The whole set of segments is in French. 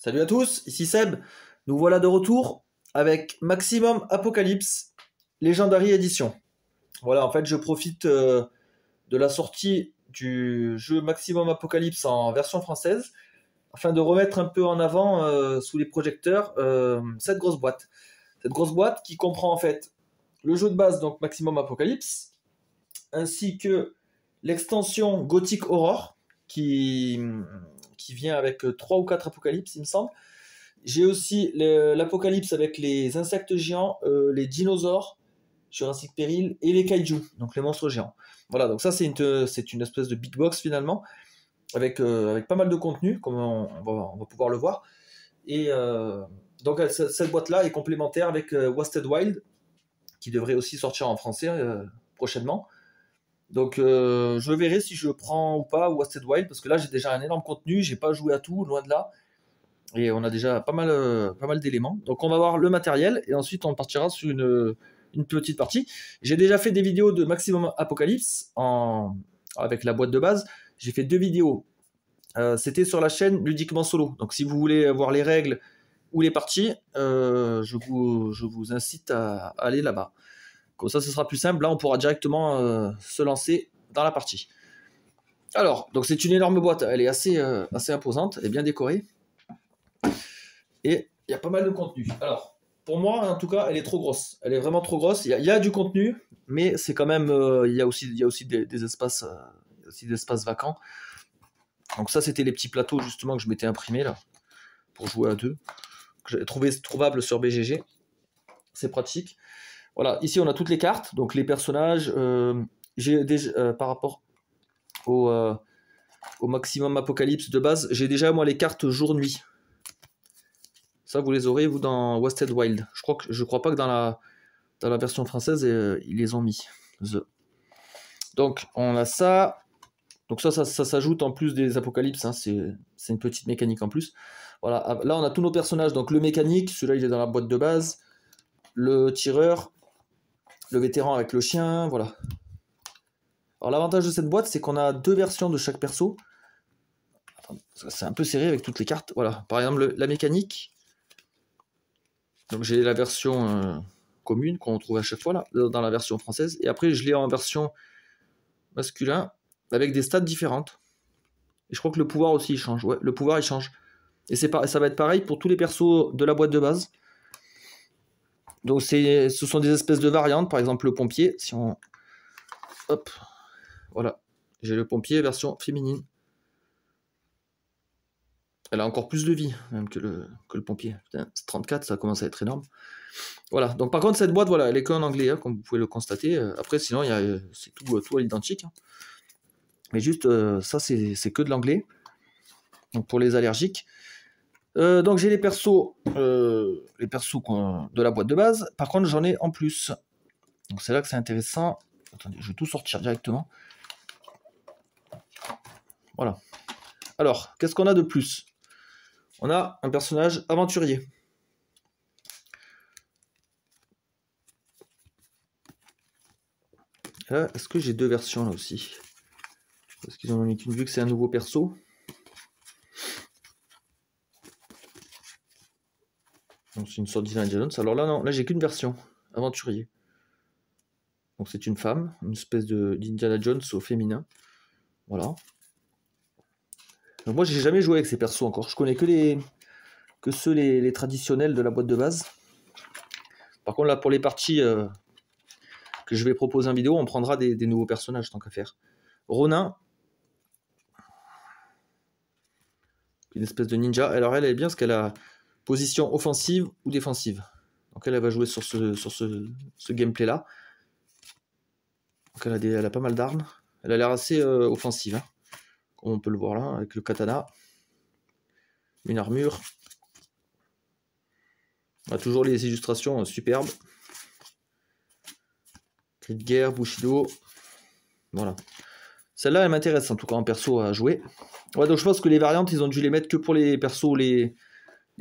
Salut à tous, ici Seb. Nous voilà de retour avec Maximum Apocalypse, Legendary Edition. Voilà, en fait, je profite de la sortie du jeu Maximum Apocalypse en version française afin de remettre un peu en avant sous les projecteurs cette grosse boîte. Cette grosse boîte qui comprend en fait le jeu de base, donc Maximum Apocalypse, ainsi que l'extension Gothic Horror qui vient avec 3 ou 4 apocalypses, il me semble. J'ai aussi l'apocalypse avec les insectes géants, les dinosaures, Jurassic Peril, et les kaiju, donc les monstres géants. Voilà, donc ça c'est une espèce de big box finalement, avec pas mal de contenu, comme on va pouvoir le voir. Et donc cette boîte-là est complémentaire avec Wasted Wild, qui devrait aussi sortir en français prochainement. Donc je verrai si je prends ou pas Wasted Wild, parce que là j'ai déjà un énorme contenu, j'ai pas joué à tout, loin de là. Et on a déjà pas mal d'éléments. Donc on va voir le matériel et ensuite on partira sur une petite partie. J'ai déjà fait des vidéos de Maximum Apocalypse avec la boîte de base. J'ai fait 2 vidéos. C'était sur la chaîne Ludiquement Solo. Donc si vous voulez voir les règles ou les parties, je vous incite à aller là-bas. Comme ça, ce sera plus simple. Là, on pourra directement se lancer dans la partie. Alors, donc c'est une énorme boîte. Elle est assez imposante. Elle est bien décorée. Et il y a pas mal de contenu. Alors, pour moi, en tout cas, elle est trop grosse. Elle est vraiment trop grosse. Il y a du contenu, mais c'est quand même... il y a aussi des espaces, des espaces vacants. Donc ça, c'était les petits plateaux, justement, que je m'étais imprimé, là, pour jouer à 2. Que j'avais trouvé trouvable sur BGG. C'est pratique. Voilà, ici, on a toutes les cartes. Donc, les personnages. J'ai déjà, par rapport au Maximum Apocalypse de base, j'ai déjà, moi, les cartes jour-nuit. Ça, vous les aurez, vous, dans Wasted Wild. Je crois pas que dans la version française, ils les ont mis. Donc, on a ça. Donc ça s'ajoute en plus des apocalypses. Hein. C'est une petite mécanique en plus. Voilà. Là, on a tous nos personnages. Donc, le mécanique, celui-là, il est dans la boîte de base. Le tireur. Le vétéran avec le chien. Voilà. Alors, l'avantage de cette boîte, c'est qu'on a 2 versions de chaque perso. C'est un peu serré avec toutes les cartes. Voilà. Par exemple, la mécanique. Donc j'ai la version commune qu'on trouve à chaque fois là, dans la version française. Et après je l'ai en version masculin avec des stats différentes. Et je crois que le pouvoir aussi il change. Ouais, le pouvoir il change. Et ça va être pareil pour tous les persos de la boîte de base. Donc ce sont des espèces de variantes. Par exemple le pompier. Si on... Hop. Voilà. J'ai le pompier version féminine. Elle a encore plus de vie même que le pompier. Putain, 34, ça commence à être énorme. Voilà, donc par contre cette boîte, voilà, elle est qu'en anglais, hein, comme vous pouvez le constater. Après, sinon, c'est tout à l'identique. Hein. Mais juste, ça, c'est que de l'anglais. Donc pour les allergiques. Donc j'ai les persos de la boîte de base. Par contre, j'en ai en plus. Donc c'est là que c'est intéressant. Attendez, je vais tout sortir directement. Voilà. Alors, qu'est-ce qu'on a de plus? On a un personnage aventurier. Là, est-ce que j'ai 2 versions là aussi? Parce qu'ils en ont mis qu'une vu que c'est un nouveau perso. Donc c'est une sorte d'Indiana Jones. Alors là, non, là j'ai qu'une version, aventurier. Donc c'est une femme, une espèce d'Indiana Jones au féminin. Voilà. Donc moi j'ai jamais joué avec ces persos encore. Je connais que ceux les traditionnels de la boîte de base. Par contre là pour les parties que je vais proposer en vidéo, on prendra des nouveaux personnages tant qu'à faire. Ronin. Une espèce de ninja. Alors elle est bien parce qu'elle a position offensive ou défensive. Donc elle va jouer sur ce gameplay là. Donc elle a pas mal d'armes. Elle a l'air assez offensive. Hein. Comme on peut le voir là, avec le katana. Une armure. On a toujours les illustrations superbes. Cri de guerre, Bushido. Voilà. Celle-là, elle m'intéresse en tout cas en perso à jouer. Ouais, donc je pense que les variantes, ils ont dû les mettre que pour les persos, les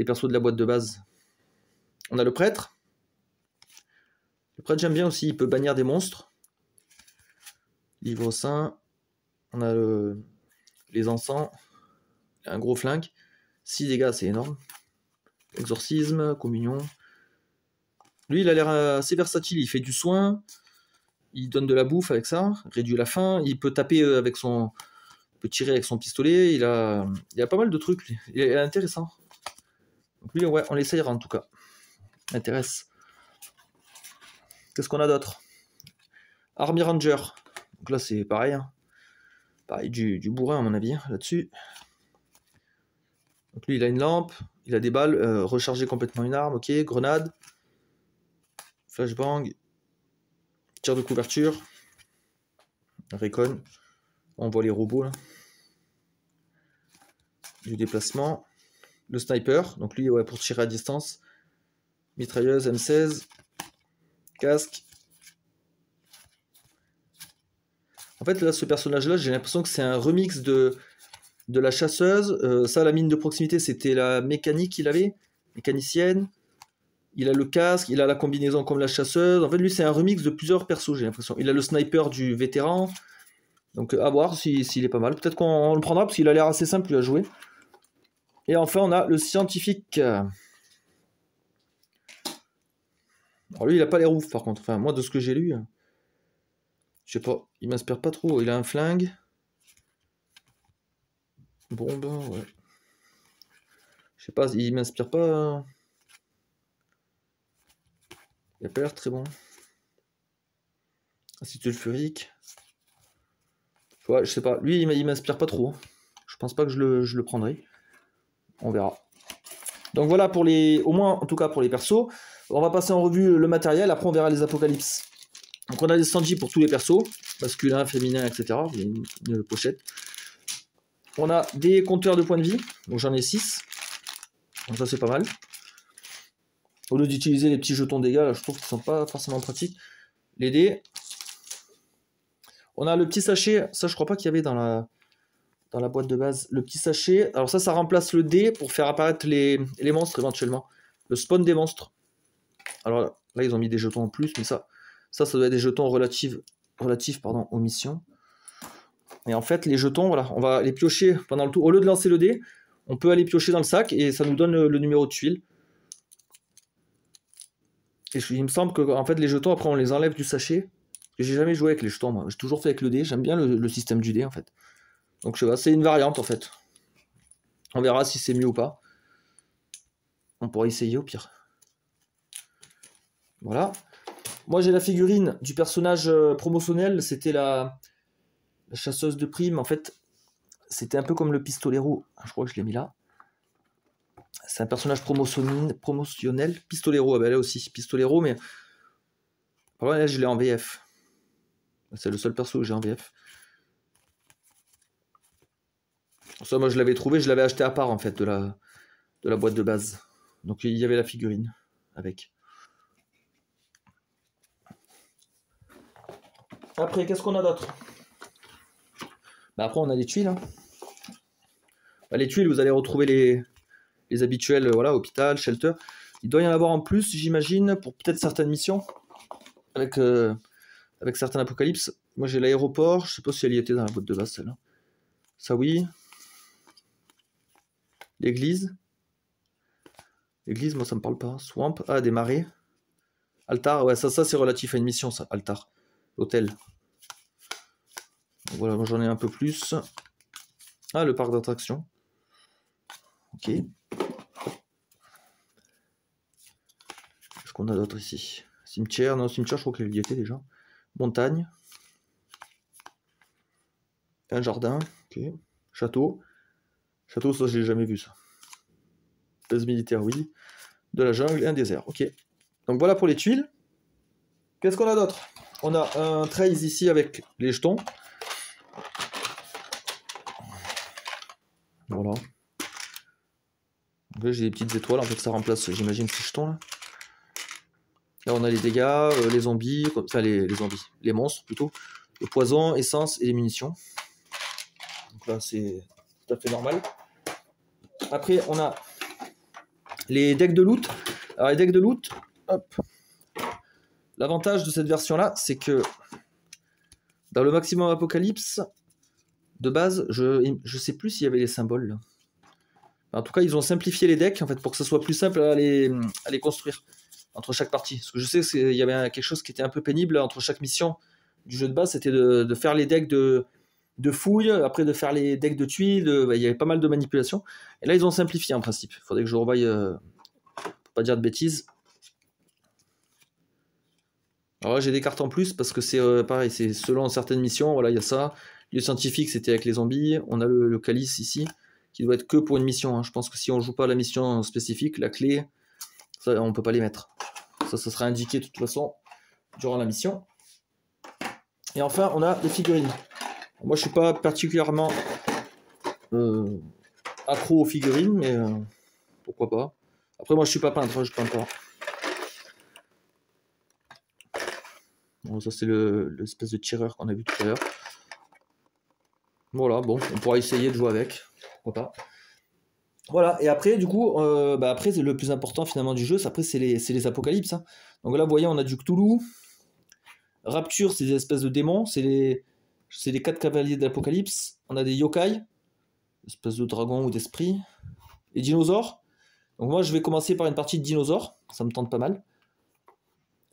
persos de la boîte de base. On a le prêtre. Le prêtre, j'aime bien aussi, il peut bannir des monstres. Livre saint. On a les encens. Un gros flingue. 6 dégâts, c'est énorme. Exorcisme, communion. Lui, il a l'air assez versatile. Il fait du soin. Il donne de la bouffe avec ça. Réduit la faim. Il peut taper avec son... Il peut tirer avec son pistolet. Il a pas mal de trucs. Lui. Il est intéressant. Donc lui, ouais, on l'essayera en tout cas. M'intéresse. Qu'est-ce qu'on a d'autre? Army Ranger. Donc là, c'est pareil. Hein. Pareil, du bourrin à mon avis, là-dessus. Donc lui, il a une lampe. Il a des balles. Recharger complètement une arme. Ok, grenade. Flashbang. Tir de couverture. Recon. On voit les robots là. Du déplacement. Le sniper. Donc lui, ouais, pour tirer à distance. Mitrailleuse, M16. Casque. En fait, là, ce personnage-là, j'ai l'impression que c'est un remix de la chasseuse. Ça, la mine de proximité, c'était la mécanique qu'il avait. Mécanicienne. Il a le casque, il a la combinaison comme la chasseuse. En fait, lui, c'est un remix de plusieurs persos, j'ai l'impression. Il a le sniper du vétéran. Donc, à voir s'il est pas mal. Peut-être qu'on le prendra, parce qu'il a l'air assez simple lui, à jouer. Et enfin, on a le scientifique. Alors, lui, il a pas l'air ouf, par contre. Enfin, moi, de ce que j'ai lu, je sais pas, il m'inspire pas trop. Il a un flingue. Bombe, ouais. Je sais pas, il m'inspire pas... Il a pas l'air très bon. Acide sulfurique. Ouais, je sais pas. Lui, il m'inspire pas trop. Je pense pas que je le prendrai. On verra. Donc voilà pour les... Au moins, en tout cas, pour les persos. On va passer en revue le matériel. Après, on verra les apocalypses. Donc on a des standees pour tous les persos. Masculin, féminin, etc. Il y a une pochette. On a des compteurs de points de vie. Donc j'en ai 6. Donc ça, c'est pas mal. Au lieu d'utiliser les petits jetons dégâts, là, je trouve qu'ils sont pas forcément pratiques. Les dés. On a le petit sachet. Ça, je crois pas qu'il y avait dans la boîte de base. Le petit sachet. Alors ça remplace le dé pour faire apparaître les monstres éventuellement. Le spawn des monstres. Alors là, ils ont mis des jetons en plus, mais ça doit être des jetons relatifs aux missions. Et en fait, les jetons, voilà, on va les piocher pendant le tour. Au lieu de lancer le dé, on peut aller piocher dans le sac et ça nous donne le numéro de tuile. Et il me semble que en fait, les jetons, après, on les enlève du sachet. J'ai jamais joué avec les jetons, moi. J'ai toujours fait avec le dé. J'aime bien le système du dé, en fait. Donc, je sais pas, c'est une variante, en fait. On verra si c'est mieux ou pas. On pourra essayer au pire. Voilà. Moi, j'ai la figurine du personnage promotionnel. C'était la chasseuse de primes. En fait, c'était un peu comme le pistolero. Je crois que je l'ai mis là. C'est un personnage promotionnel. Pistolero, ah ben là aussi, pistolero, mais voilà, là, je l'ai en VF. C'est le seul perso que j'ai en VF. Ça, moi, je l'avais trouvé, je l'avais acheté à part, en fait, de la boîte de base. Donc, il y avait la figurine avec. Après, qu'est-ce qu'on a d'autre? Bah, après, on a les tuiles. Hein. Bah, les tuiles, vous allez retrouver les habituels, voilà, hôpital, shelter. Il doit y en avoir en plus, j'imagine, pour peut-être certaines missions. Avec certains apocalypses. Moi, j'ai l'aéroport. Je sais pas si elle y était dans la boîte de base, celle-là. Ça, oui. L'église. L'église, moi, ça me parle pas. Swamp. Ah, des marais. Altar. Ouais, ça c'est relatif à une mission, ça. Altar. L'hôtel. Voilà, moi, j'en ai un peu plus. Ah, le parc d'attractions. Ok. Qu'est-ce qu'on a d'autre ici? Cimetière. Non, cimetière, je crois qu'elle y était déjà. Montagne. Un jardin. Ok. Château. Château, ça, je l'ai jamais vu, ça. Base militaire, oui. De la jungle et un désert. Ok. Donc voilà pour les tuiles. Qu'est-ce qu'on a d'autre? On a un trays ici avec les jetons. Voilà. Donc là, j'ai des petites étoiles. En fait, ça remplace, j'imagine, ces jetons là. Là, on a les dégâts, les zombies, enfin les zombies, les monstres plutôt. Le poison, essence et les munitions. Donc là, c'est tout à fait normal. Après, on a les decks de loot. Alors, les decks de loot, hop. L'avantage de cette version-là, c'est que dans le maximum apocalypse, de base, je sais plus s'il y avait les symboles là. En tout cas, ils ont simplifié les decks en fait pour que ce soit plus simple à les construire entre chaque partie. Parce que je sais qu'il y avait quelque chose qui était un peu pénible entre chaque mission du jeu de base, c'était de faire les decks de fouilles, après de faire les decks de tuiles, il y avait pas mal de manipulations. Et là, ils ont simplifié en principe. Il faudrait que je revoie, pour pas dire de bêtises. Alors là, j'ai des cartes en plus parce que c'est pareil, c'est selon certaines missions. Voilà, il y a ça. Le scientifique, c'était avec les zombies. On a le calice ici, qui doit être que pour une mission. Hein. Je pense que si on joue pas la mission spécifique, la clé, ça, on peut pas les mettre. Ça sera indiqué de toute façon durant la mission. Et enfin, on a les figurines. Moi, je suis pas particulièrement accro aux figurines, mais pourquoi pas. Après, moi, je suis pas peintre, hein, je peins pas. Bon, ça, c'est l'espèce de tireur qu'on a vu tout à l'heure. Voilà, bon, on pourra essayer de jouer avec. Pourquoi pas. Voilà, et après, du coup, après, le plus important finalement du jeu, après, c'est les apocalypses. Hein. Donc là, vous voyez, on a du Cthulhu. Rapture, c'est des espèces de démons. C'est les 4 cavaliers de l'Apocalypse. On a des yokai, espèces de dragons ou d'esprits. Les dinosaures. Donc moi, je vais commencer par une partie de dinosaures. Ça me tente pas mal.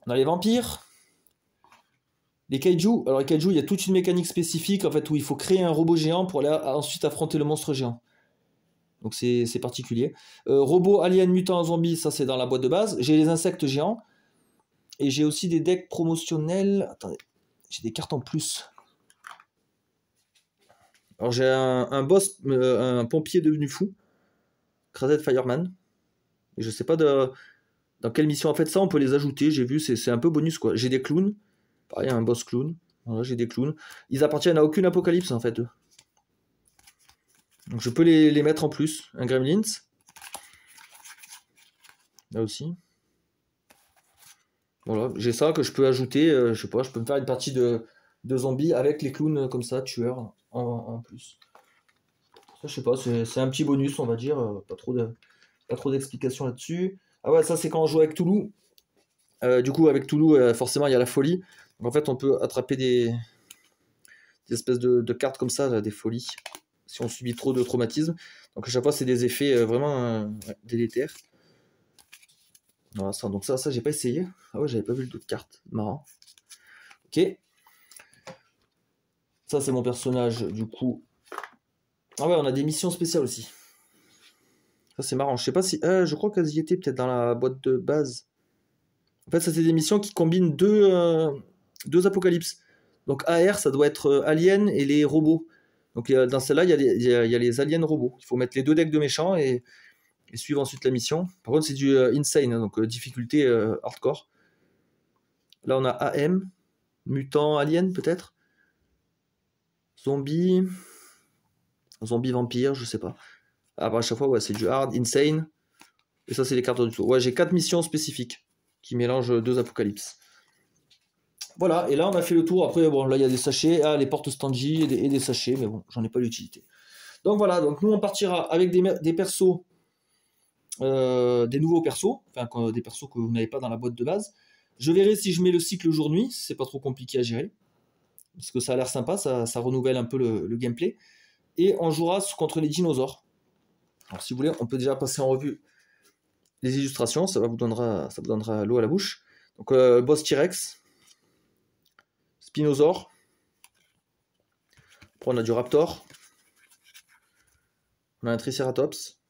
On a les vampires. Les kaiju. Alors les kaiju, il y a toute une mécanique spécifique en fait où il faut créer un robot géant pour aller ensuite affronter le monstre géant. Donc c'est particulier. Robots, aliens, mutants, zombies, ça c'est dans la boîte de base. J'ai les insectes géants. Et j'ai aussi des decks promotionnels. Attendez, j'ai des cartes en plus. Alors j'ai un boss, un pompier devenu fou. Crazed Fireman. Et je sais pas dans quelle mission en fait ça, on peut les ajouter. J'ai vu, c'est un peu bonus quoi. J'ai des clowns. Pareil, un boss clown. Voilà, j'ai des clowns. Ils appartiennent à aucune apocalypse en fait. Donc je peux les mettre en plus. Un Gremlins. Là aussi. Voilà, j'ai ça que je peux ajouter. Je sais pas, je peux me faire une partie de zombies avec les clowns comme ça, tueurs en plus. Ça, je sais pas, c'est un petit bonus, on va dire. Pas trop d'explications là-dessus. Ah ouais, ça c'est quand on joue avec Toulouse. Du coup, avec Toulouse, forcément, il y a la folie. Donc, en fait, on peut attraper des espèces de cartes comme ça, là, des folies, si on subit trop de traumatisme. Donc à chaque fois, c'est des effets vraiment délétères. Voilà, ça, donc ça j'ai pas essayé. Ah ouais, j'avais pas vu d'autres cartes. Marrant. Ok. Ça, c'est mon personnage, du coup. Ah ouais, on a des missions spéciales aussi. Ça, c'est marrant. Je sais pas si... je crois qu'elles y étaient peut-être dans la boîte de base. En fait, ça, c'est des missions qui combinent deux apocalypses. Donc AR, ça doit être Alien et les robots. Donc dans celle-là, il y a les aliens robots. Il faut mettre les 2 decks de méchants et suivre ensuite la mission. Par contre, c'est du insane, hein, donc difficulté hardcore. Là, on a AM, mutant alien peut-être. Zombie vampire, je sais pas. Ah, bah, à chaque fois, ouais, c'est du hard, insane. Et ça, c'est les cartes du tour. Ouais, j'ai 4 missions spécifiques qui mélangent 2 apocalypses. Voilà, et là, on a fait le tour. Après, bon, là, il y a des sachets. Ah, les portes standy et des sachets, mais bon, j'en ai pas l'utilité. Donc voilà, donc nous, on partira avec des persos, des nouveaux persos, enfin, des persos que vous n'avez pas dans la boîte de base. Je verrai si je mets le cycle jour-nuit, c'est pas trop compliqué à gérer. Parce que ça a l'air sympa, ça renouvelle un peu le gameplay. Et on jouera contre les dinosaures. Alors si vous voulez, on peut déjà passer en revue les illustrations, ça vous donnera l'eau à la bouche. Donc boss T-Rex, Spinosaure, après on a du Raptor, on a un Triceratops,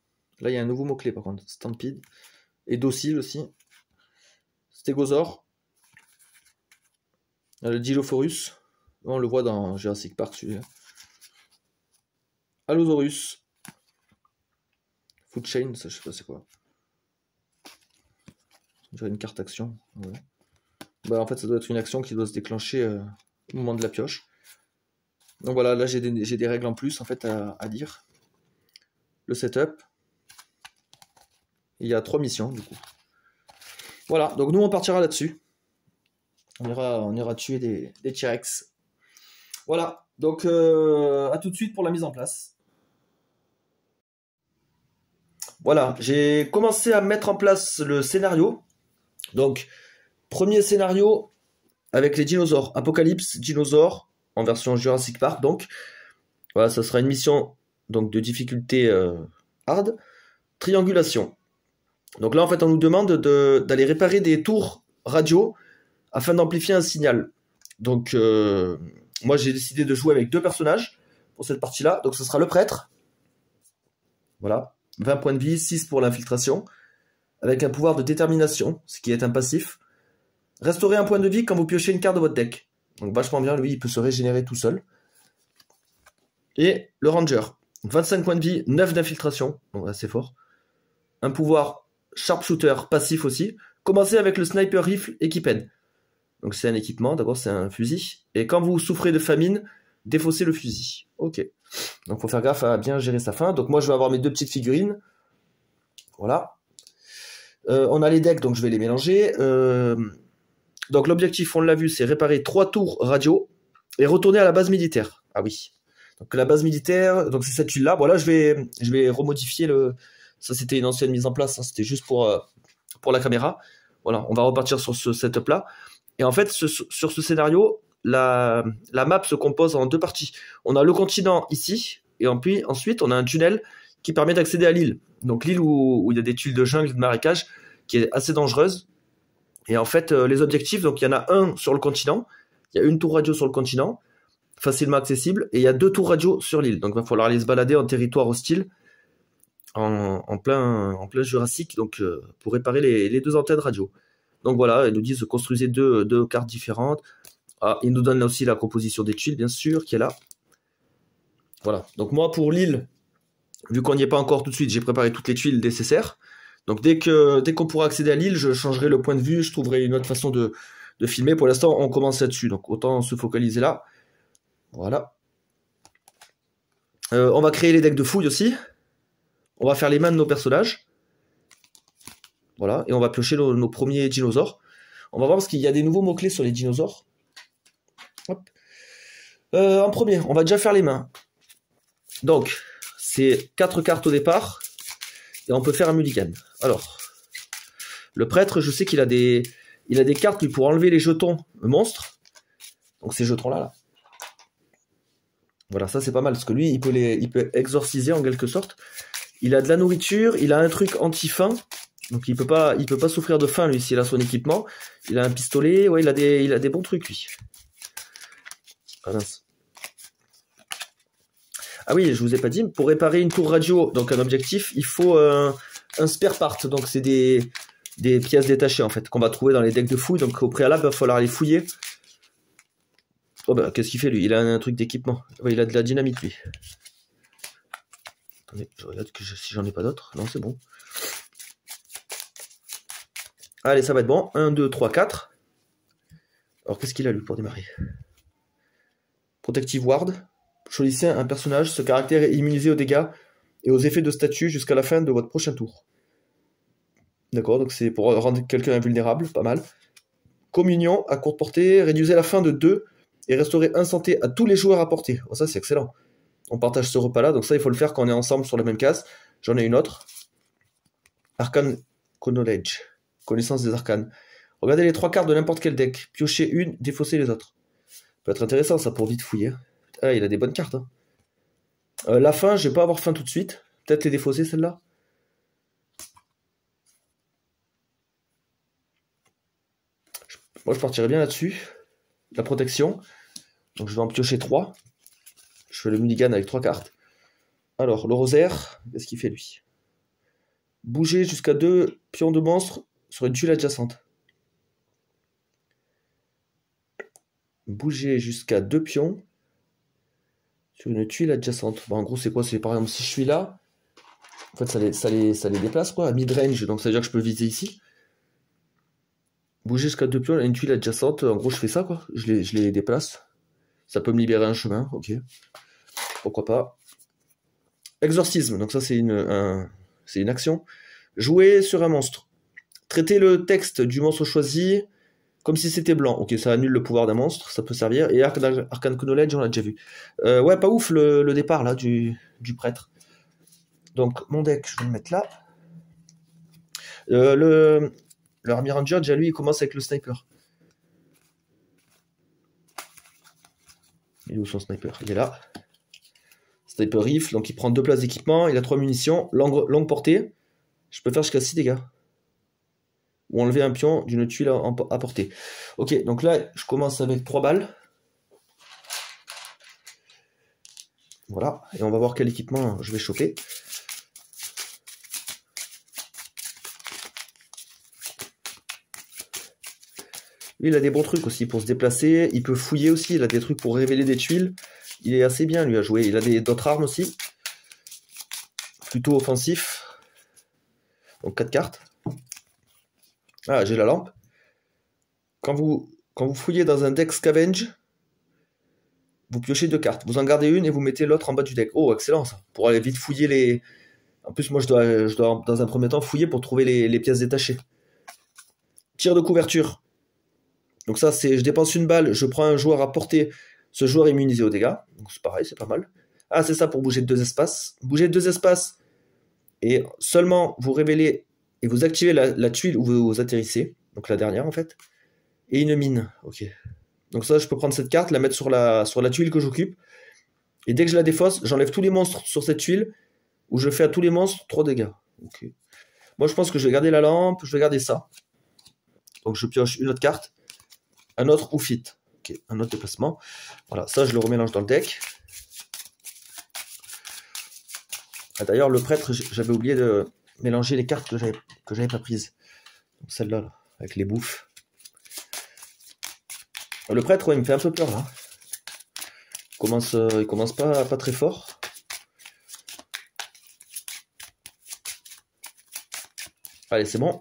là il y a un nouveau mot-clé par contre, Stampede, et Docile aussi, Stégosaure, le Dilophosaurus, on le voit dans Jurassic Park celui-là, Allosaurus, Food Chain, ça je sais pas c'est quoi. On dirait une carte action. Ouais. Bah en fait ça doit être une action qui doit se déclencher au moment de la pioche. Donc voilà, là j'ai des règles en plus en fait à dire. Le setup. Il y a 3 missions du coup. Voilà, donc nous on partira là-dessus. On ira tuer des T-Rex. Voilà, donc à tout de suite pour la mise en place. Voilà, j'ai commencé à mettre en place le scénario. Donc, premier scénario avec les dinosaures. Apocalypse, dinosaures, en version Jurassic Park. Donc, voilà, ça sera une mission donc, de difficulté hard. triangulation. Donc là, en fait, on nous demande d'aller réparer des tours radio afin d'amplifier un signal. Donc, moi, j'ai décidé de jouer avec 2 personnages pour cette partie-là. Donc, ce sera le prêtre. Voilà. 20 points de vie, 6 pour l'infiltration. Avec un pouvoir de détermination, ce qui est un passif. Restaurer un point de vie quand vous piochez une carte de votre deck. Donc, vachement bien. Lui, il peut se régénérer tout seul. Et le ranger. 25 points de vie, 9 d'infiltration. Donc, assez fort. Un pouvoir sharpshooter passif aussi. Commencez avec le sniper rifle équipen. Donc c'est un équipement, d'abord c'est un fusil. Et quand vous souffrez de famine, défaussez le fusil. Ok. Donc faut faire gaffe à bien gérer sa faim. Donc moi je vais avoir mes 2 petites figurines. Voilà. On a les decks, donc je vais les mélanger. Donc l'objectif, on l'a vu, c'est réparer 3 tours radio et retourner à la base militaire. Ah oui. Donc la base militaire, donc c'est cette tuile-là. Voilà, je vais remodifier le... Ça c'était une ancienne mise en place, hein. C'était juste pour la caméra. Voilà, on va repartir sur ce setup-là. Et en fait, sur ce scénario, la map se compose en 2 parties. On a le continent ici, et ensuite, on a un tunnel qui permet d'accéder à l'île. Donc l'île où il y a des tuiles de jungle, de marécage, qui est assez dangereuse. Et en fait, les objectifs, donc il y en a un sur le continent, il y a une tour radio sur le continent, facilement accessible, et il y a 2 tours radio sur l'île. Donc il va falloir aller se balader en territoire hostile, en plein Jurassique, donc pour réparer les 2 antennes radio. Donc voilà, ils nous disent construisez 2 cartes différentes. Ah, ils nous donnent là aussi la composition des tuiles, bien sûr, qui est là. Voilà, donc moi pour l'île, vu qu'on n'y est pas encore tout de suite, j'ai préparé toutes les tuiles nécessaires. Donc dès qu'on pourra accéder à l'île, je changerai le point de vue, je trouverai une autre façon de filmer. Pour l'instant, on commence là-dessus, donc autant se focaliser là. Voilà. On va créer les decks de fouilles aussi. On va faire les mains de nos personnages. Voilà, et on va piocher nos premiers dinosaures. On va voir parce qu'il y a des nouveaux mots-clés sur les dinosaures. Hop. En premier, on va déjà faire les mains. Donc, c'est 4 cartes au départ. Et on peut faire un mulligan. Alors, le prêtre, je sais qu'il a des cartes lui, pour enlever les jetons monstres. Donc ces jetons-là, là. Voilà, ça c'est pas mal, parce que lui, il peut exorciser en quelque sorte. Il a de la nourriture, il a un truc anti-faim. Donc il peut pas souffrir de faim, lui, s'il a son équipement. Il a un pistolet, ouais, il a des bons trucs, lui. Ah mince. Ah oui, je vous ai pas dit, pour réparer une tour radio, donc un objectif, il faut un spare part. Donc c'est des pièces détachées, en fait, qu'on va trouver dans les decks de fouilles. Donc au préalable, il va falloir les fouiller. Oh bah, qu'est-ce qu'il fait, lui? Il a un truc d'équipement. Ouais, il a de la dynamite, lui. Attendez, je regarde si j'en ai pas d'autres. Non, c'est bon. Allez, ça va être bon. 1, 2, 3, 4. Alors, qu'est-ce qu'il a, lui, pour démarrer? Protective Ward. Choisissez un personnage. Ce caractère est immunisé aux dégâts et aux effets de statut jusqu'à la fin de votre prochain tour. D'accord, donc c'est pour rendre quelqu'un invulnérable. Pas mal. Communion à courte portée. Réduisez la faim de 2 et restaurez 1 santé à tous les joueurs à portée. Oh, ça, c'est excellent. On partage ce repas-là. Donc ça, il faut le faire quand on est ensemble sur la même case. J'en ai une autre. Arcane Knowledge. Connaissance des arcanes. Regardez les 3 cartes de n'importe quel deck. Piochez une, défaussez les autres. Ça peut être intéressant ça pour vite fouiller. Ah, il a des bonnes cartes. Hein. La fin, je vais pas avoir faim tout de suite. Peut-être les défausser celle-là. Moi, je partirais bien là-dessus. La protection. Donc je vais en piocher 3. Je fais le mulligan avec 3 cartes. Alors, le rosaire, qu'est-ce qu'il fait lui? Bouger jusqu'à 2 pions de monstres sur une tuile adjacente. Bouger jusqu'à 2 pions sur une tuile adjacente. Bon, en gros, c'est quoi? C'est par exemple, si je suis là, en fait, ça les déplace, quoi, à mid-range. Donc, ça veut dire que je peux viser ici. Bouger jusqu'à 2 pions à une tuile adjacente. En gros, je fais ça, quoi. Je les déplace. Ça peut me libérer un chemin, ok. Pourquoi pas. Exorcisme, donc ça, c'est une action. Jouer sur un monstre. Traiter le texte du monstre choisi comme si c'était blanc. Ok, ça annule le pouvoir d'un monstre, ça peut servir. Et Arcane Knowledge, on l'a déjà vu. Ouais, pas ouf le départ là du prêtre. Donc mon deck, je vais le mettre là. Le Army Ranger, déjà lui, il commence avec le sniper. Il est où son sniper? Il est là. Sniper rifle, donc il prend 2 places d'équipement, il a 3 munitions, longue portée. Je peux faire jusqu'à 6 dégâts. Ou enlever un pion d'une tuile à portée. Ok, donc là, je commence avec 3 balles. Voilà, et on va voir quel équipement je vais choper. Lui, il a des bons trucs aussi pour se déplacer. Il peut fouiller aussi. Il a des trucs pour révéler des tuiles. Il est assez bien, lui, à jouer. Il a d'autres armes aussi. Plutôt offensif. Donc 4 cartes. Ah, j'ai la lampe. Quand vous fouillez dans un deck scavenge, vous piochez 2 cartes. Vous en gardez une et vous mettez l'autre en bas du deck. Oh, excellent ça. Pour aller vite fouiller les... En plus, moi, je dois dans un premier temps fouiller pour trouver les pièces détachées. Tir de couverture. Donc ça, c'est je dépense une balle, je prends un joueur à portée, ce joueur est immunisé aux dégâts. Donc c'est pareil, c'est pas mal. Ah, c'est ça pour bouger de 2 espaces. Bouger de 2 espaces et seulement vous révélez et vous activez la tuile où vous atterrissez. Donc la dernière en fait. Et une mine. Ok. Donc ça, je peux prendre cette carte, la mettre sur la tuile que j'occupe. Et dès que je la défausse, j'enlève tous les monstres sur cette tuile où je fais à tous les monstres 3 dégâts. Ok. Moi, je pense que je vais garder la lampe, je vais garder ça. Donc je pioche une autre carte. Un autre ou fit. Ok, un autre déplacement. Voilà, ça je le remélange dans le deck. Ah, d'ailleurs, le prêtre, j'avais oublié de mélanger les cartes que j'avais pas prises. Celle-là, là, avec les bouffes. Le prêtre, ouais, il me fait un peu peur là. Il commence pas très fort. Allez, c'est bon.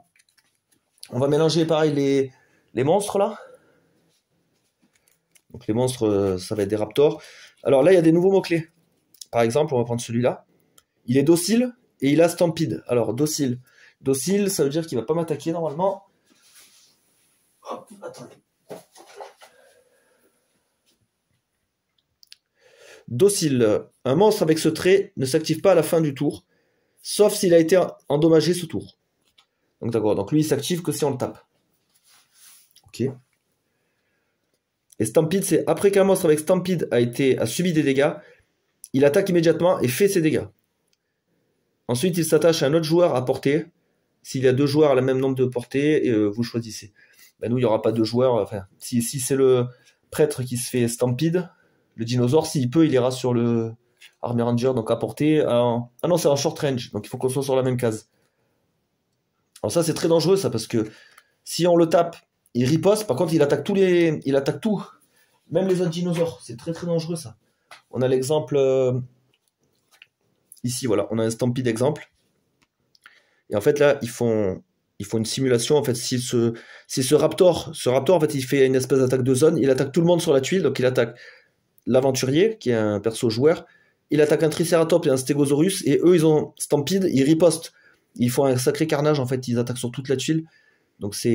On va mélanger pareil les monstres là. Donc les monstres, ça va être des raptors. Alors là, il y a des nouveaux mots-clés. Par exemple, on va prendre celui-là. Il est docile et il a stampede. Alors, docile. Docile, ça veut dire qu'il va pas m'attaquer normalement. Hop, attendez. Docile. Un monstre avec ce trait ne s'active pas à la fin du tour, sauf s'il a été endommagé ce tour. Donc d'accord, donc lui il s'active que si on le tape. Ok. Et Stampede, c'est après qu'un monstre avec Stampede a subi des dégâts, il attaque immédiatement et fait ses dégâts. Ensuite, il s'attache à un autre joueur à portée. S'il y a 2 joueurs à la même nombre de portées, vous choisissez. Ben nous, il n'y aura pas 2 joueurs. Enfin, si c'est le prêtre qui se fait Stampede, le dinosaure, s'il peut, il ira sur le Army Ranger, donc à portée. Ah non, c'est en short range, donc il faut qu'on soit sur la même case. Alors ça, c'est très dangereux, ça, parce que si on le tape, il riposte. Par contre, il attaque tout. Même les autres dinosaures. C'est très très dangereux, ça. On a l'exemple... ici, voilà. On a un Stampede d'exemple. Et en fait, là, ils font une simulation. En fait, si ce raptor, en fait, il fait une espèce d'attaque de zone. Il attaque tout le monde sur la tuile. Donc, il attaque l'aventurier, qui est un perso joueur. Il attaque un Triceratops et un Stegosaurus. Et eux, ils ont Stampede. Ils ripostent. Ils font un sacré carnage, en fait. Ils attaquent sur toute la tuile. Donc, ça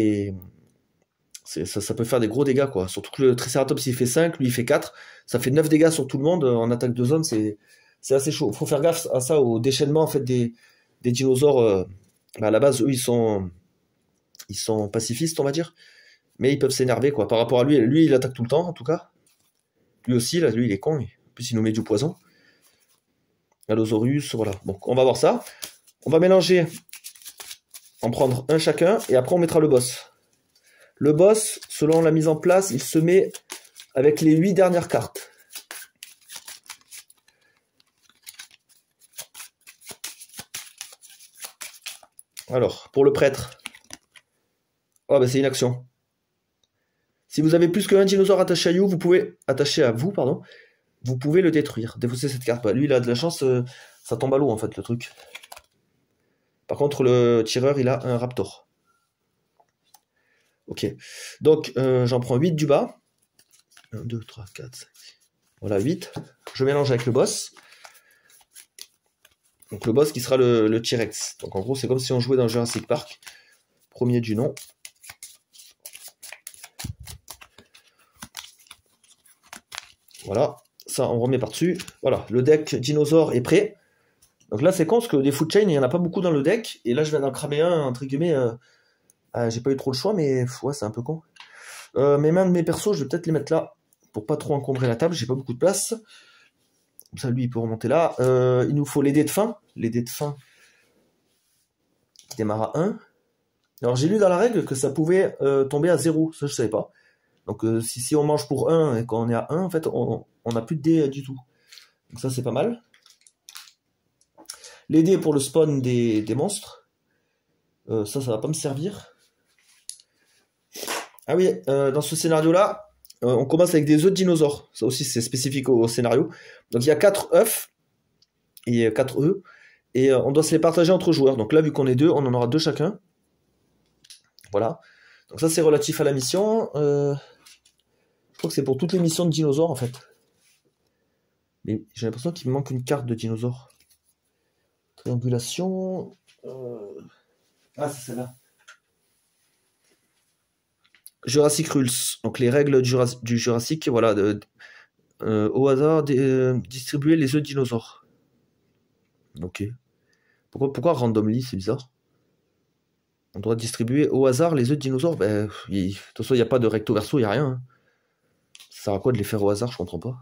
peut faire des gros dégâts, quoi. Surtout que le Triceratops, il fait 5, lui, il fait 4. Ça fait 9 dégâts sur tout le monde en attaque de zone. C'est assez chaud. Faut faire gaffe à ça, au déchaînement, en fait, des dinosaures. À la base, eux, ils sont pacifistes, on va dire. Mais ils peuvent s'énerver, quoi. Par rapport à lui, il attaque tout le temps, en tout cas. Lui aussi, là, lui, il est con. En plus, il nous met du poison. Allosaurus, voilà. Donc, on va voir ça. On va mélanger, en prendre un chacun, et après, on mettra le boss. Le boss, selon la mise en place, il se met avec les 8 dernières cartes. Alors, pour le prêtre. Oh, ben c'est une action. Si vous avez plus qu'un dinosaure attaché à vous, vous pouvez le détruire. Défausser cette carte. Bah, lui, il a de la chance, ça tombe à l'eau, en fait, le truc. Par contre, le tireur, il a un raptor. Ok. Donc, j'en prends 8 du bas. 1, 2, 3, 4, 5. Voilà, 8. Je mélange avec le boss. Donc, le boss qui sera le T-Rex. Donc, en gros, c'est comme si on jouait dans Jurassic Park. Premier du nom. Voilà. Ça, on remet par-dessus. Voilà, le deck dinosaure est prêt. Donc là, c'est con, parce que des food chain, il n'y en a pas beaucoup dans le deck. Et là, je viens d'en cramer un, entre guillemets. J'ai pas eu trop le choix, mais ouais, c'est un peu con. Mes mains de mes persos, je vais peut-être les mettre là, pour pas trop encombrer la table. J'ai pas beaucoup de place. Comme ça, lui, il peut remonter là. Il nous faut les dés de fin. Les dés de fin. qui démarre à 1. Alors j'ai lu dans la règle que ça pouvait tomber à 0, ça je savais pas. Donc si on mange pour 1 et qu'on est à 1, en fait on n'a plus de dés du tout. Donc ça c'est pas mal. Les dés pour le spawn des monstres. Ça va pas me servir. Ah oui, dans ce scénario-là, on commence avec des œufs de dinosaures. Ça aussi c'est spécifique au scénario. Donc il y a 4 œufs et 4 œufs. Et on doit se les partager entre joueurs. Donc là, vu qu'on est 2, on en aura 2 chacun. Voilà. Donc ça, c'est relatif à la mission. Je crois que c'est pour toutes les missions de dinosaures, en fait. Mais j'ai l'impression qu'il me manque une carte de dinosaures. Triangulation. Ah, c'est celle-là. Jurassic Rules. Donc les règles du Jurassic, voilà. Au hasard, distribuer les œufs de dinosaures. Ok. Pourquoi randomly, c'est bizarre. On doit distribuer au hasard les œufs de dinosaures. Ben, de toute façon, il n'y a pas de recto verso, il n'y a rien. Hein. Ça sert à quoi de les faire au hasard, je comprends pas.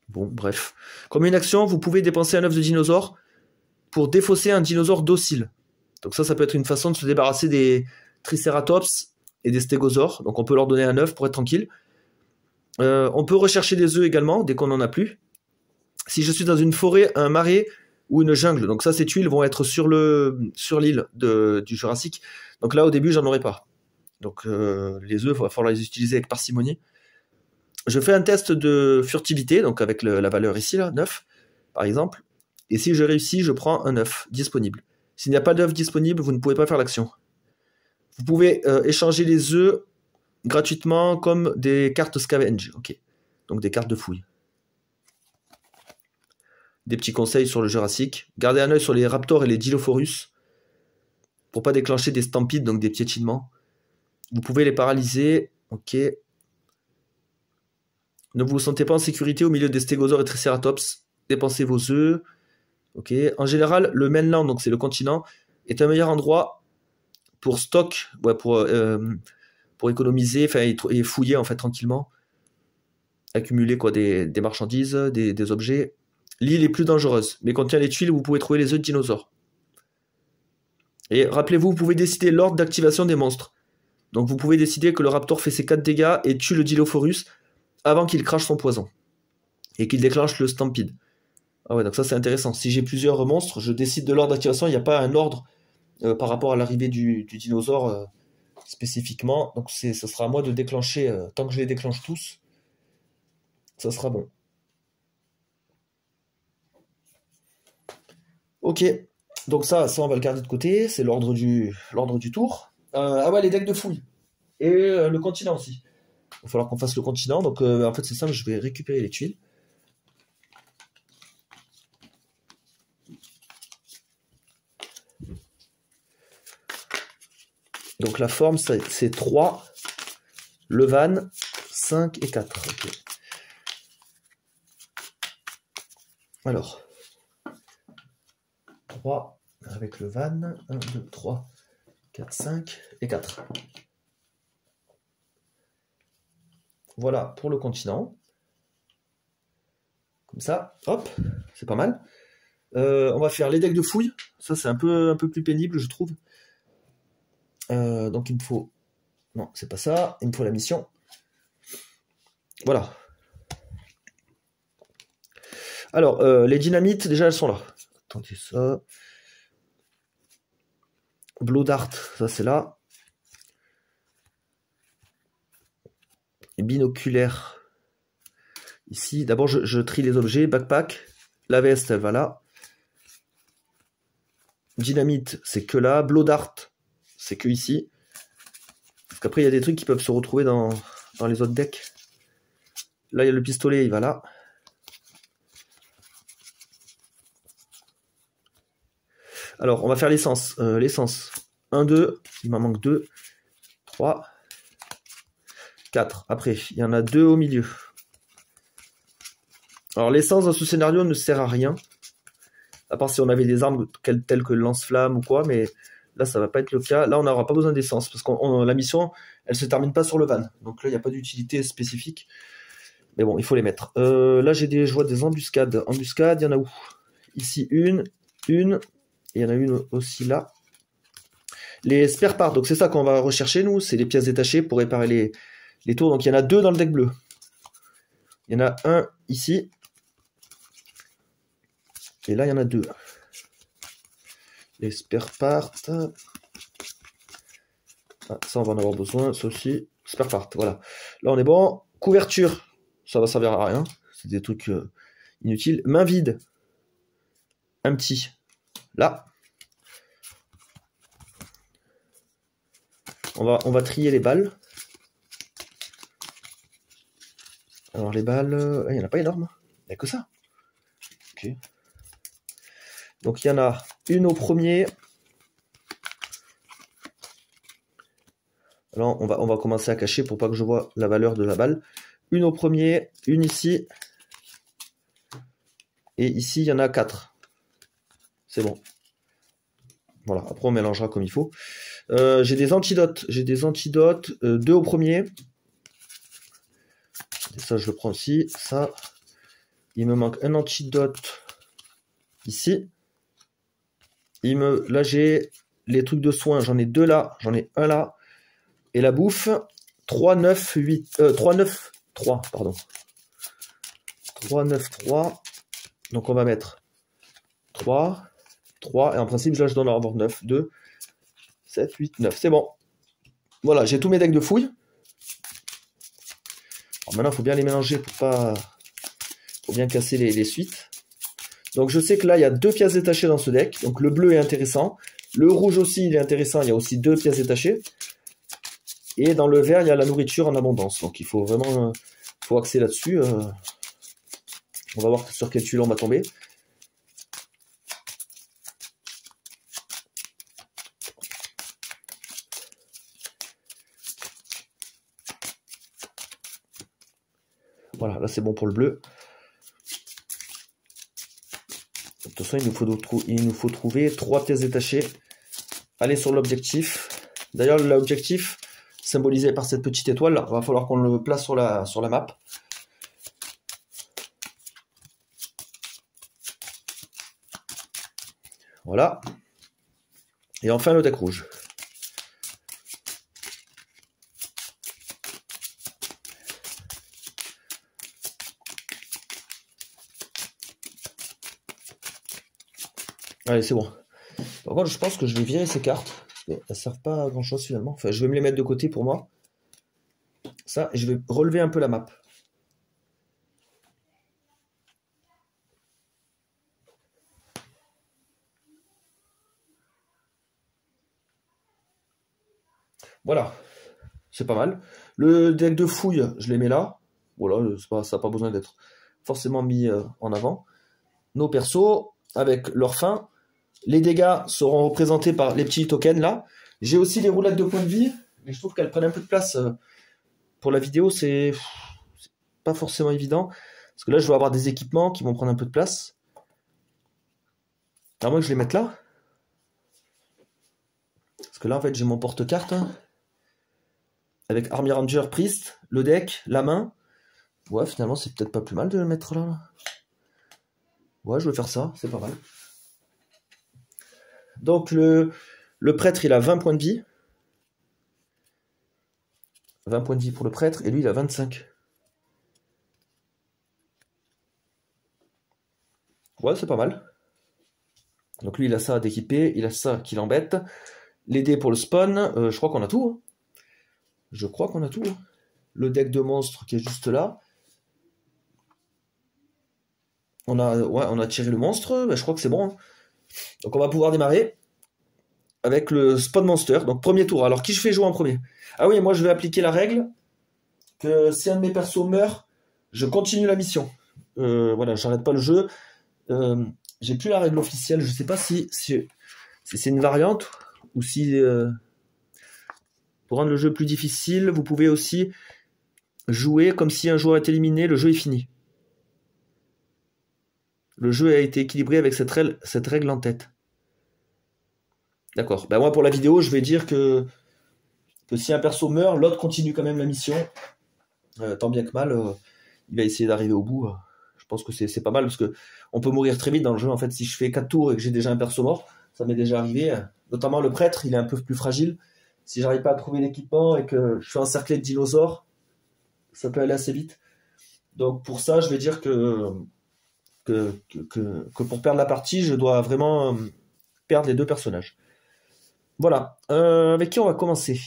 Bon, bref. Comme une action, vous pouvez dépenser un œuf de dinosaure pour défausser un dinosaure docile. Donc ça peut être une façon de se débarrasser des Triceratops et des Stégosaures. Donc on peut leur donner un œuf pour être tranquille. On peut rechercher des œufs également, dès qu'on n'en a plus. Si je suis dans une forêt, un marais ou une jungle, donc ça, ces tuiles vont être sur l'île du Jurassique. Donc là, au début, j'en aurai pas. Donc les œufs, il va falloir les utiliser avec parcimonie. Je fais un test de furtivité, donc avec la valeur ici, là, 9, par exemple. Et si je réussis, je prends un œuf disponible. S'il n'y a pas d'œuf disponible, vous ne pouvez pas faire l'action. Vous pouvez échanger les œufs gratuitement comme des cartes scavenge. Ok. Donc des cartes de fouille. Des petits conseils sur le Jurassique. Gardez un œil sur les raptors et les Dilophosaurus pour pas déclencher des stampides, donc des piétinements. Vous pouvez les paralyser. Ok. Ne vous sentez pas en sécurité au milieu des stégosaures et triceratops. Dépensez vos œufs. Ok. En général, le mainland, donc c'est le continent, est un meilleur endroit pour stock, ouais, pour économiser, et fouiller en fait tranquillement. Accumuler quoi, des marchandises, des objets. L'île est plus dangereuse, mais contient les tuiles où vous pouvez trouver les œufs de dinosaures. Et rappelez-vous, vous pouvez décider l'ordre d'activation des monstres. Donc vous pouvez décider que le raptor fait ses 4 dégâts et tue le Dilophosaurus avant qu'il crache son poison. Et qu'il déclenche le stampede. Ah ouais, donc ça c'est intéressant. Si j'ai plusieurs monstres, je décide de l'ordre d'activation, il n'y a pas un ordre par rapport à l'arrivée du dinosaure spécifiquement. Donc ça sera à moi de déclencher, tant que je les déclenche tous, ça sera bon. Ok, donc ça on va le garder de côté, c'est l'ordre du tour. Ah ouais, les decks de fouille. Et le continent aussi. Il va falloir qu'on fasse le continent, donc en fait c'est simple, je vais récupérer les tuiles. Donc la forme c'est 3, Levan, 5 et 4. Okay. Alors, 3 avec le van, 1, 2, 3, 4, 5 et 4. Voilà pour le continent. Comme ça, hop, c'est pas mal. On va faire les decks de fouille. Ça c'est un peu plus pénible je trouve. Donc il me faut... Non, c'est pas ça. Il me faut la mission. Voilà. Alors, les dynamites, déjà elles sont là. Attendez ça. Blow Dart, ça c'est là. Et binoculaire. Ici, d'abord je trie les objets. Backpack. La veste, elle va là. Dynamite, c'est que là. Blow Dart, c'est que ici. Parce qu'après, il y a des trucs qui peuvent se retrouver dans les autres decks. Là, il y a le pistolet, il va là. Alors, on va faire l'essence. L'essence. 1, 2. Il m'en manque 2. 3. 4. Après, il y en a 2 au milieu. Alors, l'essence dans ce scénario ne sert à rien. À part si on avait des armes telles que le lance-flamme ou quoi. Mais là, ça va pas être le cas. Là, on n'aura pas besoin d'essence. Parce que la mission, elle se termine pas sur le van. Donc là, il n'y a pas d'utilité spécifique. Mais bon, il faut les mettre. Là, je vois des embuscades. Embuscades, il y en a où? Ici, une, Et il y en a une aussi là. Les spare parts, donc c'est ça qu'on va rechercher, nous. C'est les pièces détachées pour réparer les tours. Donc il y en a 2 dans le deck bleu. Il y en a un ici. Et là, il y en a 2. Les spare parts. Ah, ça, on va en avoir besoin. Ça aussi. Spare parts, voilà. Là, on est bon. Couverture. Ça va servir à rien. C'est des trucs inutiles. Main vide. Un petit. Là. On va trier les balles. Alors, les balles... il n'y en a pas énorme. Il n'y a que ça. Ok. Donc, il y en a une au premier. Alors, on va commencer à cacher pour pas que je vois la valeur de la balle. Une au premier, une ici. Et ici, il y en a 4. C'est bon. Voilà, après on mélangera comme il faut. J'ai des antidotes. J'ai des antidotes. 2 au premier. Et ça, je le prends aussi. Ça. Il me manque un antidote ici. Là, j'ai les trucs de soins. J'en ai 2 là. J'en ai un là. Et la bouffe. 3, 9, 8. 3, 9, 3, pardon. 3, 9, 3. Donc on va mettre 3. 3, et en principe, là, je dois en avoir 9, 2, 7, 8, 9, c'est bon. Voilà, j'ai tous mes decks de fouilles. Alors maintenant, il faut bien les mélanger pour bien casser les suites. Donc je sais que là, il y a 2 pièces détachées dans ce deck. Donc le bleu est intéressant. Le rouge aussi, il est intéressant. Il y a aussi 2 pièces détachées. Et dans le vert, il y a la nourriture en abondance. Donc il faut vraiment axer là-dessus. On va voir sur quelle tuile on va tomber. Voilà, là c'est bon pour le bleu. De toute façon, il nous faut trouver 3 pièces détachées. Aller sur l'objectif. D'ailleurs, l'objectif, symbolisé par cette petite étoile, là, il va falloir qu'on le place sur la map. Voilà. Et enfin, le deck rouge. Allez, c'est bon. Par contre, je pense que je vais virer ces cartes. Elles ne servent pas à grand chose finalement. Enfin, je vais me les mettre de côté pour moi. Ça, et je vais relever un peu la map. Voilà. C'est pas mal. Le deck de fouille, je les mets là. Voilà, ça n'a pas besoin d'être forcément mis en avant. Nos persos, avec leur fin. Les dégâts seront représentés par les petits tokens là. J'ai aussi les roulettes de points de vie, mais je trouve qu'elles prennent un peu de place. Pour la vidéo, c'est pas forcément évident. Parce que là, je vais avoir des équipements qui vont prendre un peu de place. Alors moi, je les mette là. Parce que là, en fait, j'ai mon porte-carte. Avec Army Ranger, Priest, le deck, la main. Ouais, finalement, c'est peut-être pas plus mal de le mettre là. Ouais, je vais faire ça, c'est pas mal. Donc le prêtre, il a 20 points de vie. 20 points de vie pour le prêtre, et lui, il a 25. Ouais, c'est pas mal. Donc lui, il a ça d'équiper, il a ça qui l'embête. Les dés pour le spawn, je crois qu'on a tout. Hein. Je crois qu'on a tout. Hein. Le deck de monstres qui est juste là. On a tiré le monstre, je crois que c'est bon. Hein. Donc on va pouvoir démarrer avec le spawn monster. Donc premier tour. Alors qui je fais jouer en premier? Ah oui, moi je vais appliquer la règle que si un de mes persos meurt, je continue la mission. Voilà, j'arrête pas le jeu. J'ai plus la règle officielle. Je sais pas si c'est une variante ou si pour rendre le jeu plus difficile, vous pouvez aussi jouer comme si un joueur est éliminé, le jeu est fini. Le jeu a été équilibré avec cette règle en tête. D'accord. Ben moi, pour la vidéo, je vais dire que si un perso meurt, l'autre continue quand même la mission. Tant bien que mal, il va essayer d'arriver au bout. Je pense que c'est pas mal, parce que on peut mourir très vite dans le jeu. En fait, si je fais 4 tours et que j'ai déjà un perso mort, Ça m'est déjà arrivé. Notamment le prêtre, il est un peu plus fragile. Si j'arrive pas à trouver l'équipement et que je suis encerclé de dinosaures, ça peut aller assez vite. Donc pour ça, je vais dire que pour perdre la partie, je dois vraiment perdre les deux personnages. Voilà. Avec qui on va commencer?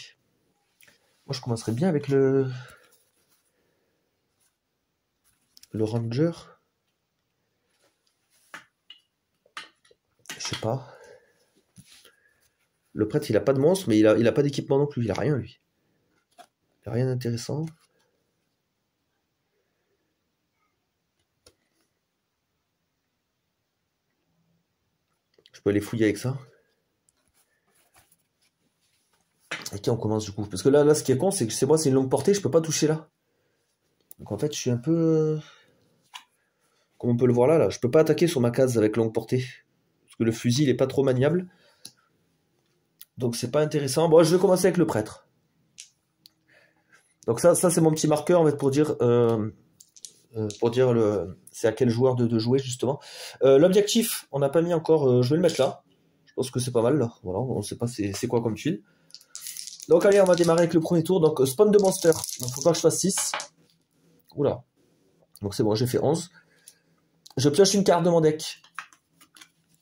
Moi, je commencerai bien avec le ranger. Je sais pas. Le prêtre, il a pas de monstre, mais il a pas d'équipement non plus. Il a rien, lui. Il a rien d'intéressant. Je peux aller fouiller avec ça. Et qui on commence du coup? Parce que là, ce qui est con, c'est que c'est moi, c'est une longue portée, je peux pas toucher là. Donc en fait, je suis un peu... Comme on peut le voir là, je peux pas attaquer sur ma case avec longue portée. Parce que le fusil, il est pas trop maniable. Donc c'est pas intéressant. Bon, je vais commencer avec le prêtre. Donc ça c'est mon petit marqueur en fait pour dire c'est à quel joueur de jouer justement. L'objectif, on n'a pas mis encore, je vais le mettre là. Je pense que c'est pas mal là. Voilà, on sait pas c'est quoi comme tuile. Donc allez, on va démarrer avec le premier tour. Donc spawn de monster. Donc faut pas que je fasse 6. Oula. Donc c'est bon, j'ai fait 11. Je pioche une carte de mon deck.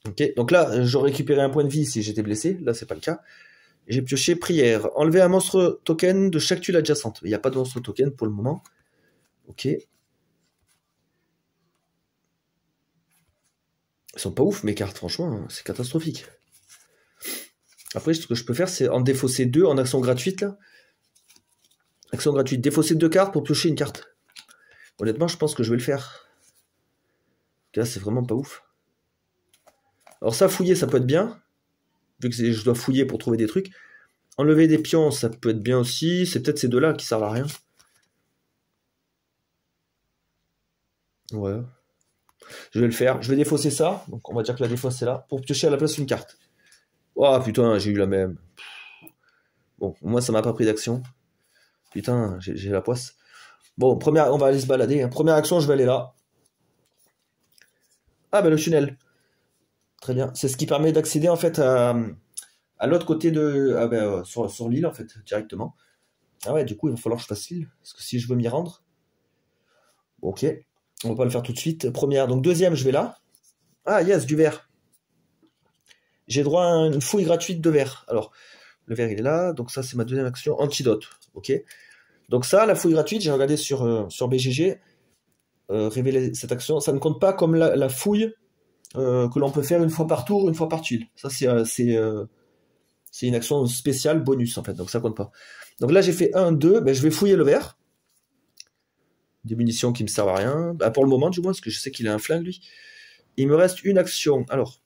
Ok, donc là, j'aurais récupéré un point de vie si j'étais blessé. Là, c'est pas le cas. J'ai pioché prière. Enlever un monstre token de chaque tuile adjacente. Il n'y a pas de monstre token pour le moment. Ok. Ils sont pas ouf mes cartes, franchement. C'est catastrophique. Après, ce que je peux faire, c'est en défausser 2 en action gratuite. Là. Action gratuite. Défausser 2 cartes pour piocher une carte. Honnêtement, je pense que je vais le faire. Là, c'est vraiment pas ouf. Alors ça, fouiller, ça peut être bien. Vu que je dois fouiller pour trouver des trucs. Enlever des pions, ça peut être bien aussi. C'est peut-être ces deux-là qui servent à rien. Ouais. Je vais le faire. Je vais défausser ça. Donc on va dire que la défausse c'est là. Pour piocher à la place une carte. Oh putain, j'ai eu la même. Bon, moi ça m'a pas pris d'action. Putain, j'ai la poisse. Bon, on va aller se balader. Hein. Première action, je vais aller là. Ah ben le tunnel. Très bien. C'est ce qui permet d'accéder en fait à l'autre côté de... Ah ben, sur l'île en fait, directement. Ah ouais, du coup il va falloir que je fasse l'île. Parce que si je veux m'y rendre... Bon, ok. On va pas le faire tout de suite. Première. Donc deuxième, je vais là. Ah yes, du verre. J'ai droit à une fouille gratuite de verre. Alors, le verre il est là. Donc ça c'est ma deuxième action. Antidote. Ok. Donc ça, la fouille gratuite, j'ai regardé sur BGG. Révéler cette action, ça ne compte pas comme la fouille que l'on peut faire une fois par tour, une fois par tuile. Ça c'est une action spéciale bonus en fait, donc ça compte pas. Donc là j'ai fait 1, 2, ben, je vais fouiller le verre. Des munitions qui me servent à rien, ben, pour le moment du moins, parce que je sais qu'il a un flingue lui. Il me reste une action. Alors,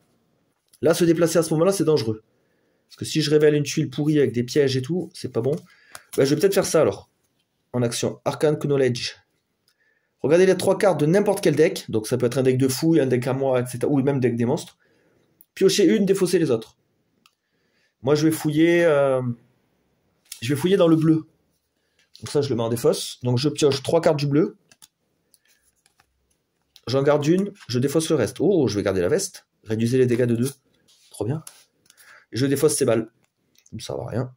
là se déplacer à ce moment-là c'est dangereux. Parce que si je révèle une tuile pourrie avec des pièges et tout, c'est pas bon. Ben, je vais peut-être faire ça alors. En action, Arcane Knowledge. Regardez les 3 cartes de n'importe quel deck, donc ça peut être un deck de fouille, un deck à moi, etc. Ou même deck des monstres. Piocher une, défausser les autres. Moi je vais fouiller dans le bleu. Donc ça je le mets en défausse. Donc je pioche 3 cartes du bleu. J'en garde une, je défausse le reste. Oh, je vais garder la veste. Réduisez les dégâts de 2. Trop bien. Et je défausse ses balles. Ça va rien.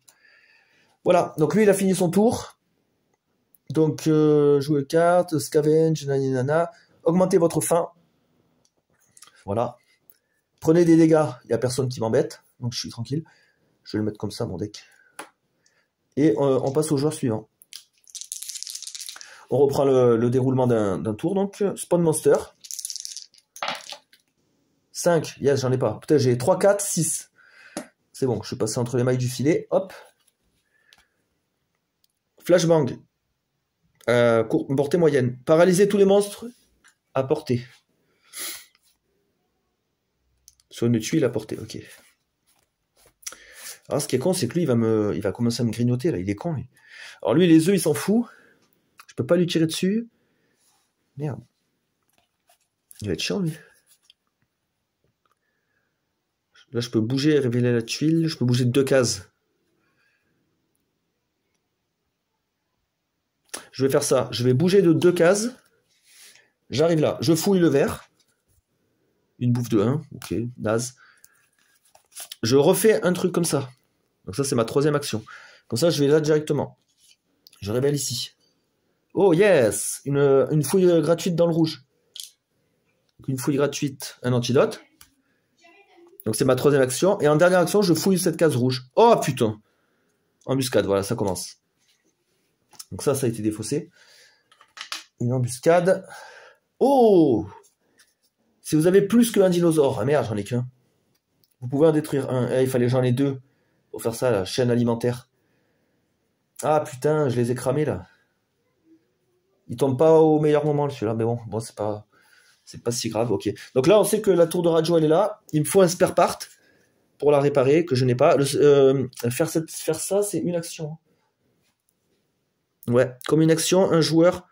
Voilà, donc lui il a fini son tour. Donc, jouer carte, scavenge, nanana. Augmentez votre faim. Voilà. Prenez des dégâts, il n'y a personne qui m'embête. Donc, je suis tranquille. Je vais le mettre comme ça, mon deck. Et on passe au joueur suivant. On reprend le déroulement d'un tour. Donc, spawn monster. 5. Yes, j'en ai pas. Putain, j'ai 3, 4, 6. C'est bon, je suis passé entre les mailles du filet. Hop. Flashbang. Portée moyenne. Paralyser tous les monstres à portée. Sur une tuile à portée, ok. Alors ce qui est con, c'est que lui, il va commencer à me grignoter, là, il est con, lui. Alors lui, les œufs, il s'en fout. Je peux pas lui tirer dessus. Merde. Il va être chiant, lui. Là, je peux bouger et révéler la tuile. Je peux bouger de 2 cases. Je vais faire ça. Je vais bouger de 2 cases. J'arrive là. Je fouille le verre. Une bouffe de 1. Ok, naze. je refais un truc comme ça. Donc ça, c'est ma troisième action. Comme ça, je vais là directement. Je révèle ici. Oh yes! Une fouille gratuite dans le rouge. Donc, une fouille gratuite, un antidote. Donc c'est ma troisième action. Et en dernière action, je fouille cette case rouge. Oh putain! Embuscade, voilà, ça commence. Donc ça a été défaussé. Une embuscade. Oh! Si vous avez plus qu'un dinosaure, ah merde, j'en ai qu'un. Vous pouvez en détruire un. Eh, il fallait que j'en ai deux pour faire ça, la chaîne alimentaire. Ah putain, je les ai cramés là. Il tombe pas au meilleur moment celui-là, mais bon, c'est pas si grave, ok. Donc là, on sait que la tour de radio, elle est là. Il me faut un spare part pour la réparer, que je n'ai pas. Faire ça, c'est une action. Ouais, comme une action, un joueur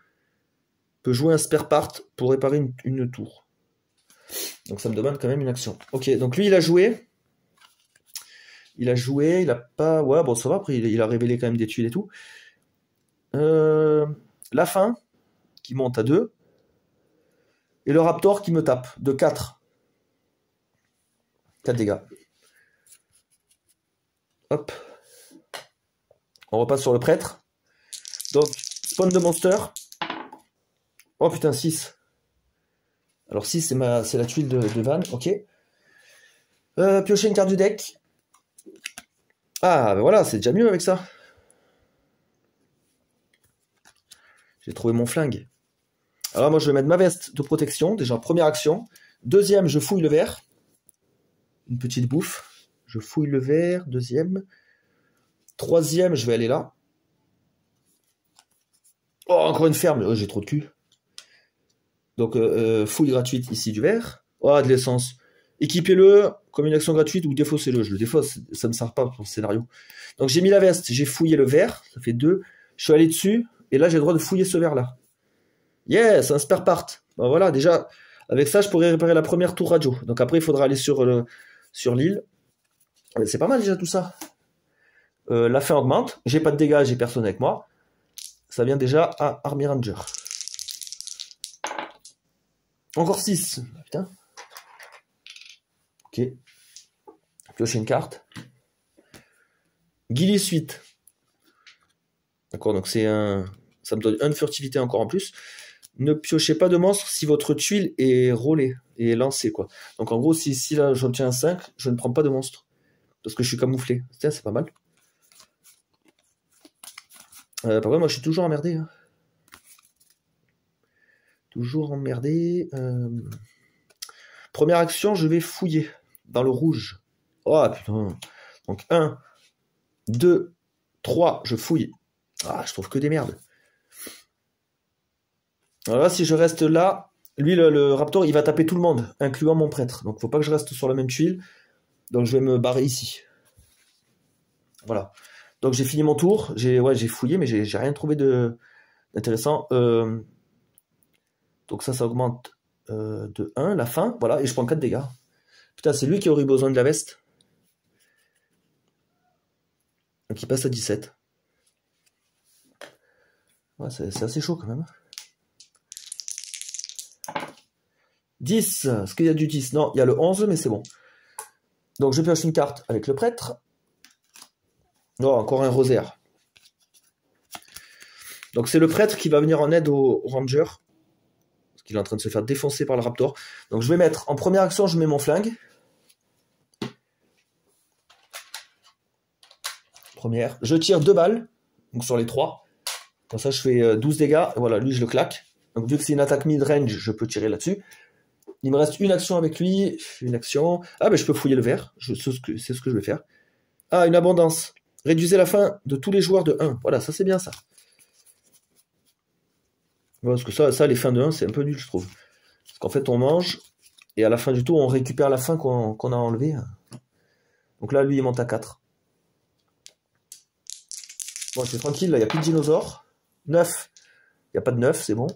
peut jouer un spare part pour réparer une tour. Donc ça me demande quand même une action. Ok, donc lui, il a joué. Il a pas... Ouais, bon, ça va, après, il a révélé quand même des tuiles et tout. La fin, qui monte à 2. Et le Raptor qui me tape, de 4. 4 dégâts. Hop. On repasse sur le prêtre. Donc, spawn de monster. Oh putain, 6. Alors 6, c'est la tuile de Van, ok. Piocher une carte du deck. Ah, ben voilà, c'est déjà mieux avec ça. J'ai trouvé mon flingue. Alors moi, je vais mettre ma veste de protection, déjà première action. Deuxième, je fouille le verre. Une petite bouffe. Je fouille le verre, deuxième. Troisième, je vais aller là. Oh, encore une ferme. Oh, j'ai trop de cul. Donc, fouille gratuite ici du verre. Oh, de l'essence. Équipez-le comme une action gratuite ou défaussez-le. Je le défausse, ça ne sert pas pour le scénario. Donc, j'ai mis la veste, j'ai fouillé le verre. Ça fait 2. Je suis allé dessus. Et là, j'ai le droit de fouiller ce verre-là. Yes, un spare part. Ben voilà, déjà, avec ça, je pourrais réparer la première tour radio. Donc après, il faudra aller sur l'île. C'est pas mal déjà tout ça. La fin augmente. J'ai pas de dégâts, j'ai personne avec moi. Ça vient déjà à Army Ranger. Encore 6. Putain. Ok. Piocher une carte. Guilly suite. D'accord, donc c'est un... Ça me donne une furtivité encore en plus. Ne piochez pas de monstre si votre tuile est roulée et lancée, quoi. Donc en gros, si là j'obtiens un 5, je ne prends pas de monstre. Parce que je suis camouflé. Tiens, c'est pas mal. Par contre, moi je suis toujours emmerdé. Hein. Toujours emmerdé. Première action, je vais fouiller dans le rouge. Oh putain. Donc 1, 2, 3, je fouille. Ah, je trouve que des merdes. Alors là, si je reste là, lui, le Raptor, il va taper tout le monde, incluant mon prêtre. Donc faut pas que je reste sur la même tuile. Donc je vais me barrer ici. Voilà. Donc j'ai fini mon tour. J'ai fouillé, mais j'ai rien trouvé d'intéressant. Donc ça augmente de 1, la fin. Voilà, et je prends 4 dégâts. Putain, c'est lui qui aurait besoin de la veste. Donc il passe à 17. Ouais, c'est assez chaud quand même. 10. Est-ce qu'il y a du 10? Non, il y a le 11, mais c'est bon. Donc je pioche une carte avec le prêtre. Non, encore un rosaire. Donc c'est le prêtre qui va venir en aide au ranger. Parce qu'il est en train de se faire défoncer par le raptor. Donc je vais mettre, en première action, je mets mon flingue. Première. Je tire 2 balles. Donc sur les 3. Comme ça je fais 12 dégâts. Et voilà, lui je le claque. Donc vu que c'est une attaque mid-range, je peux tirer là-dessus. Il me reste une action avec lui. Une action. Ah ben je peux fouiller le verre. C'est ce que je vais faire. Ah, une abondance. Réduisez la faim de tous les joueurs de 1. Voilà, ça c'est bien ça. Parce que ça les fins de 1, c'est un peu nul, je trouve. Parce qu'en fait, on mange, et à la fin du tour, on récupère la faim qu'on a enlevée. Donc là, lui, il monte à 4. Bon, c'est tranquille, là, il n'y a plus de dinosaures. 9. Il n'y a pas de 9, c'est bon.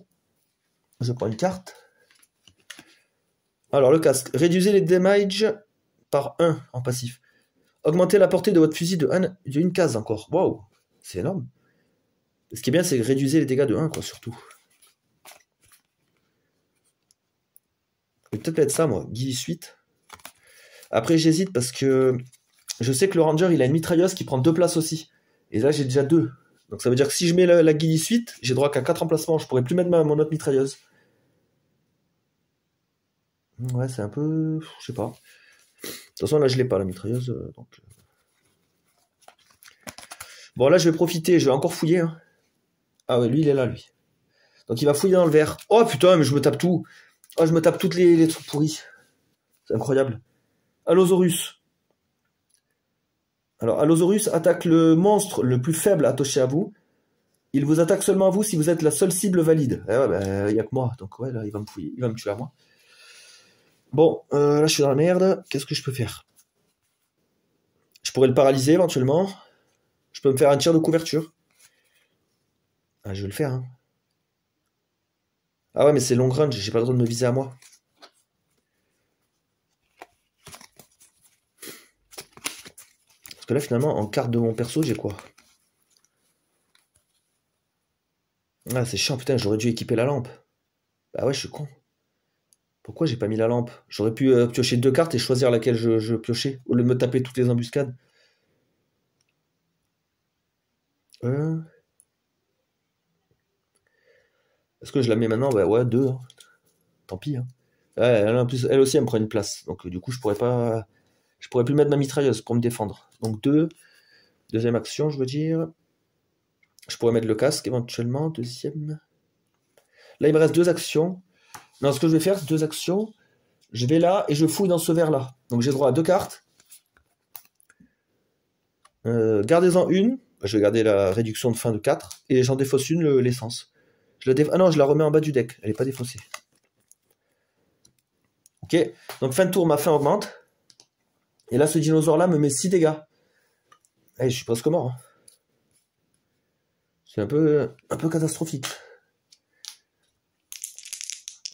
Je prends une carte. Alors, le casque. Réduisez les damages par 1 en passif. Augmentez la portée de votre fusil d'une case encore. Waouh, c'est énorme. Ce qui est bien, c'est réduire les dégâts de 1, quoi, surtout. Je vais peut-être mettre ça, moi. Guy suite. Après, j'hésite parce que je sais que le Ranger, il a une mitrailleuse qui prend 2 places aussi. Et là, j'ai déjà 2. Donc ça veut dire que si je mets la Ghillie suite, j'ai droit qu'à 4 emplacements. Je pourrais plus mettre mon autre mitrailleuse. Ouais, c'est un peu... Je sais pas. De toute façon, là, je l'ai pas, la mitrailleuse. Donc... Bon, là, je vais profiter. Je vais encore fouiller. Hein. Ah ouais, lui, il est là, lui. Donc il va fouiller dans le verre. Oh putain, mais je me tape tout. Oh, je me tape toutes les trucs pourris. C'est incroyable. Allosaurus. Alors, Allosaurus attaque le monstre le plus faible attaché à vous. Il vous attaque seulement à vous si vous êtes la seule cible valide. Eh ouais, bah, y a que moi. Donc ouais, là, il va me fouiller. Il va me tuer à moi. Bon, là, je suis dans la merde. Qu'est-ce que je peux faire? Je pourrais le paralyser, éventuellement. Je peux me faire un tir de couverture. Ah, je vais le faire, hein. Ah ouais, mais c'est long range. J'ai pas le droit de me viser à moi. Parce que là, finalement, en carte de mon perso, j'ai quoi? Ah, c'est chiant, putain, j'aurais dû équiper la lampe. Bah ouais, je suis con. Pourquoi j'ai pas mis la lampe? J'aurais pu piocher 2 cartes et choisir laquelle je piochais, au lieu de me taper toutes les embuscades. Est-ce que je la mets maintenant? Bah ouais, 2. Hein. Tant pis. Hein. Ouais, en plus, elle aussi, elle me prend une place. Donc du coup, je pourrais pas... Je pourrais plus mettre ma mitrailleuse pour me défendre. Donc 2. Deuxième action, je veux dire. Je pourrais mettre le casque éventuellement. Deuxième. Là, il me reste 2 actions. Non, ce que je vais faire, c'est 2 actions. Je vais là et je fouille dans ce verre-là. Donc j'ai droit à 2 cartes. Gardez-en une. Je vais garder la réduction de fin de 4. Et j'en défausse une, l'essence. Ah non, je la remets en bas du deck. Elle n'est pas défaussée. Ok. Donc fin de tour, ma fin augmente. Et là, ce dinosaure-là me met 6 dégâts. Eh, je suis presque mort. Hein. C'est un peu catastrophique.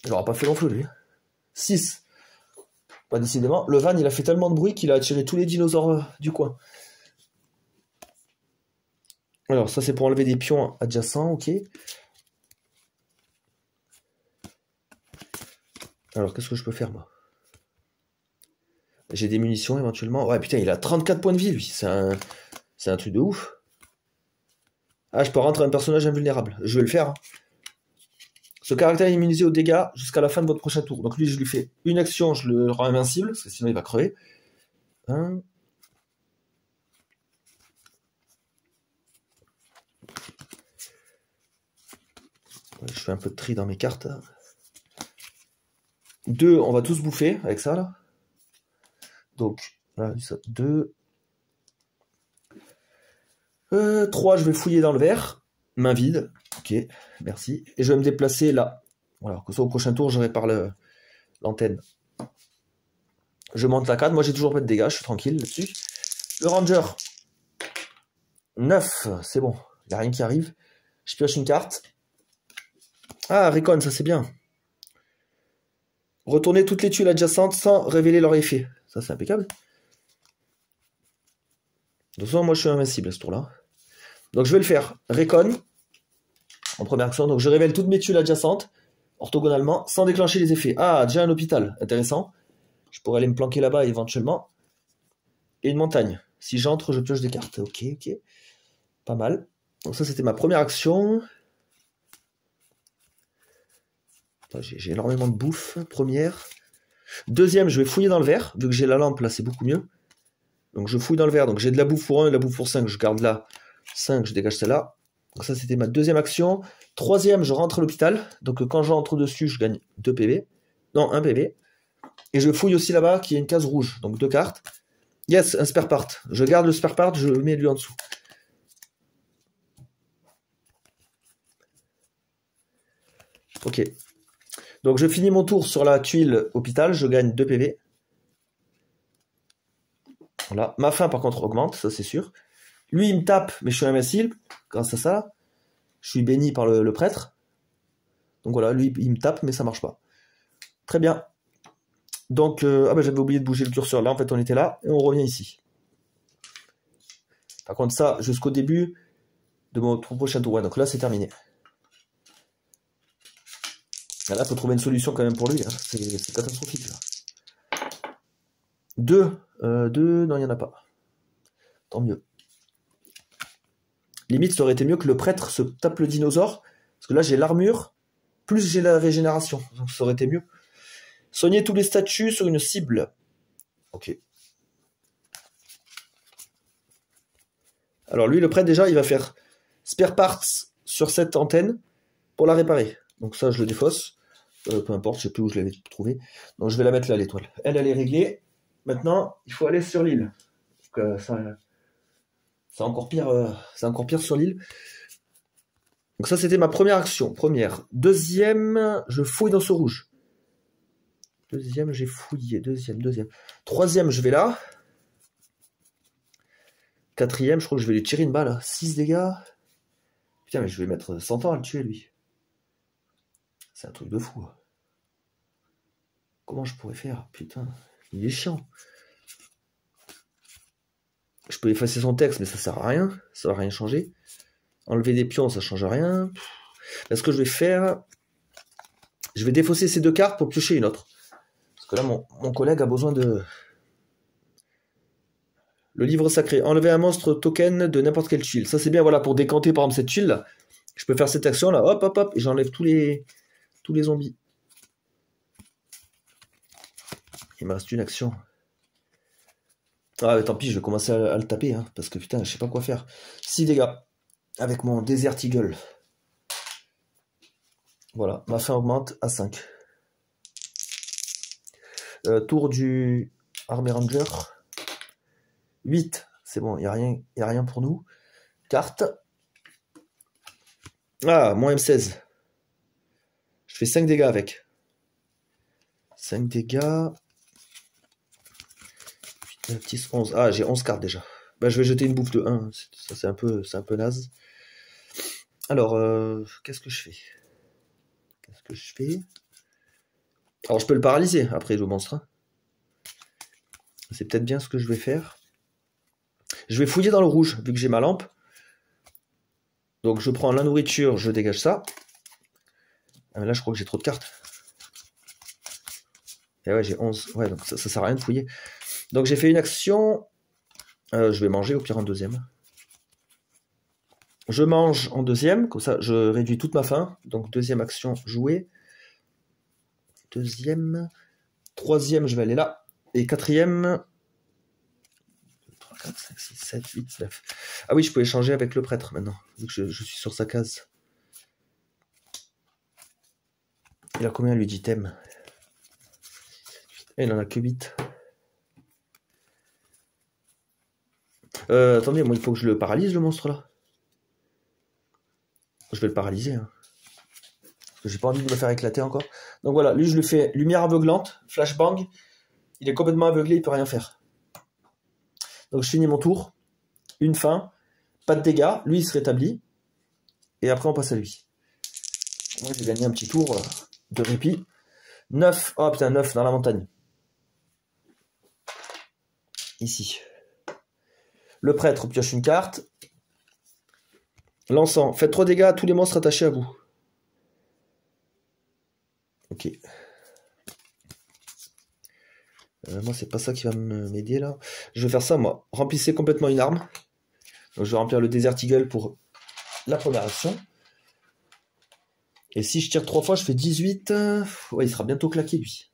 Il n'aura pas fait long feu, lui. 6. Pas décidément. Le van, il a fait tellement de bruit qu'il a attiré tous les dinosaures du coin. Alors, ça, c'est pour enlever des pions adjacents, ok. Alors, qu'est-ce que je peux faire, moi? J'ai des munitions, éventuellement. Ouais, putain, il a 34 points de vie, lui. C'est un truc de ouf. Ah, je peux rentrer un personnage invulnérable. Je vais le faire. Hein. Ce caractère est immunisé aux dégâts jusqu'à la fin de votre prochain tour. Donc lui, je lui fais une action, je le rends invincible, parce que sinon il va crever. Hein. Je fais un peu de tri dans mes cartes. 2, on va tous bouffer avec ça, là. Donc, là, 2. 3, je vais fouiller dans le verre. Main vide. Ok, merci. Et je vais me déplacer là. Voilà, que ça au prochain tour, je répare l'antenne. Je monte la carte. Moi, j'ai toujours pas de dégâts. Je suis tranquille là-dessus. Le Ranger. 9. C'est bon. Il n'y a rien qui arrive. Je pioche une carte. Ah, Recon, ça c'est bien. Retournez toutes les tuiles adjacentes sans révéler leur effet. Ça, c'est impeccable. De toute façon, moi, je suis invincible à ce tour-là. Donc, je vais le faire. Recon. En première action. Donc, je révèle toutes mes tuiles adjacentes. Orthogonalement. Sans déclencher les effets. Ah, déjà un hôpital. Intéressant. Je pourrais aller me planquer là-bas éventuellement. Et une montagne. Si j'entre, je pioche des cartes. Ok, ok. Pas mal. Donc ça, c'était ma première action. J'ai énormément de bouffe. Première. Deuxième, je vais fouiller dans le verre. Vu que j'ai la lampe, là, c'est beaucoup mieux. Donc je fouille dans le verre. Donc j'ai de la bouffe pour 1 et de la bouffe pour 5. Je garde là 5, je dégage celle-là. Donc ça, c'était ma deuxième action. Troisième, je rentre à l'hôpital. Donc quand j'entre dessus, je gagne 2 PV. Non, 1 PV. Et je fouille aussi là-bas, qui est une case rouge. Donc 2 cartes. Yes, un spare part. Je garde le spare part, je le mets lui en dessous. Ok. Donc je finis mon tour sur la tuile hôpital, je gagne 2 PV. Voilà. Ma faim par contre augmente, ça c'est sûr. Lui il me tape, mais je suis invincible grâce à ça. Je suis béni par le prêtre. Donc voilà, lui il me tape, mais ça marche pas. Très bien. Donc, ah ben j'avais oublié de bouger le curseur. Là en fait on était là, et on revient ici. Par contre ça, jusqu'au début de mon prochain tour. Ouais, donc là c'est terminé. Là, il faut trouver une solution quand même pour lui. Hein. C'est catastrophique. Là. 2. 2, non, il n'y en a pas. Tant mieux. Limite, ça aurait été mieux que le prêtre se tape le dinosaure. Parce que là, j'ai l'armure, plus j'ai la régénération. Donc ça aurait été mieux. Soigner tous les statues sur une cible. Ok. Alors lui, le prêtre, déjà, il va faire spare parts sur cette antenne pour la réparer. Donc ça, je le défausse. Peu importe, je sais plus où je l'avais trouvé. Donc je vais la mettre là, l'étoile. Elle est réglée. Maintenant, il faut aller sur l'île. C'est encore pire sur l'île. Donc ça, c'était ma première action. Première. Deuxième, je fouille dans ce rouge. Deuxième, j'ai fouillé. Deuxième. Troisième, je vais là. Quatrième, je crois que je vais lui tirer une balle. 6 dégâts. Putain, mais je vais mettre 100 ans à le tuer, lui. C'est un truc de fou. Comment je pourrais faire? Putain, il est chiant. Je peux effacer son texte, mais ça sert à rien. Ça va rien changer. Enlever des pions, ça change rien. Là, ce que je vais faire, je vais défausser ces 2 cartes pour piocher une autre. Parce que là, mon collègue a besoin de... Le livre sacré. Enlever un monstre token de n'importe quelle tuile. Ça, c'est bien, voilà, pour décanter, par exemple, cette tuile-là. Je peux faire cette action-là, hop, hop, hop, et j'enlève tous les zombies. Il me reste une action. Ah, mais tant pis, je vais commencer à le taper, hein, parce que putain, je sais pas quoi faire. 6 dégâts. Avec mon Desert Eagle. Voilà, ma fin augmente à 5. Tour du Army Ranger. 8. C'est bon, il n'y a rien pour nous. Carte. Ah, moins M16. Je fais 5 dégâts avec. 5 dégâts. Putain, petit 11. Ah, j'ai 11 cartes déjà. Bah, je vais jeter une bouffe de 1. Ça, c'est un peu naze. Alors, qu'est-ce que je fais? Alors, je peux le paralyser après le monstre. Hein. C'est peut-être bien ce que je vais faire. Je vais fouiller dans le rouge, vu que j'ai ma lampe. Donc, je prends la nourriture, je dégage ça. Ah, mais là, je crois que j'ai trop de cartes. Et ouais, j'ai 11. Ouais, donc ça sert à rien de fouiller. Donc, j'ai fait une action. Je vais manger au pire en deuxième. Je mange en deuxième, comme ça, je réduis toute ma faim. Donc, deuxième action jouée. Deuxième. Troisième, je vais aller là. Et quatrième... 3, 4, 5, 6, 7, 8, 9. Ah oui, je peux échanger avec le prêtre maintenant, vu que je suis sur sa case. Il a combien lui d'items? Il en a que 8. Attendez, moi il faut que je le paralyse le monstre là. Je vais le paralyser. Hein. Parce que j'ai pas envie de me faire éclater encore. Donc voilà, lui je le fais lumière aveuglante, flashbang. Il est complètement aveuglé, il peut rien faire. Donc je finis mon tour. Une fin. Pas de dégâts. Lui il se rétablit. Et après on passe à lui. Moi j'ai gagné un petit tour de répit. 9. Oh putain, 9 dans la montagne. Ici. Le prêtre pioche une carte. L'encens. Faites 3 dégâts à tous les monstres attachés à vous. Ok. Moi, c'est pas ça qui va m'aider là. Je vais faire ça, moi. Remplissez complètement une arme. Donc, je vais remplir le Desert Eagle pour la première action. Et si je tire 3 fois, je fais 18. Ouais, il sera bientôt claqué, lui.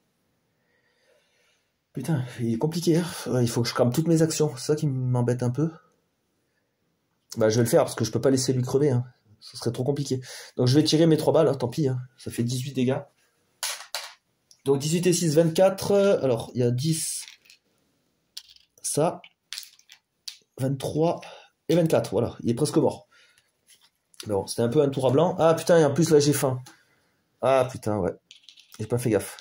Putain, il est compliqué. Hein. Ouais, il faut que je crame toutes mes actions. C'est ça qui m'embête un peu. Bah, je vais le faire parce que je peux pas laisser lui crever. Hein. Ce serait trop compliqué. Donc, je vais tirer mes 3 balles. Hein, tant pis. Hein. Ça fait 18 dégâts. Donc 18 et 6, 24. Alors, il y a 10. Ça. 23 et 24. Voilà, il est presque mort. Mais bon, c'était un peu un tour à blanc. Ah putain, et en plus là j'ai faim. Ah putain, ouais. J'ai pas fait gaffe.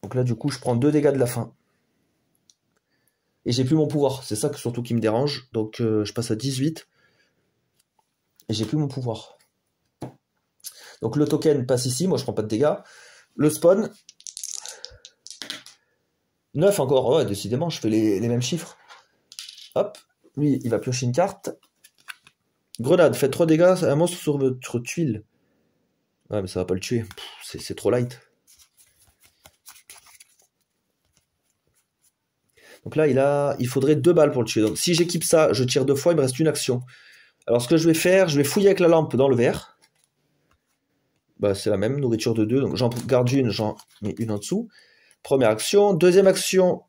Donc là, du coup, je prends 2 dégâts de la faim. Et j'ai plus mon pouvoir. C'est ça surtout qui me dérange. Donc je passe à 18. Et j'ai plus mon pouvoir. Donc le token passe ici. Moi, je prends pas de dégâts. Le spawn. 9 encore. Ouais, décidément, je fais les mêmes chiffres. Hop. Lui, il va piocher une carte. Grenade. Faites 3 dégâts à un monstre sur votre tuile. Ouais, mais ça va pas le tuer. C'est trop light. Donc là, il faudrait 2 balles pour le tuer. Donc si j'équipe ça, je tire 2 fois, il me reste une action. Alors ce que je vais faire, je vais fouiller avec la lampe dans le verre. Bah, c'est la même, nourriture de 2. Donc j'en garde une, j'en mets une en dessous. Première action. Deuxième action,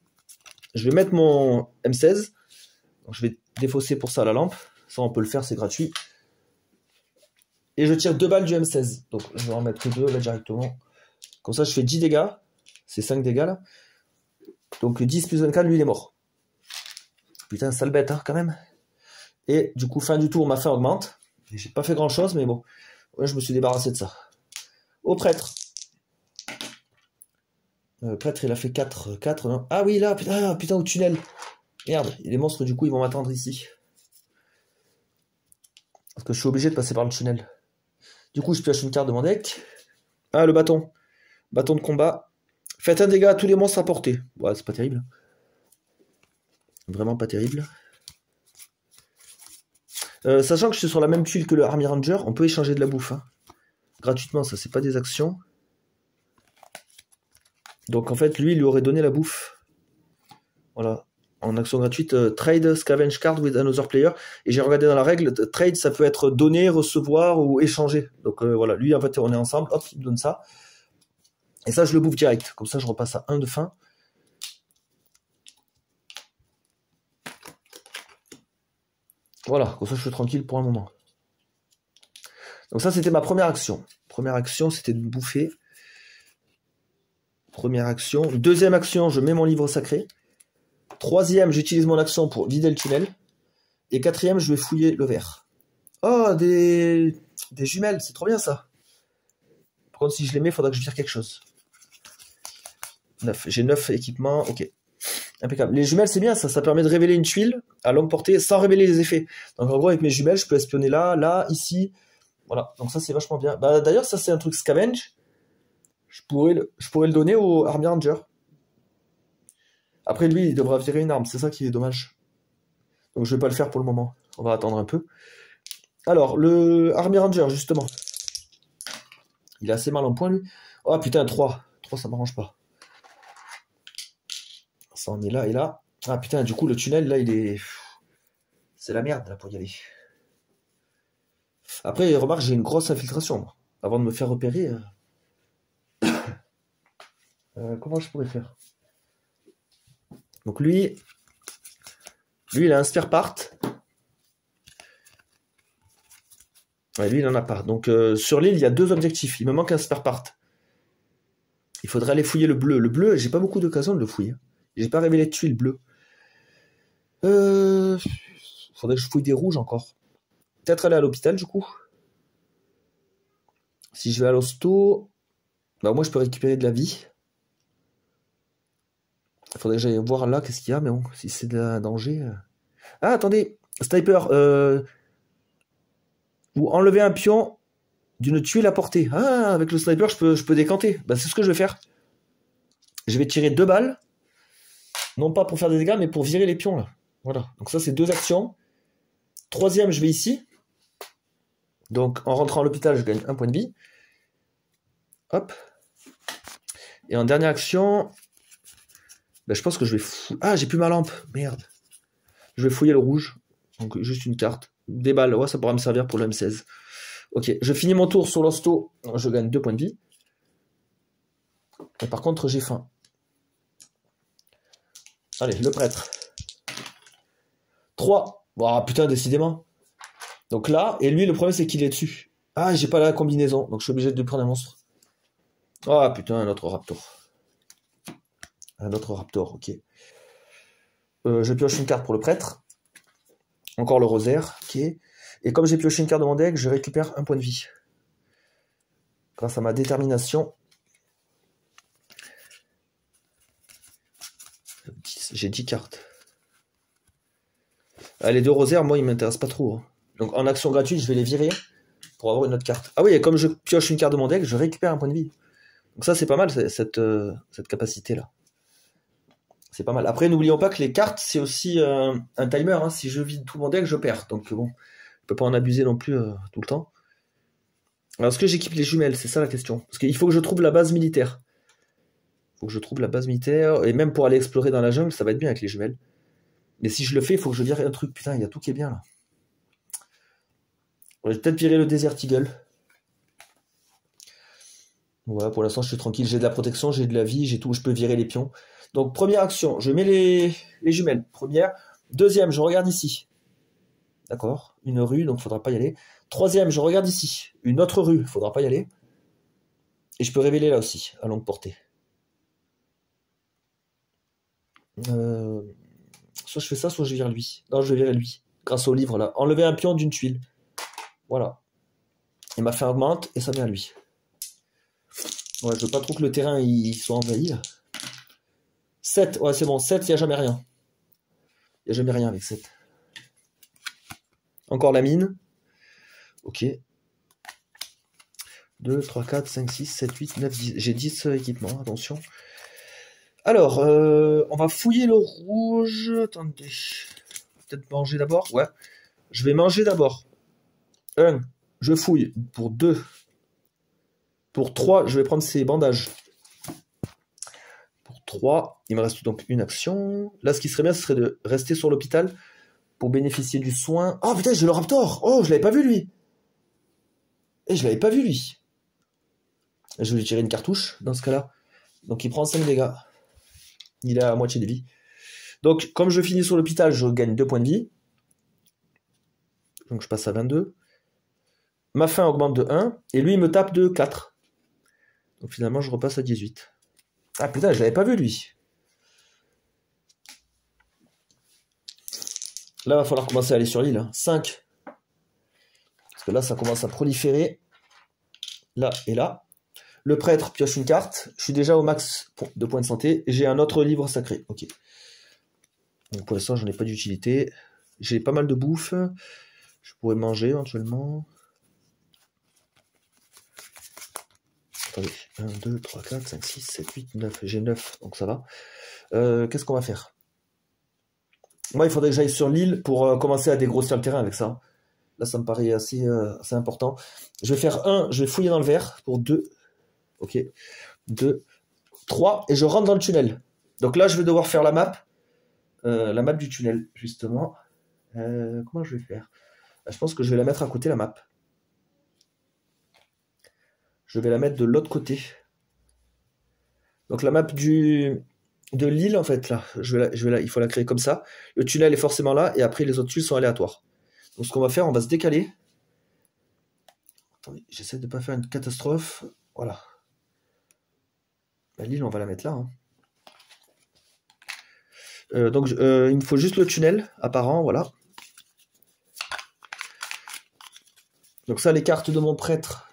je vais mettre mon M16. Donc, je vais défausser pour ça la lampe. Ça, on peut le faire, c'est gratuit. Et je tire 2 balles du M16. Donc je vais en mettre 2 là directement. Comme ça, je fais 10 dégâts. C'est 5 dégâts là. Donc 10 plus 24, lui, il est mort. Putain, sale bête, hein, quand même. Et du coup, fin du tour, ma faim augmente. J'ai pas fait grand chose, mais bon. Ouais, je me suis débarrassé de ça. Au prêtre. Le prêtre, il a fait 4, non? Ah oui, là, putain, au tunnel. Merde, les monstres, du coup, ils vont m'attendre ici. Parce que je suis obligé de passer par le tunnel. Du coup, je pioche une carte de mon deck. Ah, le bâton. Bâton de combat. Faites un dégât à tous les monstres à portée. Ouais, c'est pas terrible. Vraiment pas terrible. Sachant que je suis sur la même tuile que le Army Ranger, on peut échanger de la bouffe. Hein. Gratuitement, ça, c'est pas des actions. Donc, en fait, lui, il lui aurait donné la bouffe. Voilà. En action gratuite, trade scavenge card with another player. Et j'ai regardé dans la règle, trade, ça peut être donner, recevoir ou échanger. Donc, voilà. Lui, en fait, on est ensemble. Hop, il me donne ça. Et ça, je le bouffe direct. Comme ça, je repasse à 1 de fin. Voilà, comme ça je suis tranquille pour un moment. Donc ça, c'était ma première action. Première action, c'était de bouffer. Première action. Deuxième action, je mets mon livre sacré. Troisième, j'utilise mon action pour vider le tunnel. Et quatrième, je vais fouiller le verre. Oh, des jumelles, c'est trop bien ça. Par contre, si je les mets, il faudra que je vire quelque chose. 9. J'ai 9 équipements, ok. Impeccable. Les jumelles, c'est bien, ça permet de révéler une tuile à longue portée sans révéler les effets. Donc en gros, avec mes jumelles, je peux espionner là, ici. Voilà, donc ça, c'est vachement bien. Bah, d'ailleurs, ça, c'est un truc scavenge. Je pourrais le donner au Army Ranger. Après, lui, il devra virer une arme, c'est ça qui est dommage. Donc je vais pas le faire pour le moment. On va attendre un peu. Alors, le Army Ranger, justement. Il est assez mal en point, lui. Oh putain, 3. 3, ça m'arrange pas. Ça, on est là et là. Ah putain, du coup, le tunnel, là, il est... C'est la merde, là, pour y aller. Après, remarque, j'ai une grosse infiltration, moi. Avant de me faire repérer... comment je pourrais faire? Donc lui, il a un spare part. Ouais, lui, il en a pas. Donc sur l'île, il y a 2 objectifs. Il me manque un spare part. Il faudrait aller fouiller le bleu. Le bleu, j'ai pas beaucoup d'occasion de le fouiller. J'ai pas révélé de tuiles bleues. Faudrait que je fouille des rouges encore. Peut-être aller à l'hôpital, du coup. Si je vais à l'hosto, bah moi, je peux récupérer de la vie. Il faudrait que j'aille voir là, qu'est-ce qu'il y a, mais bon, si c'est un danger... Ah, attendez, sniper, ou enlever un pion d'une tuile à portée. Ah, avec le sniper, je peux décanter. Bah, c'est ce que je vais faire. Je vais tirer 2 balles, non pas pour faire des dégâts, mais pour virer les pions, là. Voilà, donc ça, c'est 2 actions. Troisième, je vais ici. Donc, en rentrant à l'hôpital, je gagne 1 point de vie. Hop. Et en dernière action... Bah, je pense que je vais Ah, j'ai plus ma lampe. Merde. Je vais fouiller le rouge. Donc, juste une carte. Des balles. Ouais, ça pourra me servir pour le M16. Ok, je finis mon tour sur l'hosto. Je gagne 2 points de vie. Et par contre, j'ai faim. Allez, le prêtre. 3. Oh, putain, décidément. Donc là, et lui, le problème, c'est qu'il est dessus. Ah, j'ai pas la combinaison. Donc, je suis obligé de prendre un monstre. Ah, putain, un autre raptor. Un autre raptor, ok. Je pioche une carte pour le prêtre. Encore le rosaire, ok. Et comme j'ai pioché une carte de mon deck, je récupère 1 point de vie. Grâce à ma détermination. J'ai 10 cartes. Ah, les 2 rosaires, moi, ils m'intéressent pas trop. Hein. Donc en action gratuite, je vais les virer pour avoir une autre carte. Ah oui, et comme je pioche une carte de mon deck, je récupère 1 point de vie. Donc ça, c'est pas mal, cette capacité-là. C'est pas mal. Après, n'oublions pas que les cartes, c'est aussi un timer. Hein. Si je vide tout mon deck, je perds. Donc bon, je peux pas en abuser non plus tout le temps. Alors, est-ce que j'équipe les jumelles? C'est ça la question. Parce qu'il faut que je trouve la base militaire. Faut que je trouve la base militaire. Et même pour aller explorer dans la jungle, ça va être bien avec les jumelles. Mais si je le fais, il faut que je vire un truc. Putain, il y a tout qui est bien là. Je vais peut-être virer le Desert Eagle. Voilà, pour l'instant, je suis tranquille. J'ai de la protection, j'ai de la vie, j'ai tout. Je peux virer les pions. Donc, première action, je mets les jumelles. Première. Deuxième, je regarde ici. D'accord. Une rue, donc il ne faudra pas y aller. Troisième, je regarde ici. Une autre rue, il ne faudra pas y aller. Et je peux révéler là aussi, à longue portée. Soit je fais ça, soit je vire lui. Non, je vais virer lui. Grâce au livre là. Enlever un pion d'une tuile. Voilà. Et ma fin augmente et ça vient à lui. Ouais, je veux pas trop que le terrain il soit envahi. 7, ouais c'est bon, 7, il n'y a jamais rien. Il n'y a jamais rien avec 7. Encore la mine. Ok. 2, 3, 4, 5, 6, 7, 8, 9, 10. J'ai 10 équipements, attention. Alors, on va fouiller le rouge. Attendez. Peut-être manger d'abord. Ouais. Je vais manger d'abord. 1, je fouille. Pour 2. Pour 3, je vais prendre ces bandages. Pour 3, il me reste donc une action. Là, ce qui serait bien, ce serait de rester sur l'hôpital pour bénéficier du soin. Oh putain, j'ai le raptor. Oh, je l'avais pas vu lui. Et je l'avais pas vu lui. Je vais lui tirer une cartouche dans ce cas-là. Donc il prend 5 dégâts. Il a à moitié de vie. Donc comme je finis sur l'hôpital, je gagne 2 points de vie. Donc je passe à 22. Ma faim augmente de 1. Et lui, il me tape de 4. Donc finalement, je repasse à 18. Ah putain, je l'avais pas vu lui. Là, il va falloir commencer à aller sur l'île. 5. Parce que là, ça commence à proliférer. Là et là. Le prêtre pioche une carte. Je suis déjà au max de points de santé. J'ai un autre livre sacré. Ok. Donc pour l'instant, j'en ai pas d'utilité. J'ai pas mal de bouffe. Je pourrais manger éventuellement. Attendez. 1, 2, 3, 4, 5, 6, 7, 8, 9. J'ai 9, donc ça va. Qu'est-ce qu'on va faire? Moi, il faudrait que j'aille sur l'île pour commencer à dégrossir le terrain avec ça. Là, ça me paraît assez important. Je vais faire 1, je vais fouiller dans le verre pour 2. Ok. 2, 3, et je rentre dans le tunnel. Donc là, je vais devoir faire la map du tunnel, justement. Comment je vais faire? Je pense que je vais la mettre à côté, la map. Je vais la mettre de l'autre côté. Donc la map de l'île, en fait, là, il faut la créer comme ça. Le tunnel est forcément là, et après, les autres tuiles sont aléatoires. Donc ce qu'on va faire, on va se décaler. Attendez, j'essaie de ne pas faire une catastrophe. Voilà. L'île, on va la mettre là. Hein. Donc il me faut juste le tunnel apparent, voilà. Donc ça, les cartes de mon prêtre,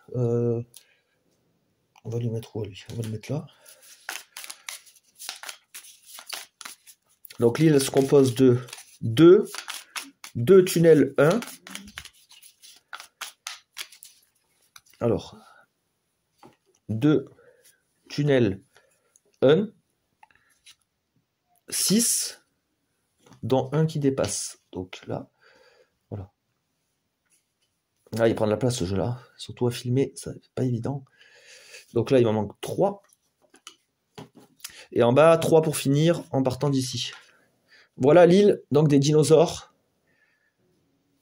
on va le mettre où lui? On va le mettre là. Donc l'île se compose de 2 tunnels 1. Alors, 2 tunnels 1. 6, dont un qui dépasse. Donc là, voilà. Là, il prend de la place ce jeu-là. Surtout à filmer, c'est pas évident. Donc là, il m'en manque 3. Et en bas, 3 pour finir en partant d'ici. Voilà l'île, donc des dinosaures.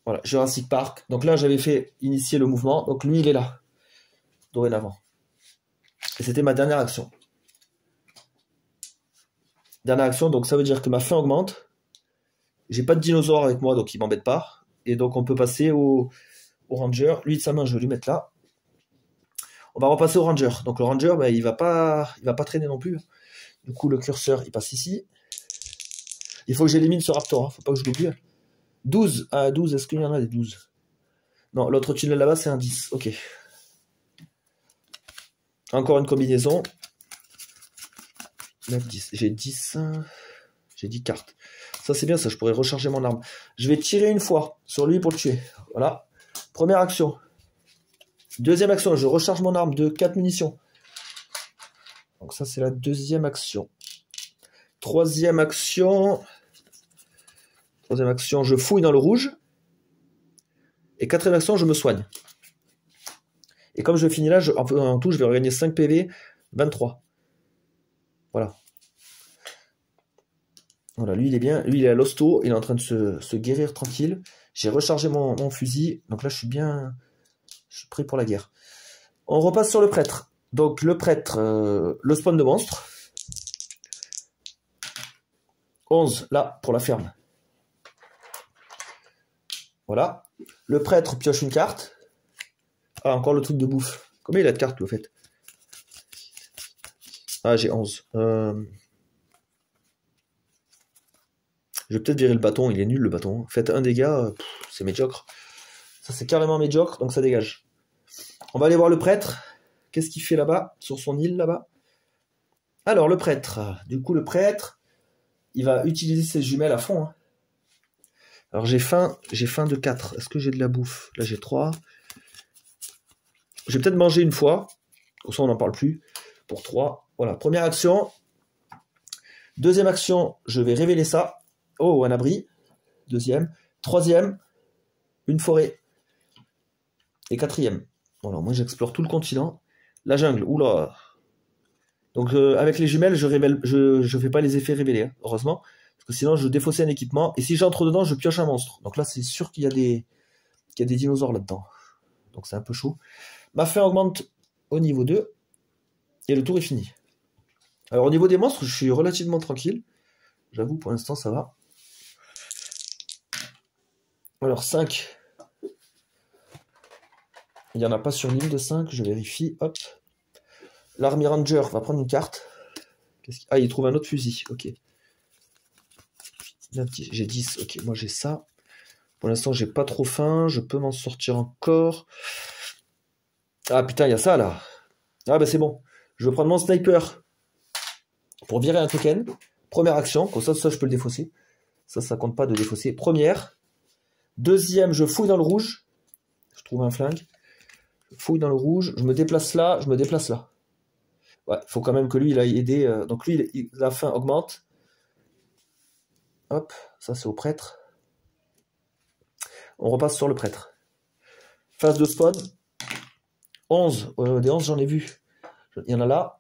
Voilà, Jurassic Park. Donc là, j'avais fait initier le mouvement. Donc lui, il est là, dorénavant. Et c'était ma dernière action. Dernière action, donc ça veut dire que ma faim augmente. J'ai pas de dinosaure avec moi, donc il m'embête pas. Et donc on peut passer au ranger. Lui de sa main, je vais lui mettre là. On va repasser au ranger. Donc le ranger, bah, il va pas traîner non plus. Du coup, le curseur, il passe ici. Il faut que j'élimine ce raptor, hein. Faut pas que je l'oublie. 12. Ah, 12, est-ce qu'il y en a des 12? Non, l'autre tunnel là-bas, c'est un 10. Ok. Encore une combinaison. 9, 10. J'ai 10. J'ai 10 cartes. Ça, c'est bien, ça, je pourrais recharger mon arme. Je vais tirer une fois sur lui pour le tuer. Voilà. Première action. Deuxième action, je recharge mon arme de 4 munitions. Donc ça, c'est la deuxième action. Troisième action, je fouille dans le rouge. Et quatrième action, je me soigne. Et comme je finis là, en tout, je vais regagner 5 PV, 23. Voilà. Voilà, lui il est bien, lui il est à l'hosto, il est en train de se guérir tranquille. J'ai rechargé mon fusil, donc là je suis prêt pour la guerre. On repasse sur le prêtre. Donc le prêtre, le spawn de monstre. 11, là, pour la ferme. Voilà. Le prêtre pioche une carte. Ah, encore le truc de bouffe. Combien il a de cartes, le fait? Ah, j'ai 11. Je vais peut-être virer le bâton, il est nul le bâton. Faites un dégât, c'est médiocre. Ça c'est carrément médiocre, donc ça dégage. On va aller voir le prêtre. Qu'est-ce qu'il fait là-bas, sur son île là-bas? Alors le prêtre, du coup le prêtre, il va utiliser ses jumelles à fond. Hein. Alors j'ai faim de 4. Est-ce que j'ai de la bouffe? Là j'ai 3. Je vais peut-être manger une fois, comme ça on n'en parle plus. Pour 3. Voilà, première action. Deuxième action, je vais révéler ça. Oh, un abri. Deuxième. Troisième, une forêt. Et quatrième. Voilà, moi j'explore tout le continent. La jungle, oula. Donc avec les jumelles, je fais pas les effets révélés, hein, heureusement. Parce que sinon je défaussais un équipement. Et si j'entre dedans, je pioche un monstre. Donc là, c'est sûr qu'il y a des dinosaures là-dedans. Donc c'est un peu chaud. Ma faim augmente au niveau 2. Et le tour est fini. Alors au niveau des monstres, je suis relativement tranquille. J'avoue, pour l'instant, ça va. Alors 5. Il n'y en a pas sur l'île de 5, je vérifie. Hop. L'Army Ranger va prendre une carte. Ah, il trouve un autre fusil. Ok. J'ai 10. Ok, moi j'ai ça. Pour l'instant, j'ai pas trop faim. Je peux m'en sortir encore. Ah putain, il y a ça là. Ah bah c'est bon. Je vais prendre mon sniper pour virer un token. Première action. Comme ça, je peux le défausser. Ça compte pas de défausser. Première. Deuxième, je fouille dans le rouge. Je trouve un flingue. Je fouille dans le rouge. Je me déplace là. Je me déplace là. Ouais, faut quand même que lui, il aille aider. Donc lui, la faim augmente. Hop, ça c'est au prêtre. On repasse sur le prêtre. Phase de spawn. 11. Des 11, j'en ai vu. Il y en a là.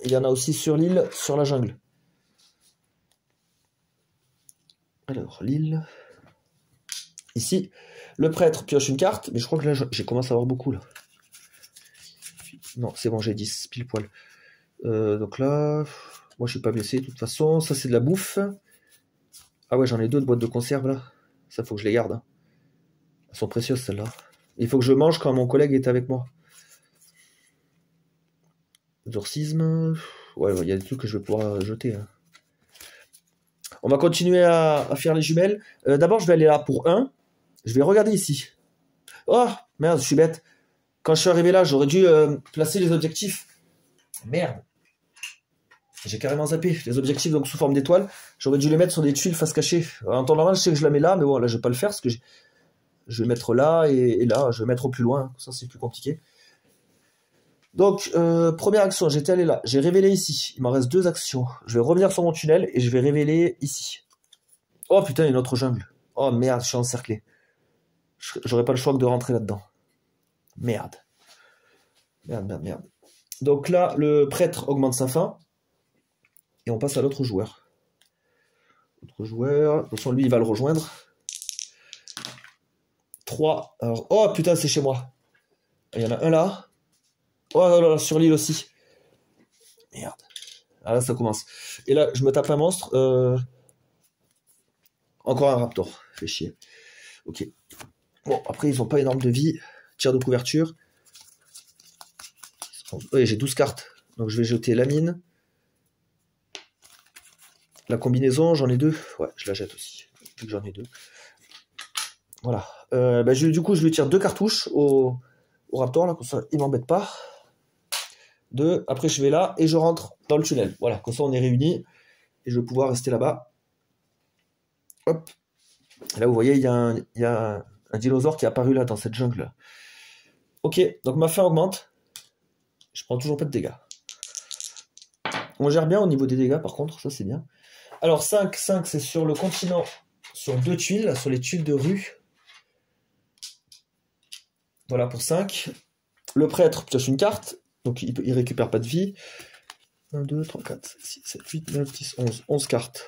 Il y en a aussi sur l'île, sur la jungle. Alors, l'île. Ici, le prêtre pioche une carte, mais je crois que là, j'ai commencé à avoir beaucoup, là. Non, c'est bon, j'ai 10, pile poil. Donc là, moi, je suis pas blessé, de toute façon. Ça, c'est de la bouffe. Ah ouais, j'en ai 2 de boîtes de conserve, là. Ça, faut que je les garde. Hein. Elles sont précieuses, celles-là. Il faut que je mange quand mon collègue est avec moi. Exorcisme. Ouais, il y a des trucs que je vais pouvoir jeter. Hein. On va continuer à faire les jumelles. D'abord, je vais aller là pour 1. Je vais regarder ici. Oh, merde, je suis bête. Quand je suis arrivé là, j'aurais dû placer les objectifs. Merde. J'ai carrément zappé. Les objectifs donc sous forme d'étoiles. J'aurais dû les mettre sur des tuiles face cachée. En temps normal, je sais que je la mets là, mais bon, là, je vais pas le faire parce que je vais mettre là et là. Je vais mettre au plus loin. Ça, c'est plus compliqué. Donc, première action, j'étais allé là. J'ai révélé ici. Il m'en reste 2 actions. Je vais revenir sur mon tunnel et je vais révéler ici. Oh putain, il y a une autre jungle. Oh merde, je suis encerclé. J'aurais pas le choix que de rentrer là-dedans. Merde. Merde. Donc là, le prêtre augmente sa faim. Et on passe à l'autre joueur. L'autre joueur, de toute façon, lui, il va le rejoindre. 3. Alors, oh putain, c'est chez moi. Il y en a un là. Oh là là, sur l'île aussi. Merde. Ah là, ça commence. Et là, je me tape un monstre. Encore un raptor. Fait chier. Ok. Bon, après, ils ont pas énorme de vie. Tir de couverture. Oui, j'ai 12 cartes. Donc, je vais jeter la mine. La combinaison, j'en ai 2. Ouais, je la jette aussi. Vu que j'en ai 2. Voilà. Du coup, je lui tire 2 cartouches au raptor. Là, comme ça, il m'embête pas. 2. Après, je vais là et je rentre dans le tunnel. Voilà. Comme ça, on est réunis. Et je vais pouvoir rester là-bas. Hop. Là, vous voyez, il y a un dinosaure qui est apparu là, dans cette jungle. Ok. Donc, ma faim augmente. Je prends toujours pas de dégâts. On gère bien au niveau des dégâts, par contre. Ça, c'est bien. Alors, 5, c'est sur le continent. Sur 2 tuiles. Sur les tuiles de rue. Voilà pour 5. Le prêtre pioche une carte. Donc, il récupère pas de vie. 1, 2, 3, 4, 5, 6, 7, 8, 9, 10, 11. 11 cartes.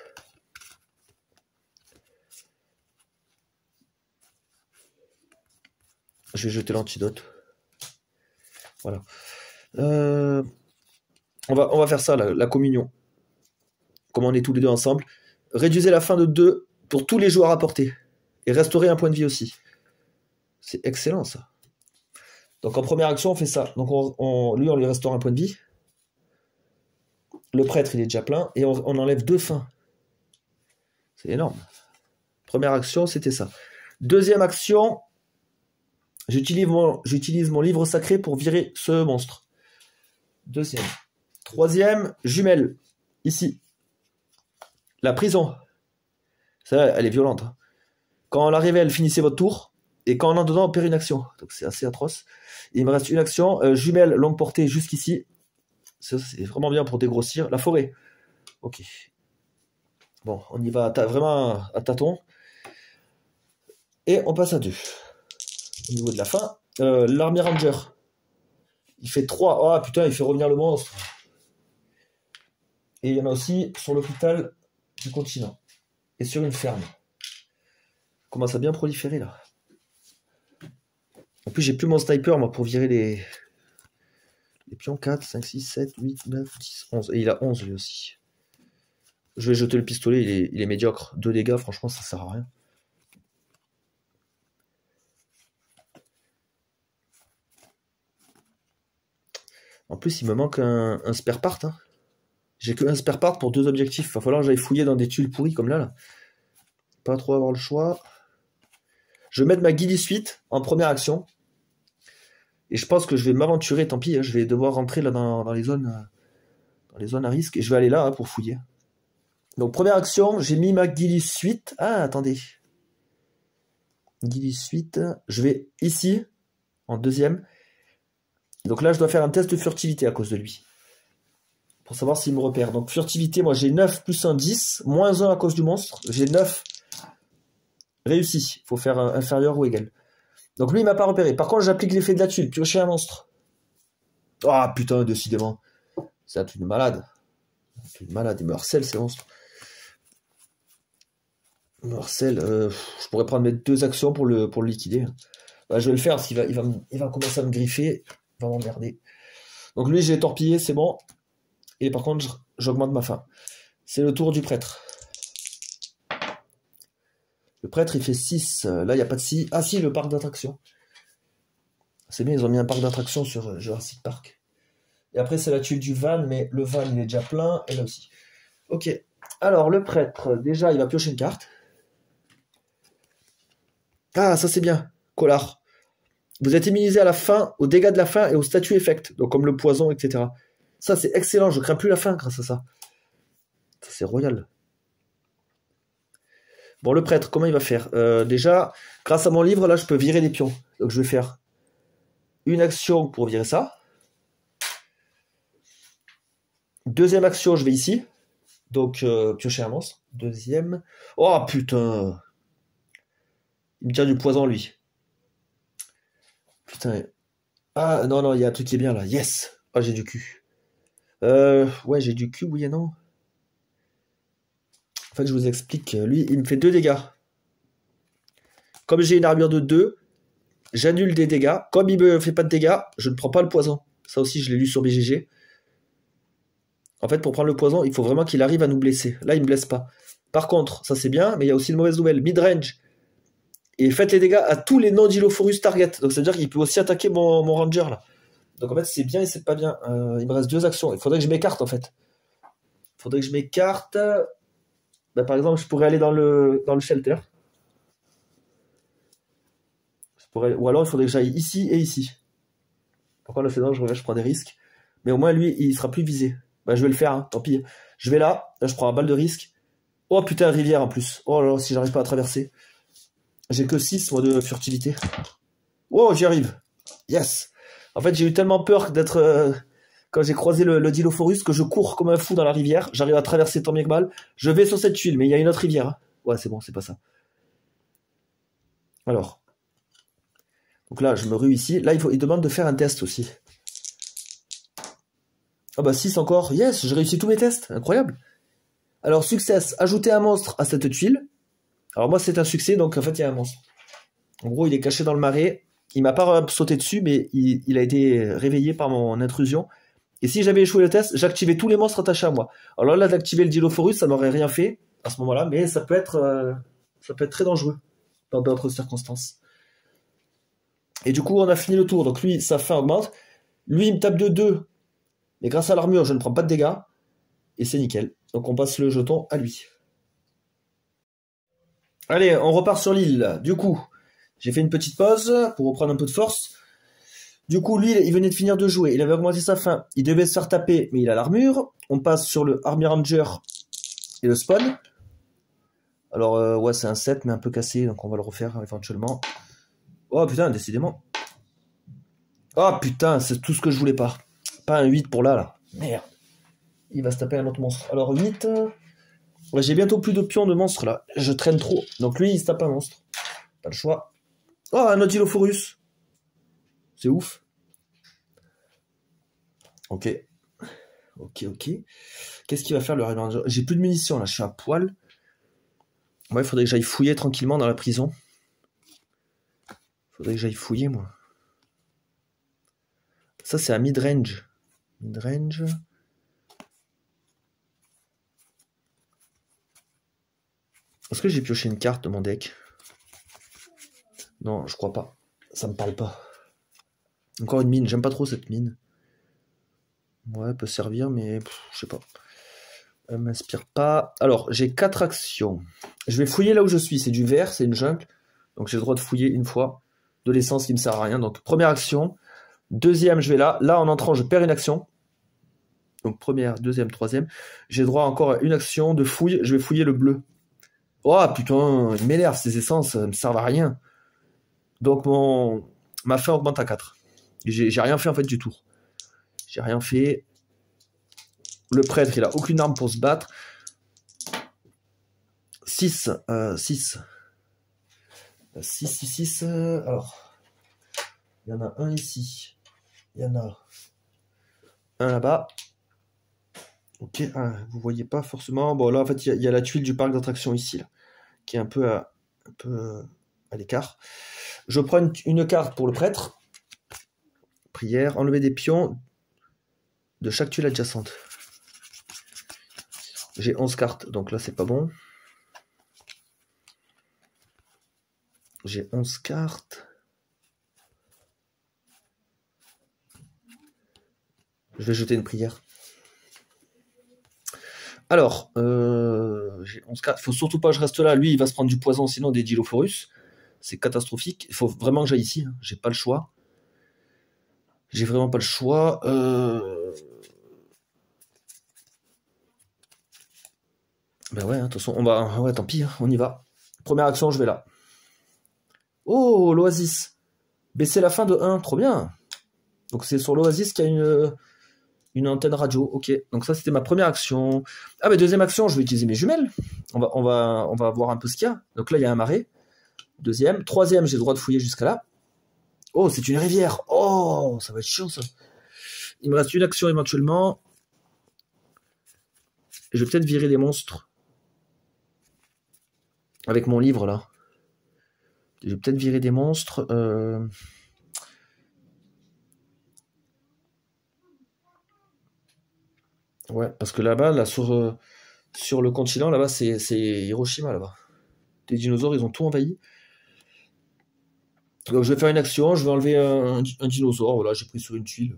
Je vais jeter l'antidote. Voilà. On va faire ça, la communion. Comme on est tous les deux ensemble. Réduisez la faim de 2 pour tous les joueurs à portée. Et restaurez un point de vie aussi. C'est excellent, ça. Donc, en première action, on fait ça. Donc, lui, on lui restaure un point de vie. Le prêtre, il est déjà plein. Et on enlève 2 faims. C'est énorme. Première action, c'était ça. Deuxième action, j'utilise mon livre sacré pour virer ce monstre. Deuxième. Troisième, jumelle. Ici. La prison. Ça, elle est violente. Quand on la révèle, finissez votre tour. Et quand on entre dedans, on perd une action. Donc c'est assez atroce. Il me reste une action. Jumelle, longue portée jusqu'ici. Ça, c'est vraiment bien pour dégrossir. La forêt. Ok. Bon, on y va vraiment à tâtons. Et on passe à 2. Au niveau de la fin. L'Army Ranger. Il fait 3. Ah putain, il fait revenir le monstre. Et il y en a aussi sur l'hôpital du continent. Et sur une ferme. Il commence à bien proliférer là. En plus, j'ai plus mon sniper moi pour virer les pions. 4, 5, 6, 7, 8, 9, 10, 11. Et il a 11 lui aussi. Je vais jeter le pistolet, il est médiocre. 2 dégâts, franchement, ça sert à rien. En plus, il me manque un spare part. Hein. J'ai que un spare part pour 2 objectifs. Il va falloir que j'aille fouiller dans des tuiles pourries comme là. Pas trop avoir le choix. Je vais mettre ma guillie suite en première action. Et je pense que je vais m'aventurer, tant pis. Hein, je vais devoir rentrer là dans les zones à risque. Et je vais aller là pour fouiller. Donc première action, j'ai mis ma guillie suite. Ah, attendez. Guillie suite. Je vais ici, en deuxième. Donc là, je dois faire un test de furtivité à cause de lui. Pour savoir s'il me repère. Donc furtivité, moi j'ai 9 plus 1, 10. Moins 1 à cause du monstre. J'ai 9. Réussi. Il faut faire inférieur ou égal. Donc lui, il m'a pas repéré. Par contre, j'applique l'effet de la tuile. Piocher un monstre. Ah putain, décidément. C'est un truc de malade. Un malade. Il me harcèle, ces monstres. Il me harcèle. Je pourrais prendre mes 2 actions pour le liquider. Bah, je vais le faire parce qu'il va commencer à me griffer. Il va m'emmerder. Donc lui, j'ai torpillé, c'est bon. Et par contre, j'augmente ma faim. C'est le tour du prêtre. Le prêtre, il fait 6. Là, il n'y a pas de 6. Ah si, le parc d'attractions. C'est bien, ils ont mis un parc d'attractions sur Jurassic Park. Et après, c'est la tuile du van, mais le van, il est déjà plein. Et là aussi. Ok. Alors, le prêtre, déjà, il va piocher une carte. Ah, ça, c'est bien. Collard. Vous êtes immunisé à la faim, aux dégâts de la faim et au statut effect. Donc, comme le poison, etc. Ça, c'est excellent. Je crains plus la faim grâce à ça. Ça, c'est royal. Bon, le prêtre, comment il va faire? Déjà, grâce à mon livre, là, je peux virer des pions. Donc, je vais faire une action pour virer ça. Deuxième action, je vais ici. Donc, piocher un monstre. Deuxième. Oh, putain. Il me tire du poison, lui. Putain. Ah, non, il y a un truc qui est bien, là. Yes. Ah, j'ai du cul. Ouais, j'ai du cul, oui et non. En fait, je vous explique. Lui, il me fait 2 dégâts. Comme j'ai une armure de 2, j'annule des dégâts. Comme il me fait pas de dégâts, je ne prends pas le poison. Ça aussi, je l'ai lu sur BGG. En fait, pour prendre le poison, il faut vraiment qu'il arrive à nous blesser. Là, il me blesse pas. Par contre, ça c'est bien, mais il y a aussi une mauvaise nouvelle. Mid-range. Et faites les dégâts à tous les non-Dilophosaurus target. Donc, ça veut dire qu'il peut aussi attaquer mon ranger, là. Donc, en fait, c'est bien et c'est pas bien. Il me reste 2 actions. Il faudrait que je m'écarte, en fait. Il faudrait que je m'écarte. Bah, par exemple, je pourrais aller dans le shelter. Ou alors, il faudrait que j'aille ici et ici. Par contre, là, c'est dangereux, je prends des risques. Mais au moins, lui, il sera plus visé. Bah, je vais le faire, hein, tant pis. Je vais là je prends un balle de risque. Oh putain, rivière en plus. Oh là là, si j'arrive pas à traverser. J'ai que 6, moi, de furtivité. Oh, j'y arrive. Yes. En fait, j'ai eu tellement peur d'être... quand j'ai croisé le Dilophosaurus, que je cours comme un fou dans la rivière. J'arrive à traverser tant bien que mal. Je vais sur cette tuile, mais il y a une autre rivière. Hein. Ouais, c'est bon, c'est pas ça. Alors. Donc là, je me rue ici. Là, il demande de faire un test aussi. Ah bah 6 encore, yes, j'ai réussi tous mes tests, incroyable. Alors success, ajouter un monstre à cette tuile. Alors moi c'est un succès, donc en fait il y a un monstre. En gros il est caché dans le marais, il m'a pas sauté dessus, mais il a été réveillé par mon intrusion. Et si j'avais échoué le test, j'activais tous les monstres attachés à moi. Alors là d'activer le Dilophosaurus, ça n'aurait rien fait à ce moment-là, mais ça peut être très dangereux dans d'autres circonstances. Et du coup on a fini le tour, donc lui sa faim augmente. Lui il me tape de 2, mais grâce à l'armure je ne prends pas de dégâts. Et c'est nickel. Donc on passe le jeton à lui. Allez, on repart sur l'île. Du coup, j'ai fait une petite pause pour reprendre un peu de force. Du coup, lui, il venait de finir de jouer. Il avait augmenté sa faim. Il devait se faire taper, mais il a l'armure. On passe sur le Army Ranger et le spawn. Alors, ouais, c'est un 7, mais un peu cassé, donc on va le refaire éventuellement. Oh putain, décidément. Oh putain, c'est tout ce que je voulais pas. Pas un 8 pour là. Merde. Il va se taper un autre monstre. Alors 8... Ouais, j'ai bientôt plus de pions de monstres là. Je traîne trop. Donc lui, il se tape un monstre. Pas le choix. Oh, un Nautilophosaurus. C'est ouf. Ok. Ok. Qu'est-ce qu'il va faire le Ranger? J'ai plus de munitions là, je suis à poil. Ouais, il faudrait que j'aille fouiller tranquillement dans la prison. Faudrait que j'aille fouiller moi. Ça, c'est un mid-range. Mid-range. Est-ce que j'ai pioché une carte de mon deck? Non, je crois pas. Ça me parle pas. Encore une mine, j'aime pas trop cette mine. Ouais, elle peut servir, mais je sais pas. Elle m'inspire pas. Alors, j'ai 4 actions. Je vais fouiller là où je suis. C'est du vert, c'est une jungle. Donc j'ai le droit de fouiller une fois. De l'essence qui me sert à rien. Donc première action. Deuxième, je vais là. Là, en entrant, je perds une action. Donc première, deuxième, troisième. J'ai le droit encore à une action de fouille. Je vais fouiller le bleu. Oh putain, il m'énerve ces essences. Ça me servent à rien. Donc ma faim augmente à 4. J'ai rien fait en fait du tour. J'ai rien fait. Le prêtre, il a aucune arme pour se battre. 6. 6. 6. Alors, il y en a un ici. Il y en a un là-bas. Ok, vous voyez pas forcément. Bon, là, en fait, il y a la tuile du parc d'attractions ici, là, qui est un peu à l'écart. Je prends une carte pour le prêtre. Prière. Enlever des pions de chaque tuile adjacente. J'ai 11 cartes, donc là, c'est pas bon. J'ai 11 cartes. Je vais jeter une prière. Alors, j'ai 11 cartes. Il faut surtout pas que je reste là. Lui, il va se prendre du poison, sinon des Dilophosaurus. C'est catastrophique. Il faut vraiment que j'aille ici. Hein. J'ai pas le choix. J'ai vraiment pas le choix. Ben ouais, de toute façon, on va... Ouais, tant pis, hein, on y va. Première action, je vais là. Oh, l'Oasis. Baisser la fin de 1, trop bien. Donc c'est sur l'Oasis qu'il y a une antenne radio. Ok, donc ça c'était ma première action. Ah bah deuxième action, je vais utiliser mes jumelles. On va voir un peu ce qu'il y a. Donc là, il y a un marais. Deuxième. Troisième, j'ai le droit de fouiller jusqu'à là. Oh, c'est une rivière. Oh, ça va être chiant ça. Il me reste une action éventuellement. Et je vais peut-être virer des monstres. Avec mon livre là. Je vais peut-être virer des monstres. Ouais, parce que là-bas, là, sur le continent, là-bas, c'est Hiroshima là-bas. Les dinosaures, ils ont tout envahi. Donc je vais faire une action, je vais enlever un dinosaure. Voilà, j'ai pris sur une tuile.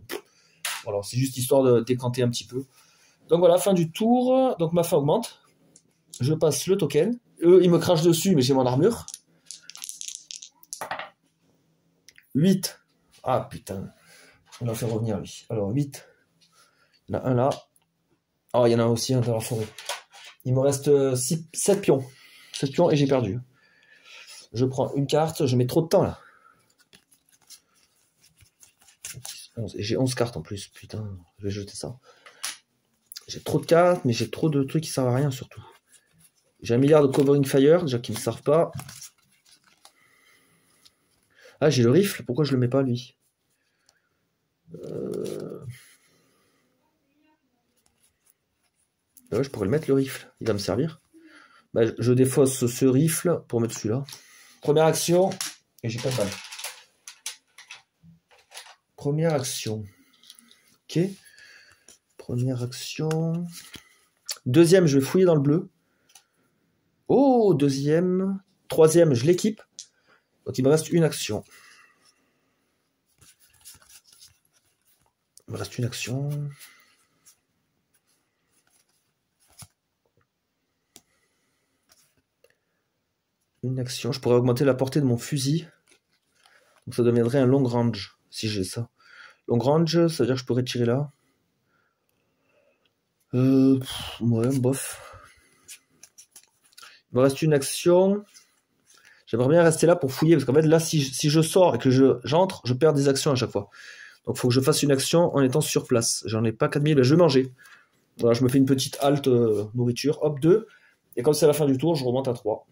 Voilà, c'est juste histoire de décanter un petit peu. Donc voilà, fin du tour. Donc ma faim augmente. Je passe le token. Eux, ils me crachent dessus, mais j'ai mon armure. 8. Ah putain. On va faire revenir lui. Alors 8. Il y en a un là. Ah, il y en a aussi un dans la forêt. Il me reste 7 pions. 7 pions et j'ai perdu. Je prends une carte, je mets trop de temps là. J'ai 11 cartes en plus, putain, je vais jeter ça. J'ai trop de cartes, mais j'ai trop de trucs qui servent à rien surtout. J'ai un milliard de covering fire, déjà qui ne me servent pas. Ah, j'ai le rifle, pourquoi je le mets pas lui? Ouais, je pourrais le mettre le rifle, il va me servir. Bah, je défausse ce rifle pour mettre celui-là. Première action, et j'ai pas de balle. Première action. Ok. Première action. Deuxième, je vais fouiller dans le bleu. Oh, deuxième. Troisième, je l'équipe. Donc il me reste une action. Il me reste une action. Une action. Je pourrais augmenter la portée de mon fusil. Donc ça deviendrait un long range, si j'ai ça. Long range, ça veut dire que je pourrais tirer là. Ouais, bof. Il me reste une action. J'aimerais bien rester là pour fouiller, parce qu'en fait, là, si je sors et que j'entre, je perds des actions à chaque fois. Donc il faut que je fasse une action en étant sur place. J'en ai pas 4000, ben, je vais manger. Voilà, je me fais une petite halte nourriture. Hop, 2. Et comme c'est la fin du tour, je remonte à 3.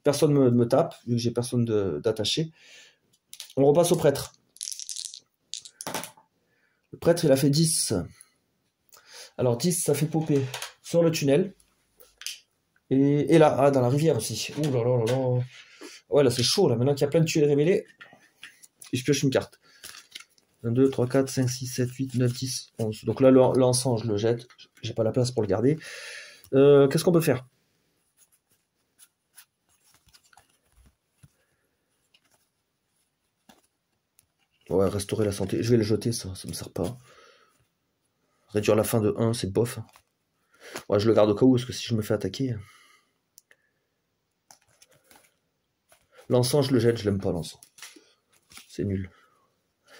Personne me tape, vu que j'ai personne d'attaché. On repasse au prêtre. Le prêtre, il a fait 10. Alors 10, ça fait popper sur le tunnel. Et là, dans la rivière aussi. Ouh là là là là. Ouais, là, c'est chaud, là. Maintenant qu'il y a plein de tuiles révélées, et je pioche une carte. 1, 2, 3, 4, 5, 6, 7, 8, 9, 10, 11. Donc là, l'encens, je le jette. J'ai pas la place pour le garder. Qu'est-ce qu'on peut faire? Ouais, restaurer la santé. Je vais le jeter, ça me sert pas. Réduire la fin de 1, c'est bof. Ouais, je le garde au cas où, parce que si je me fais attaquer... L'encens, je le jette, je l'aime pas, l'encens. C'est nul.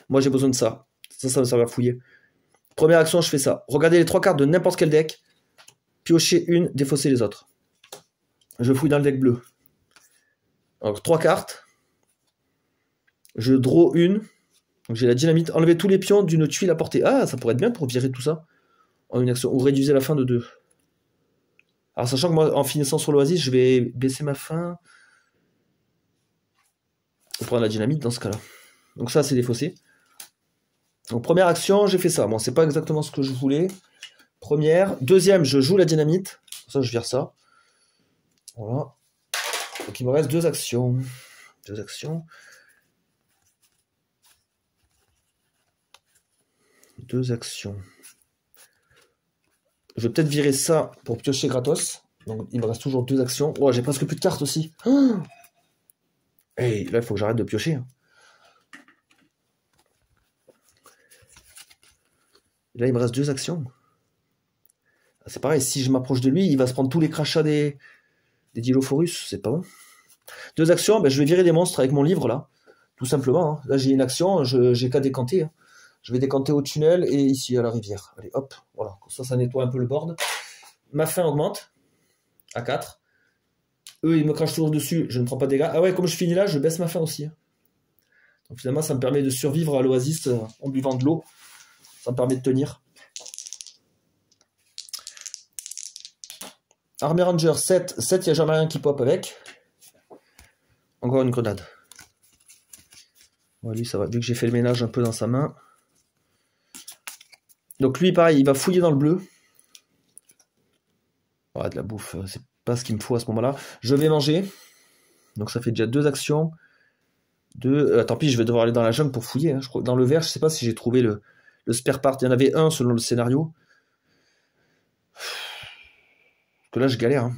Moi, j'ai besoin de ça. Ça me sert à fouiller. Première action, je fais ça. Regardez les 3 cartes de n'importe quel deck. Piocher une, défausser les autres. Je fouille dans le deck bleu. Alors, 3 cartes. Je draw une. Donc, j'ai la dynamite. Enlever tous les pions d'une tuile à portée. Ah, ça pourrait être bien pour virer tout ça en une action. Ou réduire la fin de 2. Alors, sachant que moi, en finissant sur l'oasis, je vais baisser ma fin. On prend la dynamite dans ce cas-là. Donc ça, c'est défaussé. Donc première action, j'ai fait ça. Bon, c'est pas exactement ce que je voulais. Première. Deuxième, je joue la dynamite. Ça, je vire ça. Voilà. Donc il me reste 2 actions. 2 actions. 2 actions. Je vais peut-être virer ça pour piocher gratos. Donc il me reste toujours 2 actions. Oh, j'ai presque plus de cartes aussi. Oh, hey, là, il faut que j'arrête de piocher. Là, il me reste 2 actions. C'est pareil, si je m'approche de lui, il va se prendre tous les crachats des Dilophosaurus. C'est pas bon. 2 actions, ben, je vais virer des monstres avec mon livre, là. Tout simplement. Hein. Là, j'ai une action, j'ai qu'à décanter. Hein. Je vais décanter au tunnel et ici, à la rivière. Allez, hop, voilà. Comme ça nettoie un peu le board. Ma fin augmente à 4. Eux, ils me crachent toujours dessus, je ne prends pas de dégâts. Ah ouais, comme je finis là, je baisse ma fin aussi. Donc finalement, ça me permet de survivre à l'oasis en buvant de l'eau. Ça me permet de tenir. Army Ranger 7. 7, il n'y a jamais rien qui pop avec. Encore une grenade. Ouais, lui, ça va. Vu que j'ai fait le ménage un peu dans sa main. Donc lui, pareil, il va fouiller dans le bleu. Ouais, de la bouffe, c'est pas ce qu'il me faut à ce moment-là. Je vais manger. Donc ça fait déjà 2 actions. Tant pis, je vais devoir aller dans la jungle pour fouiller. Hein. Je crois, dans le vert, je sais pas si j'ai trouvé le spare part. Il y en avait un selon le scénario. Parce que là, je galère. Hein.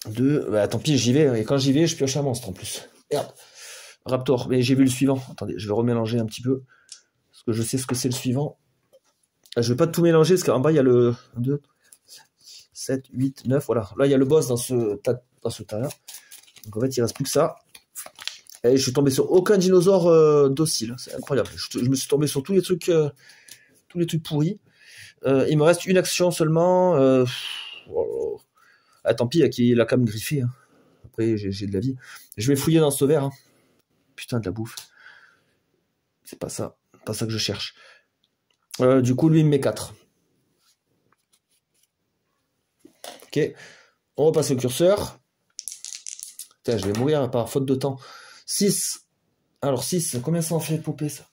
2, bah, tant pis, j'y vais. Et quand j'y vais, je pioche un monstre en plus. Merde. Raptor. Mais j'ai vu le suivant. Attendez, je vais remélanger un petit peu. Parce que je sais ce que c'est le suivant. Je vais pas tout mélanger, parce qu'en bas, il y a le 1, 2, 7, 8, 9. Voilà. Là, il y a le boss dans ce tas-là. Donc en fait, il reste plus que ça. Et je suis tombé sur aucun dinosaure docile. C'est incroyable. Je me suis tombé sur tous les trucs pourris. Il me reste une action seulement. Oh. Ah, tant pis, il a quand même griffé. Hein. Après, j'ai de la vie. Je vais fouiller dans ce verre. Hein. Putain, de la bouffe. C'est pas ça. Pas ça que je cherche. Du coup, lui, il me met 4. Ok. On repasse le curseur. Putain, je vais mourir par faute de temps. 6. Alors, 6, combien ça en fait popper, ça?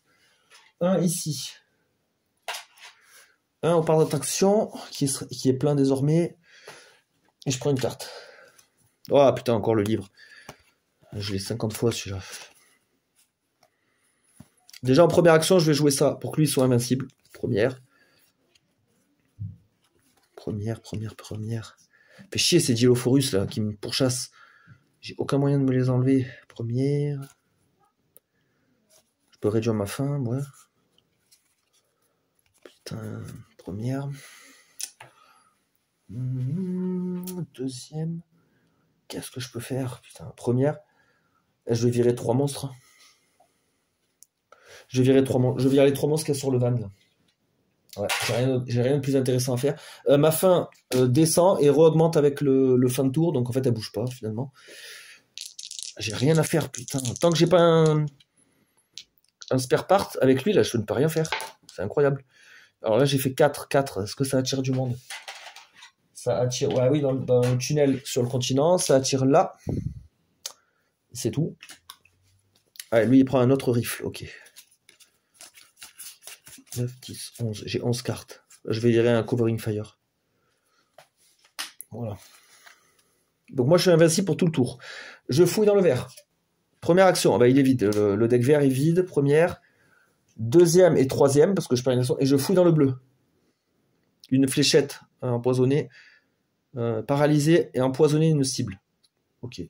1 ici. Un au parc d'attraction qui est plein désormais. Et je prends une carte. Oh putain, encore le livre. Je l'ai 50 fois celui-là. Déjà en première action, je vais jouer ça pour que lui soit invincible. Première. Fait chier ces Dilophosaurus là qui me pourchassent. J'ai aucun moyen de me les enlever. Première. Je peux réduire ma faim, ouais. Putain, première. Deuxième. Qu'est-ce que je peux faire? Putain, première. Je vais virer 3 monstres. Je vais virer les 3 monstres qu'il y a sur le van. Là. Ouais, j'ai rien de plus intéressant à faire. Ma faim descend et re-augmente avec le fin de tour, donc en fait elle bouge pas finalement. J'ai rien à faire, putain. Tant que j'ai pas un spare part avec lui, là je ne peux rien faire. C'est incroyable. Alors là j'ai fait 4. Est-ce que ça attire du monde? Ça attire, ouais, oui, dans le tunnel sur le continent, ça attire là. C'est tout. Allez, lui il prend un autre rifle, ok. 9, 10, 11. J'ai 11 cartes. Je vais virer un covering fire. Voilà. Donc moi je suis invincible pour tout le tour. Je fouille dans le vert. Première action, bah, il est vide. Le deck vert est vide. Première. Deuxième et troisième, parce que je perds une action. Et je fouille dans le bleu. Une fléchette empoisonnée, paralysée et empoisonnée une cible. Ok.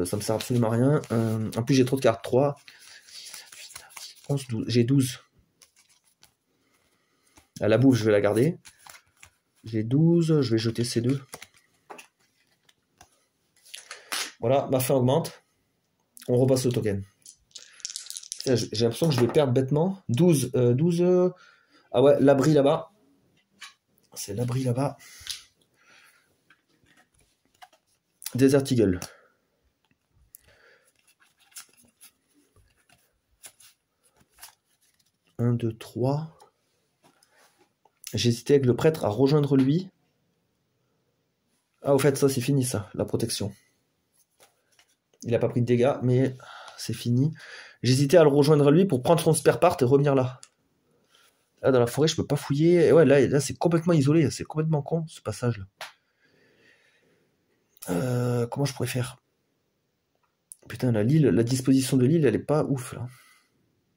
Ça me sert absolument à rien. En plus j'ai trop de cartes. 3, 11, 12. J'ai 12. À la bouffe, je vais la garder. J'ai 12, je vais jeter ces 2. Voilà, ma faim augmente. On repasse le token. J'ai l'impression que je vais perdre bêtement. 12. Ah ouais, l'abri là-bas. C'est l'abri là-bas. Desert Eagle. Un, 2, 3. J'hésitais avec le prêtre à rejoindre lui. Ah, au fait, ça, c'est fini, ça, la protection. Il n'a pas pris de dégâts, mais c'est fini. J'hésitais à le rejoindre lui pour prendre son spare part et revenir là. Là, dans la forêt, je peux pas fouiller. Et ouais, là c'est complètement isolé. C'est complètement con, ce passage-là. Comment je pourrais faire? Putain, la disposition de l'île, elle est pas ouf, là.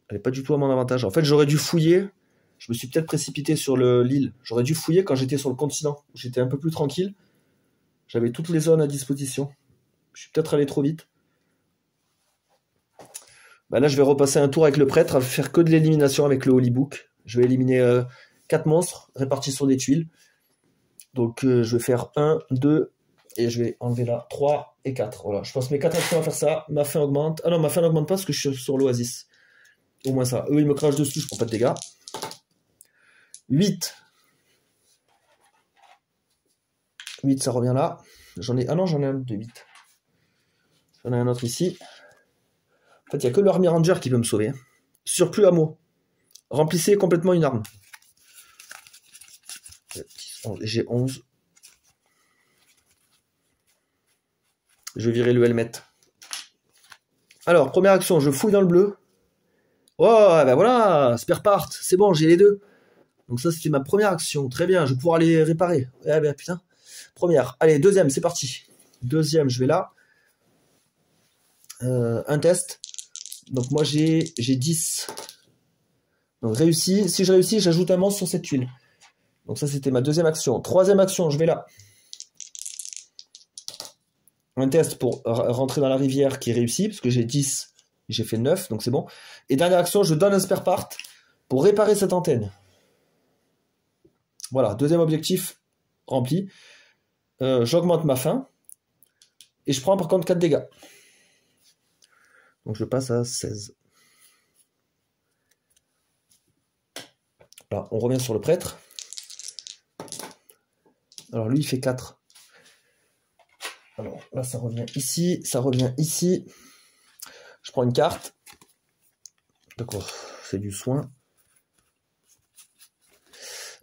Elle est pas du tout à mon avantage. En fait, j'aurais dû fouiller. Je me suis peut-être précipité sur l'île. J'aurais dû fouiller quand j'étais sur le continent. J'étais un peu plus tranquille. J'avais toutes les zones à disposition. Je suis peut-être allé trop vite. Bah là, je vais repasser un tour avec le prêtre à faire que de l'élimination avec le Holy Book. Je vais éliminer 4 monstres répartis sur des tuiles. Donc, je vais faire 1, 2, et je vais enlever là 3 et 4. Voilà, je passe mes 4 actions à faire ça. Ma faim augmente. Ah non, ma faim n'augmente pas parce que je suis sur l'oasis. Au moins ça. Eux, ils me crachent dessus, je prends pas de dégâts. 8. 8, ça revient là. Ah non, j'en ai un de 8. J'en ai un autre ici. En fait, il n'y a que l'Army Ranger qui peut me sauver. Surplus hameau. Remplissez complètement une arme. J'ai 11. Je vais virer le helmet. Alors, première action, je fouille dans le bleu. Oh, ben voilà, spare part, c'est bon, j'ai les 2. Donc ça, c'était ma première action. Très bien, je vais pouvoir les réparer. Eh ben putain. Première. Allez, deuxième, c'est parti. Deuxième, je vais là. Un test. Donc moi, j'ai 10. Donc réussi. Si je réussis, j'ajoute un monstre sur cette tuile. Donc ça, c'était ma deuxième action. Troisième action, je vais là. Un test pour rentrer dans la rivière qui est réussi, parce que j'ai 10. J'ai fait 9, donc c'est bon. Et dernière action, je donne un spare part pour réparer cette antenne. Voilà, deuxième objectif rempli. J'augmente ma faim. Et je prends par contre 4 dégâts. Donc je passe à 16. Là, on revient sur le prêtre. Alors lui, il fait 4. Alors là, ça revient ici, ça revient ici. Je prends une carte. D'accord, c'est du soin.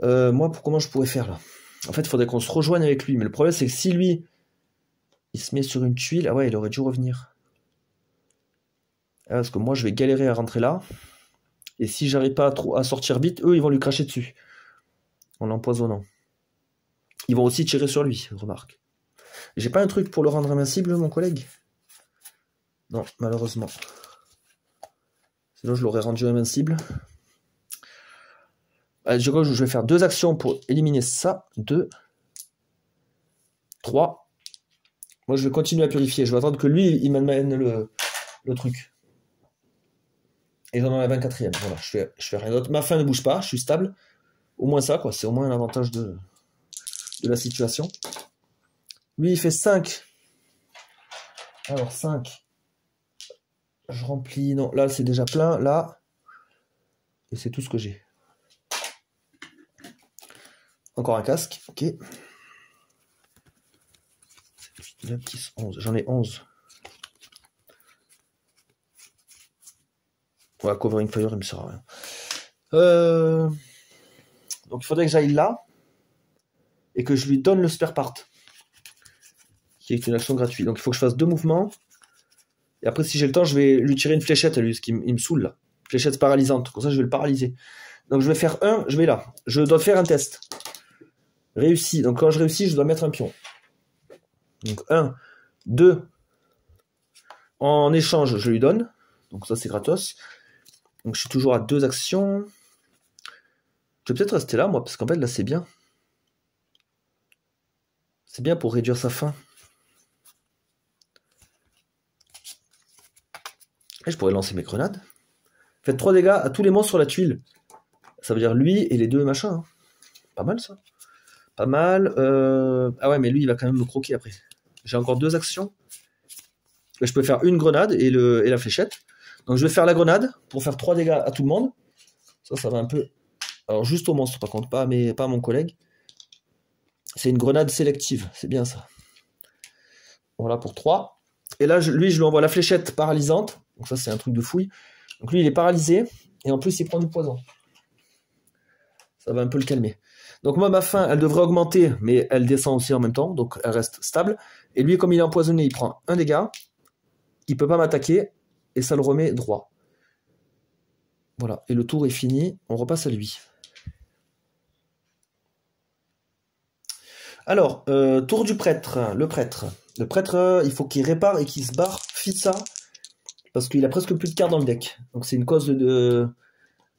Moi, comment je pourrais faire là? En fait, il faudrait qu'on se rejoigne avec lui. Mais le problème, c'est que si lui, il se met sur une tuile... Ah ouais, il aurait dû revenir. Ah, parce que moi, je vais galérer à rentrer là. Et si j'arrive pas à sortir vite, eux, ils vont lui cracher dessus. en l'empoisonnant. Ils vont aussi tirer sur lui, remarque. J'ai pas un truc pour le rendre invincible, mon collègue? Non, malheureusement. Sinon, je l'aurais rendu invincible. Allez, je vais faire 2 actions pour éliminer ça. 2. 3. Moi, je vais continuer à purifier. Je vais attendre que lui, il m'amène le truc. Et j'en enlève un 4e. Voilà, je fais rien d'autre. Ma fin ne bouge pas, je suis stable. Au moins ça, quoi. C'est au moins l'avantage de la situation. Lui, il fait 5. Alors, 5. Je remplis. Non, là, c'est déjà plein. Là. Et c'est tout ce que j'ai. Encore un casque. Ok. 9, 10, 11. J'en ai 11. Ouais, Covering Fire, il me sert à rien. Donc, il faudrait que j'aille là. Et que je lui donne le spare part. Qui est une action gratuite. Donc, il faut que je fasse 2 mouvements. Et après, si j'ai le temps, je vais lui tirer une fléchette à lui, parce qu'il me saoule, là. Fléchette paralysante. Comme ça, je vais le paralyser. Donc, je vais faire 1. Je vais là. Je dois faire un test. Réussi. Donc, quand je réussis, je dois mettre un pion. Donc, 1, 2. En échange, je lui donne. Donc, ça, c'est gratos. Donc, je suis toujours à 2 actions. Je vais peut-être rester là, moi, parce qu'en fait, là, c'est bien. C'est bien pour réduire sa faim. Et je pourrais lancer mes grenades. Faites 3 dégâts à tous les monstres sur la tuile. Ça veut dire lui et les 2 machins. Hein. Pas mal, ça. Pas mal. Ah ouais, mais lui, il va quand même me croquer après. J'ai encore 2 actions. Je peux faire une grenade et la fléchette. Donc, je vais faire la grenade pour faire 3 dégâts à tout le monde. Ça va un peu... Alors, juste au monstre, par contre, pas à mon collègue. C'est une grenade sélective. C'est bien, ça. Voilà, pour 3. Et là, lui, je lui envoie la fléchette paralysante. Donc, ça, c'est un truc de fouille. Donc, lui, il est paralysé. Et en plus, il prend du poison. Ça va un peu le calmer. Donc, moi, ma faim, elle devrait augmenter, mais elle descend aussi en même temps. Donc, elle reste stable. Et lui, comme il est empoisonné, il prend 1 dégât. Il peut pas m'attaquer. Et ça le remet droit. Voilà. Et le tour est fini. On repasse à lui. Alors, tour du prêtre. Le prêtre, il faut qu'il répare et qu'il se barre. Fit ça. Parce qu'il a presque plus de cartes dans le deck. Donc, c'est une cause de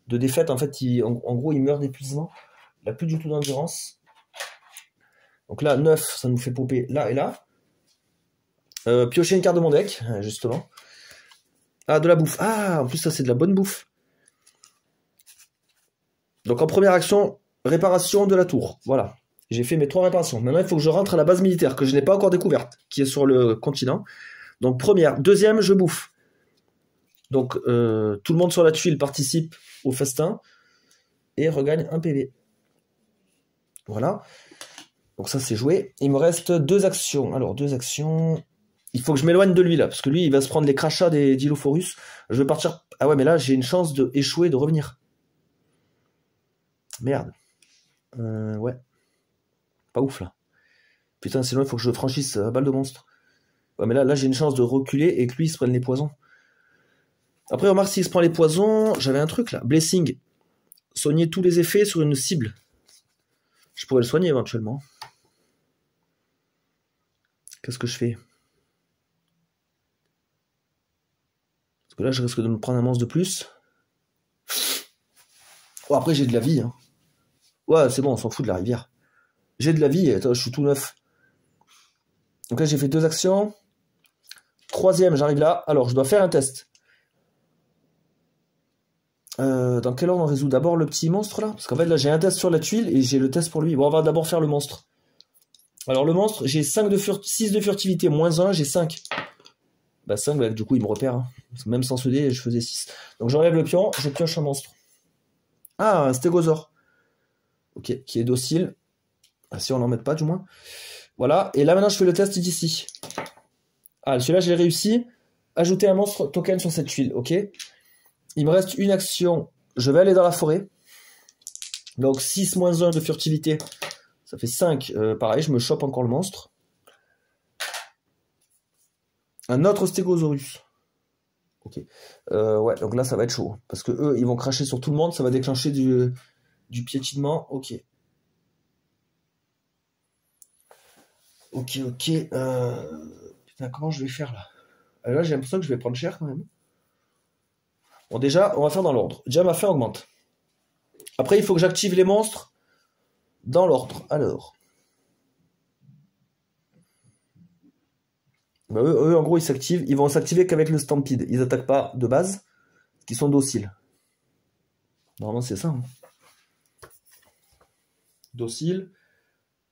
défaite. En fait, en gros, il meurt d'épuisement. Il n'a plus du tout d'endurance. Donc là, 9, ça nous fait popper là et là. Piocher une carte de mon deck, justement. Ah, de la bouffe. Ah, en plus, ça, c'est de la bonne bouffe. Donc, en première action, réparation de la tour. Voilà. J'ai fait mes 3 réparations. Maintenant, il faut que je rentre à la base militaire, que je n'ai pas encore découverte, qui est sur le continent. Donc, première. Deuxième, je bouffe. Donc, tout le monde sur la tuile participe au festin et regagne 1 PV. Voilà. Donc, ça, c'est joué. Il me reste 2 actions. Alors, 2 actions... Il faut que je m'éloigne de lui, là, parce que lui, il va se prendre les crachats des Dilophosaurus. Je vais partir... Ah ouais, mais là, j'ai une chance d'échouer, de revenir. Merde. Ouais. Pas ouf, là. Putain, sinon, il faut que je franchisse balle de monstre. Ouais, mais là j'ai une chance de reculer et que lui, il se prenne les poisons. Après, remarque, s'il se prend les poisons, j'avais un truc, là. Blessing. Soigner tous les effets sur une cible. Je pourrais le soigner, éventuellement. Qu'est-ce que je fais? Parce que là, je risque de me prendre un monstre de plus. Oh, après, j'ai de la vie. Hein. Ouais, c'est bon, on s'en fout de la rivière. J'ai de la vie, attends, je suis tout neuf. Donc là, j'ai fait 2 actions. 3e, j'arrive là. Alors, je dois faire un test. Dans quel ordre on résout d'abord le petit monstre, là? Parce qu'en fait, là, j'ai un test sur la tuile et j'ai le test pour lui. Bon, on va d'abord faire le monstre. Alors, le monstre, j'ai 6 de furtivité, moins 1, j'ai 5. Bah, 5, bah, du coup, il me repère. Hein. Même sans ce dé, je faisais 6. Donc, j'enlève le pion, je pioche un monstre. Ah, un stégosaure. Ok, qui est docile. Ah, si on n'en met pas, du moins. Voilà, et là, maintenant, je fais le test d'ici. Ah, celui-là, je l'ai réussi. Ajouter un monstre token sur cette tuile, ok. Il me reste une action. Je vais aller dans la forêt. Donc, 6 moins 1 de furtivité. Ça fait 5. Pareil, je me chope encore le monstre. Un autre stégosaurus. Ok. Ouais, donc là, ça va être chaud. Parce que eux, ils vont cracher sur tout le monde. Ça va déclencher du piétinement. Ok. Ok, ok. Putain, comment je vais faire là? Là, j'ai l'impression que je vais prendre cher quand même. Bon, déjà, on va faire dans l'ordre. Déjà, ma fin augmente. Après, il faut que j'active les monstres dans l'ordre. Alors. Bah, eux, en gros, ils s'activent. Ils vont s'activer qu'avec le Stampede. Ils attaquent pas de base, parce qu'ils sont dociles. Normalement, c'est ça. Hein. Dociles.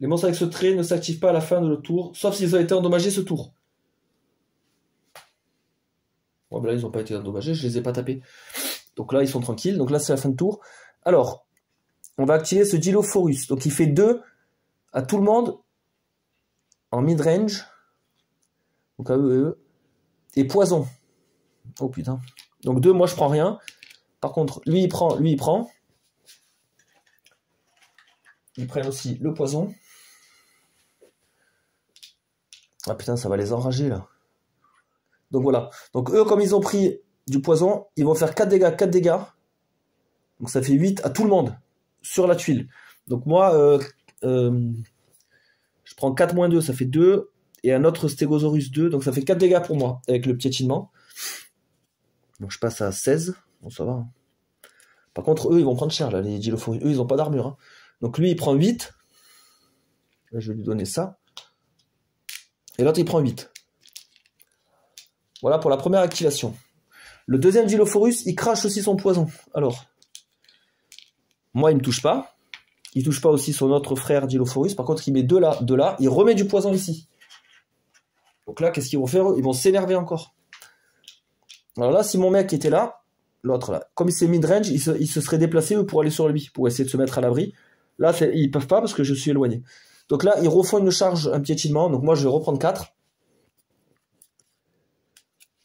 Les monstres avec ce trait ne s'activent pas à la fin de le tour, sauf s'ils ont été endommagés ce tour. Bon, ben là, ils n'ont pas été endommagés, je les ai pas tapés. Donc là, ils sont tranquilles. Donc là, c'est la fin de tour. Alors, on va activer ce Dilophosaurus. Donc il fait 2 à tout le monde en mid-range. Donc à eux. Et poison. Oh putain. Donc 2, moi je prends rien. Par contre, lui il prend, lui il prend. Ils prennent aussi le poison. Ah putain, ça va les enrager là. Donc voilà. Donc eux, comme ils ont pris du poison, ils vont faire 4 dégâts, 4 dégâts. Donc ça fait 8 à tout le monde sur la tuile. Donc moi, je prends 4 moins 2, ça fait 2. Et un autre Stegosaurus 2, donc ça fait 4 dégâts pour moi, avec le piétinement. Donc je passe à 16. Bon, ça va. Hein. Par contre, eux, ils vont prendre cher, là, les Dilophosaurus. Eux, ils n'ont pas d'armure. Hein. Donc lui, il prend 8. Là, je vais lui donner ça. Et l'autre, il prend 8. Voilà pour la première activation. Le deuxième Dilophosaurus, il crache aussi son poison. Alors, moi, il me touche pas. Il touche pas aussi son autre frère Dilophosaurus. Par contre, il met 2 là, 2 là. Il remet du poison ici. Donc là, qu'est-ce qu'ils vont faire? Ils vont s'énerver encore. Alors là, si mon mec était là, l'autre là, comme il s'est mid-range, il se serait déplacé pour aller sur lui, pour essayer de se mettre à l'abri. Là, ils peuvent pas parce que je suis éloigné. Donc là, ils refont une charge, un piétinement. Donc moi, je vais reprendre 4.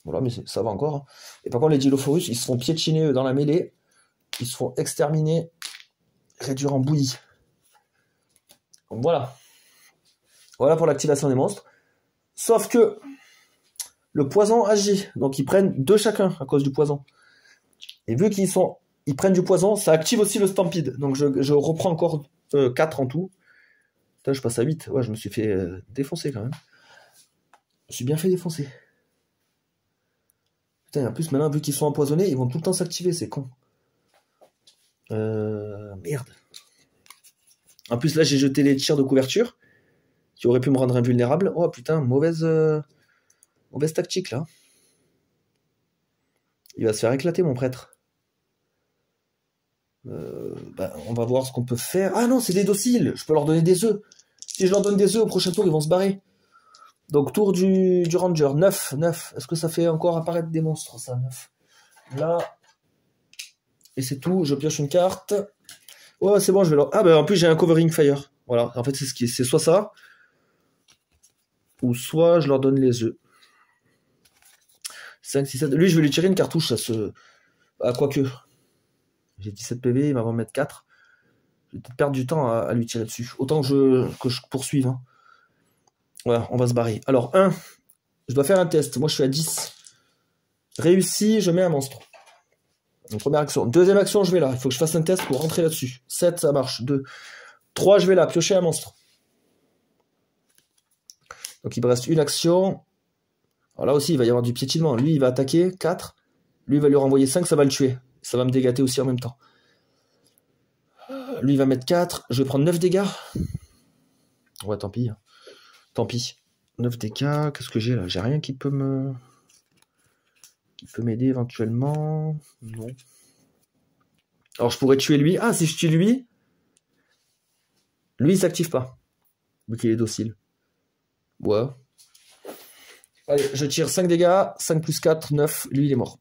Voilà, mais ça va encore. Hein. Et par contre, les Dilophosaurus, ils se font piétiner dans la mêlée. Ils se font exterminer, réduire en bouillie. Donc voilà. Voilà pour l'activation des monstres. Sauf que le poison agit. Donc ils prennent 2 chacun à cause du poison. Et vu ils prennent du poison, ça active aussi le Stampede. Donc je reprends encore 4 en tout. Putain, je passe à 8. Ouais, je me suis fait défoncer quand même. Je me suis bien fait défoncer. Putain, en plus, maintenant, vu qu'ils sont empoisonnés, ils vont tout le temps s'activer, c'est con. Merde. En plus, là, j'ai jeté les tirs de couverture qui auraient pu me rendre invulnérable. Oh putain, mauvaise tactique là. Il va se faire éclater, mon prêtre. On va voir ce qu'on peut faire. Ah non, c'est des dociles. Je peux leur donner des œufs. Si je leur donne des œufs au prochain tour, ils vont se barrer. Donc, tour du Ranger. 9. Est-ce que ça fait encore apparaître des monstres, ça? 9. Là. Et c'est tout. Je pioche une carte. Ouais, c'est bon, je vais leur... Ah, bah en plus, j'ai un Covering Fire. Voilà. En fait, c'est soit ça. Ou soit je leur donne les œufs. 5, 6, 7. Lui, je vais lui tirer une cartouche. Ah, quoique. J'ai 17 PV, il va m'en mettre 4. Je vais peut-être perdre du temps à lui tirer dessus. Autant que je poursuive. Hein. Voilà, on va se barrer. Alors, 1. Je dois faire un test. Moi, je suis à 10. Réussi, je mets un monstre. Donc, première action. Deuxième action, je vais là. Il faut que je fasse un test pour rentrer là-dessus. 7, ça marche. 2. 3, je vais là. Piocher un monstre. Donc, il me reste une action. Alors là aussi, il va y avoir du piétinement. Lui, il va attaquer. 4. Lui, il va lui renvoyer 5. Ça va le tuer. Ça va me dégâter aussi en même temps. Lui, il va mettre 4. Je vais prendre 9 dégâts. Ouais, tant pis. Tant pis. 9 dégâts. Qu'est-ce que j'ai là? J'ai rien qui peut m'aider éventuellement. Non. Alors, je pourrais tuer lui. Ah, si je tue lui, il s'active pas. Vu qu'il est docile. Ouais. Allez, je tire 5 dégâts. 5 plus 4, 9. Lui, il est mort.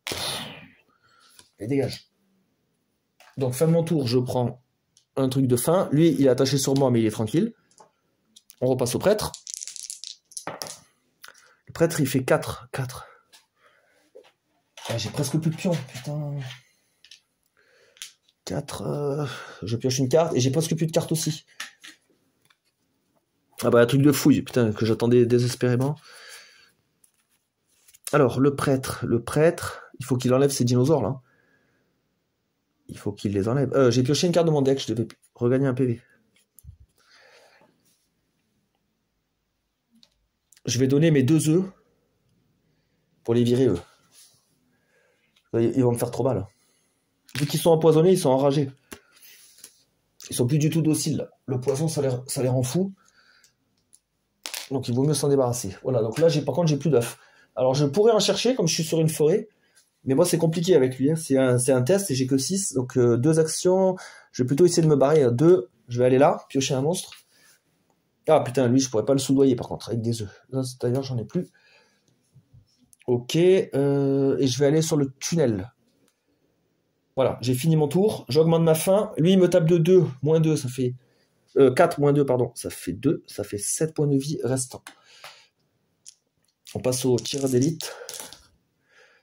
Et dégage. Donc, fin de mon tour, je prends un truc de fin. Lui, il est attaché sur moi, mais il est tranquille. On repasse au prêtre. Le prêtre, il fait 4. 4. Ah, j'ai presque plus de pions, putain. 4. Je pioche une carte et j'ai presque plus de cartes aussi. Ah bah, un truc de fouille, putain, que j'attendais désespérément. Alors, le prêtre, il faut qu'il enlève ces dinosaures là. Il faut qu'il les enlève. J'ai pioché une carte de mon deck, je devais regagner un PV. je vais donner mes 2 œufs pour les virer, eux. Ils vont me faire trop mal. Vu qu'ils sont empoisonnés, ils sont enragés. Ils sont plus du tout dociles, là. Le poison, ça les rend fous. Donc il vaut mieux s'en débarrasser. Voilà, donc là, par contre, j'ai plus d'œufs. Alors je pourrais en chercher, comme je suis sur une forêt. Mais moi, c'est compliqué avec lui. Hein. C'est un test et j'ai que 6. Donc 2 actions. Je vais plutôt essayer de me barrer. 2, je vais aller là, piocher un monstre. Ah putain, lui, je pourrais pas le soudoyer par contre, avec des œufs. D'ailleurs, j'en ai plus. Ok, et je vais aller sur le tunnel. Voilà, j'ai fini mon tour. J'augmente ma faim. Lui, il me tape de 2. Moins 2, ça fait... 4 moins 2, pardon. Ça fait 2. Ça fait 7 points de vie restants. On passe au tireur d'élite.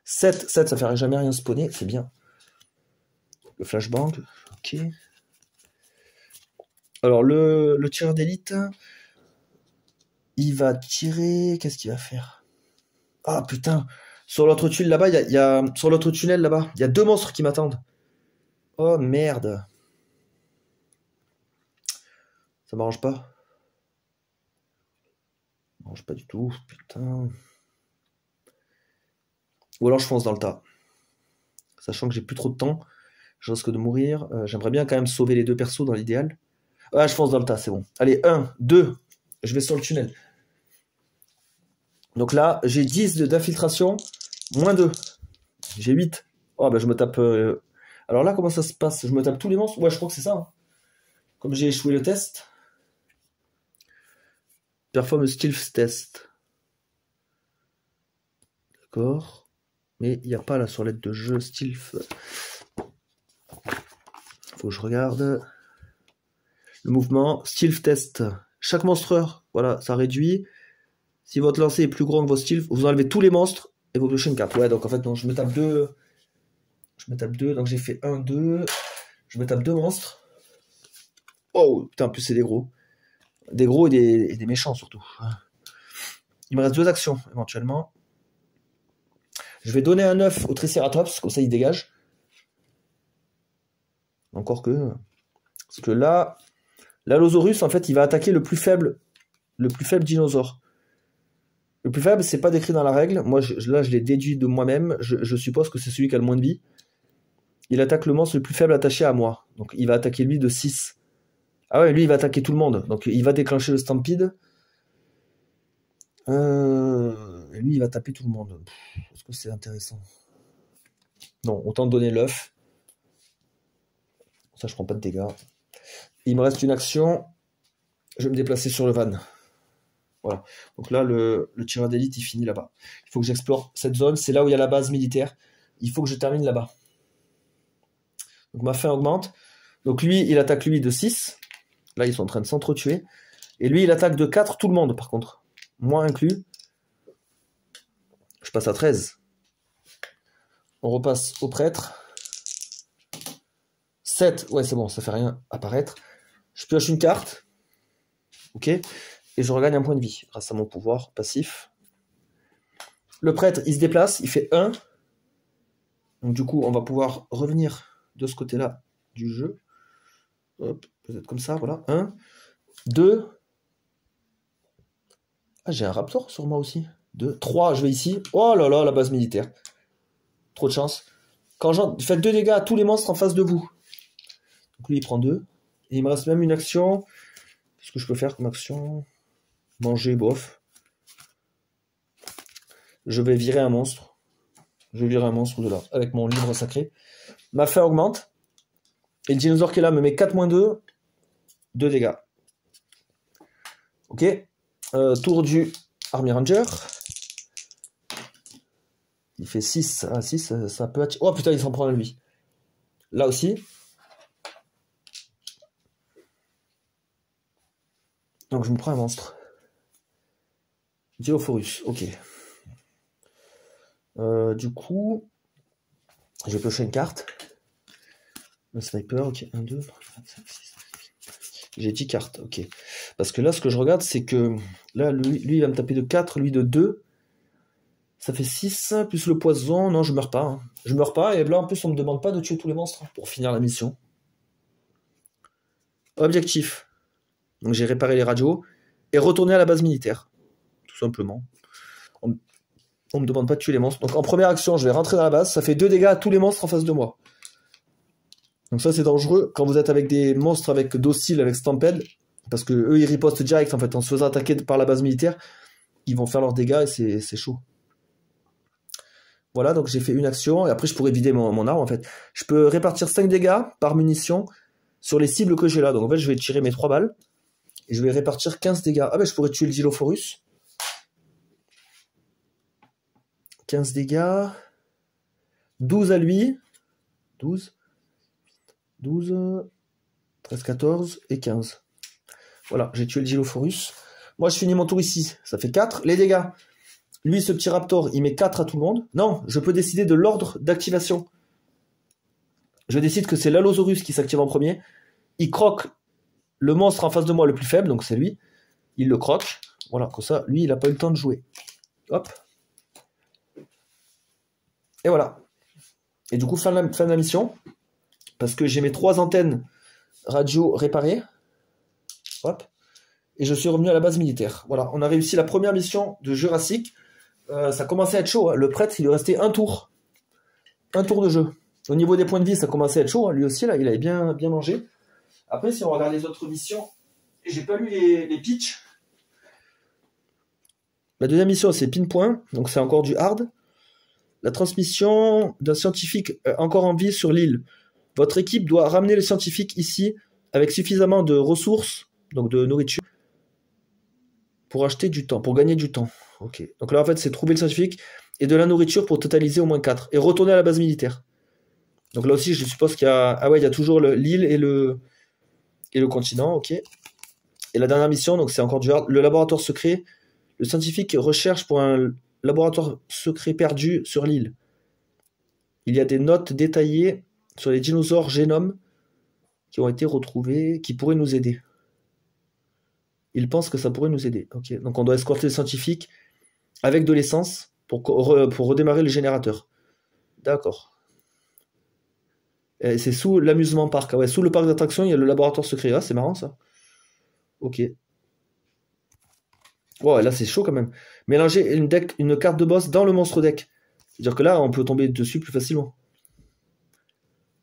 7, ça fait jamais rien spawner. C'est bien. Le flashbang. Ok. Alors, le tireur d'élite... Il va tirer... Qu'est-ce qu'il va faire? Ah, putain. Sur l'autre tunnel là-bas, sur l'autre tunnel là-bas, il y a 2 monstres qui m'attendent. Oh, merde. Ça m'arrange pas. Ça m'arrange pas du tout, putain. Ou alors je fonce dans le tas. Sachant que j'ai plus trop de temps. Je risque de mourir. J'aimerais bien quand même sauver les 2 persos dans l'idéal. Ah, je fonce dans le tas, c'est bon. Allez, 1, 2. Je vais sur le tunnel. Donc là, j'ai 10 d'infiltration. Moins 2. J'ai 8. Oh, ben je me tape... Alors là, comment ça se passe? Je me tape tous les monstres? Ouais, je crois que c'est ça. Hein. Comme j'ai échoué le test. Performe stealth test. D'accord. Mais il n'y a pas là sur l'aide de jeu stealth. Faut que je regarde. Le mouvement. Stealth test. Chaque monstreur. Voilà, ça réduit. Si votre lancer est plus grand que vos stealth, vous enlevez tous les monstres et vous piochez une carte. Ouais, donc en fait, non, je me tape 2. Je me tape 2. Donc j'ai fait 1, 2. Je me tape 2 monstres. Oh, putain, en plus c'est des gros. Des gros et des méchants surtout. Il me reste 2 actions éventuellement. Je vais donner un œuf au Triceratops, comme ça il dégage. Encore que... Parce que là, l'Allosaurus, en fait, il va attaquer le plus faible dinosaure. Le plus faible, c'est pas décrit dans la règle. Moi, là, je l'ai déduit de moi-même. Je suppose que c'est celui qui a le moins de vie. Il attaque le monstre le plus faible attaché à moi. Donc, il va attaquer lui de 6. Ah ouais, lui, il va attaquer tout le monde. Donc, il va déclencher le Stampede. Et lui, il va taper tout le monde. Est-ce que c'est intéressant? Non, autant donner l'œuf. Ça, je prends pas de dégâts. Il me reste une action. Je vais me déplacer sur le van. Voilà. Donc là, le tireur d'élite, il finit là-bas. Il faut que j'explore cette zone. C'est là où il y a la base militaire. Il faut que je termine là-bas. Donc ma faim augmente. Donc lui, il attaque lui de 6. Là, ils sont en train de s'entretuer. Et lui, il attaque de 4 tout le monde, par contre. Moi inclus. Je passe à 13. On repasse au prêtre. 7. Ouais, c'est bon, ça fait rien apparaître. Je pioche une carte. Ok. Et je regagne un point de vie grâce à mon pouvoir passif. Le prêtre, il se déplace. Il fait 1. Donc du coup, on va pouvoir revenir de ce côté-là du jeu. Hop, peut-être comme ça, voilà. 1. 2. Ah, j'ai un raptor sur moi aussi. 2. 3, je vais ici. Oh là là, la base militaire. Trop de chance. Faites 2 dégâts à tous les monstres en face de vous. Donc lui, il prend 2. Et il me reste même une action. Qu'est-ce que je peux faire comme action? Manger, bof. Je vais virer un monstre. Je vais virer un monstre de là, avec mon livre sacré. Ma faim augmente. Et le dinosaure qui est là me met 4-2. 2 dégâts. Ok. Tour du Army Ranger. Il fait 6. Ah, 6, ça peut attirer. Oh putain, il s'en prend à lui. Là aussi. Donc je me prends un monstre. Dilophosaurus, ok. Du coup, je vais piocher une carte. Le sniper, ok. 1, 2, 3, 4, 5, 6. J'ai 10 cartes, ok. Parce que là, ce que je regarde, c'est que là, lui, il va me taper de 4, lui de 2. Ça fait 6, plus le poison. Non, je meurs pas. Hein. Je meurs pas, et là, en plus, on me demande pas de tuer tous les monstres pour finir la mission. Objectif. Donc j'ai réparé les radios et retourné à la base militaire. Tout tout simplement. On me demande pas de tuer les monstres. Donc en première action, je vais rentrer dans la base. Ça fait 2 dégâts à tous les monstres en face de moi. Donc ça, c'est dangereux quand vous êtes avec des monstres avec Docile, avec Stampede. Parce que eux, ils ripostent direct, en fait. En se faisant attaquer par la base militaire, ils vont faire leurs dégâts et c'est chaud. Voilà, donc j'ai fait une action. Et après, je pourrais vider mon arme, en fait. Je peux répartir 5 dégâts par munition sur les cibles que j'ai là. Donc en fait, je vais tirer mes 3 balles. Et je vais répartir 15 dégâts. Ah ben, je pourrais tuer le Dilophosaurus. 15 dégâts. 12 à lui. 12. 13, 14 et 15. Voilà, j'ai tué le Dilophosaurus. Moi, je finis mon tour ici. Ça fait 4. Les dégâts. Lui, ce petit raptor, il met 4 à tout le monde. Non, je peux décider de l'ordre d'activation. Je décide que c'est l'Allosaurus qui s'active en premier. Il croque le monstre en face de moi le plus faible, donc c'est lui. Il le croque. Voilà, comme ça, lui, il n'a pas eu le temps de jouer. Hop. Et voilà. Et du coup, fin de la mission. Parce que j'ai mes 3 antennes radio réparées. Hop. Et je suis revenu à la base militaire. Voilà, on a réussi la première mission de Jurassic. Ça commençait à être chaud. Hein. Le prêtre, il lui restait un tour. Un tour de jeu. Au niveau des points de vie, ça commençait à être chaud. Hein. Lui aussi, là, il avait bien mangé. Après, si on regarde les autres missions, et j'ai pas lu les pitchs. La deuxième mission, c'est Pinpoint. Donc, c'est encore du hard. La transmission d'un scientifique encore en vie sur l'île. Votre équipe doit ramener le scientifique ici avec suffisamment de ressources, donc de nourriture, pour acheter du temps, pour gagner du temps. Ok. Donc là, en fait, c'est trouver le scientifique et de la nourriture pour totaliser au moins 4. Et retourner à la base militaire. Donc là aussi, je suppose qu'il y a... Ah ouais, il y a toujours l'île et le continent, ok. Et la dernière mission, donc c'est encore du hard. Le laboratoire secret. Le scientifique recherche pour un laboratoire secret perdu sur l'île. Il y a des notes détaillées sur les dinosaures génomes qui ont été retrouvés, qui pourraient nous aider. Il pense que ça pourrait nous aider. Ok. Donc on doit escorter le scientifique avec de l'essence pour redémarrer le générateur. D'accord. C'est sous l'amusement parc. Ah ouais, sous le parc d'attractions, il y a le laboratoire secret. Ah, c'est marrant ça. Ok. Ouais, là c'est chaud quand même. Mélanger une carte de boss dans le monstre deck. C'est-à-dire que là, on peut tomber dessus plus facilement.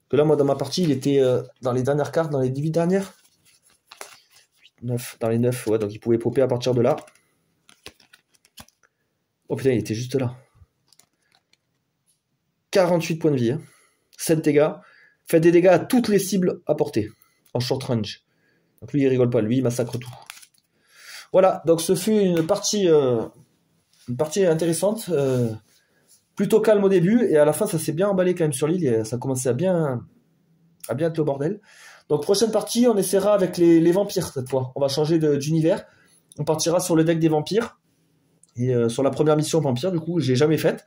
Que là, moi, dans ma partie, il était dans les dernières cartes, dans les 8 dernières. 9, dans les 9, ouais, donc il pouvait popper à partir de là. Oh putain, il était juste là. 48 points de vie. Hein. 7 dégâts. Faites des dégâts à toutes les cibles à portée. En short range. Donc lui, il rigole pas. Lui, il massacre tout. Voilà, donc ce fut une partie intéressante. Plutôt calme au début. Et à la fin, ça s'est bien emballé quand même sur l'île. Et ça commençait à bien être le bordel. Donc prochaine partie, on essaiera avec les vampires cette fois. On va changer d'univers. On partira sur le deck des vampires. Et sur la première mission vampire, du coup, j'ai jamais faite.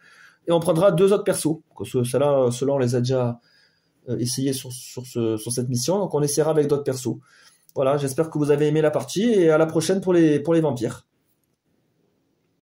Et on prendra 2 autres persos. Ceux-là, on les a déjà essayés sur cette mission. Donc on essaiera avec d'autres persos. Voilà, j'espère que vous avez aimé la partie. Et à la prochaine pour les vampires.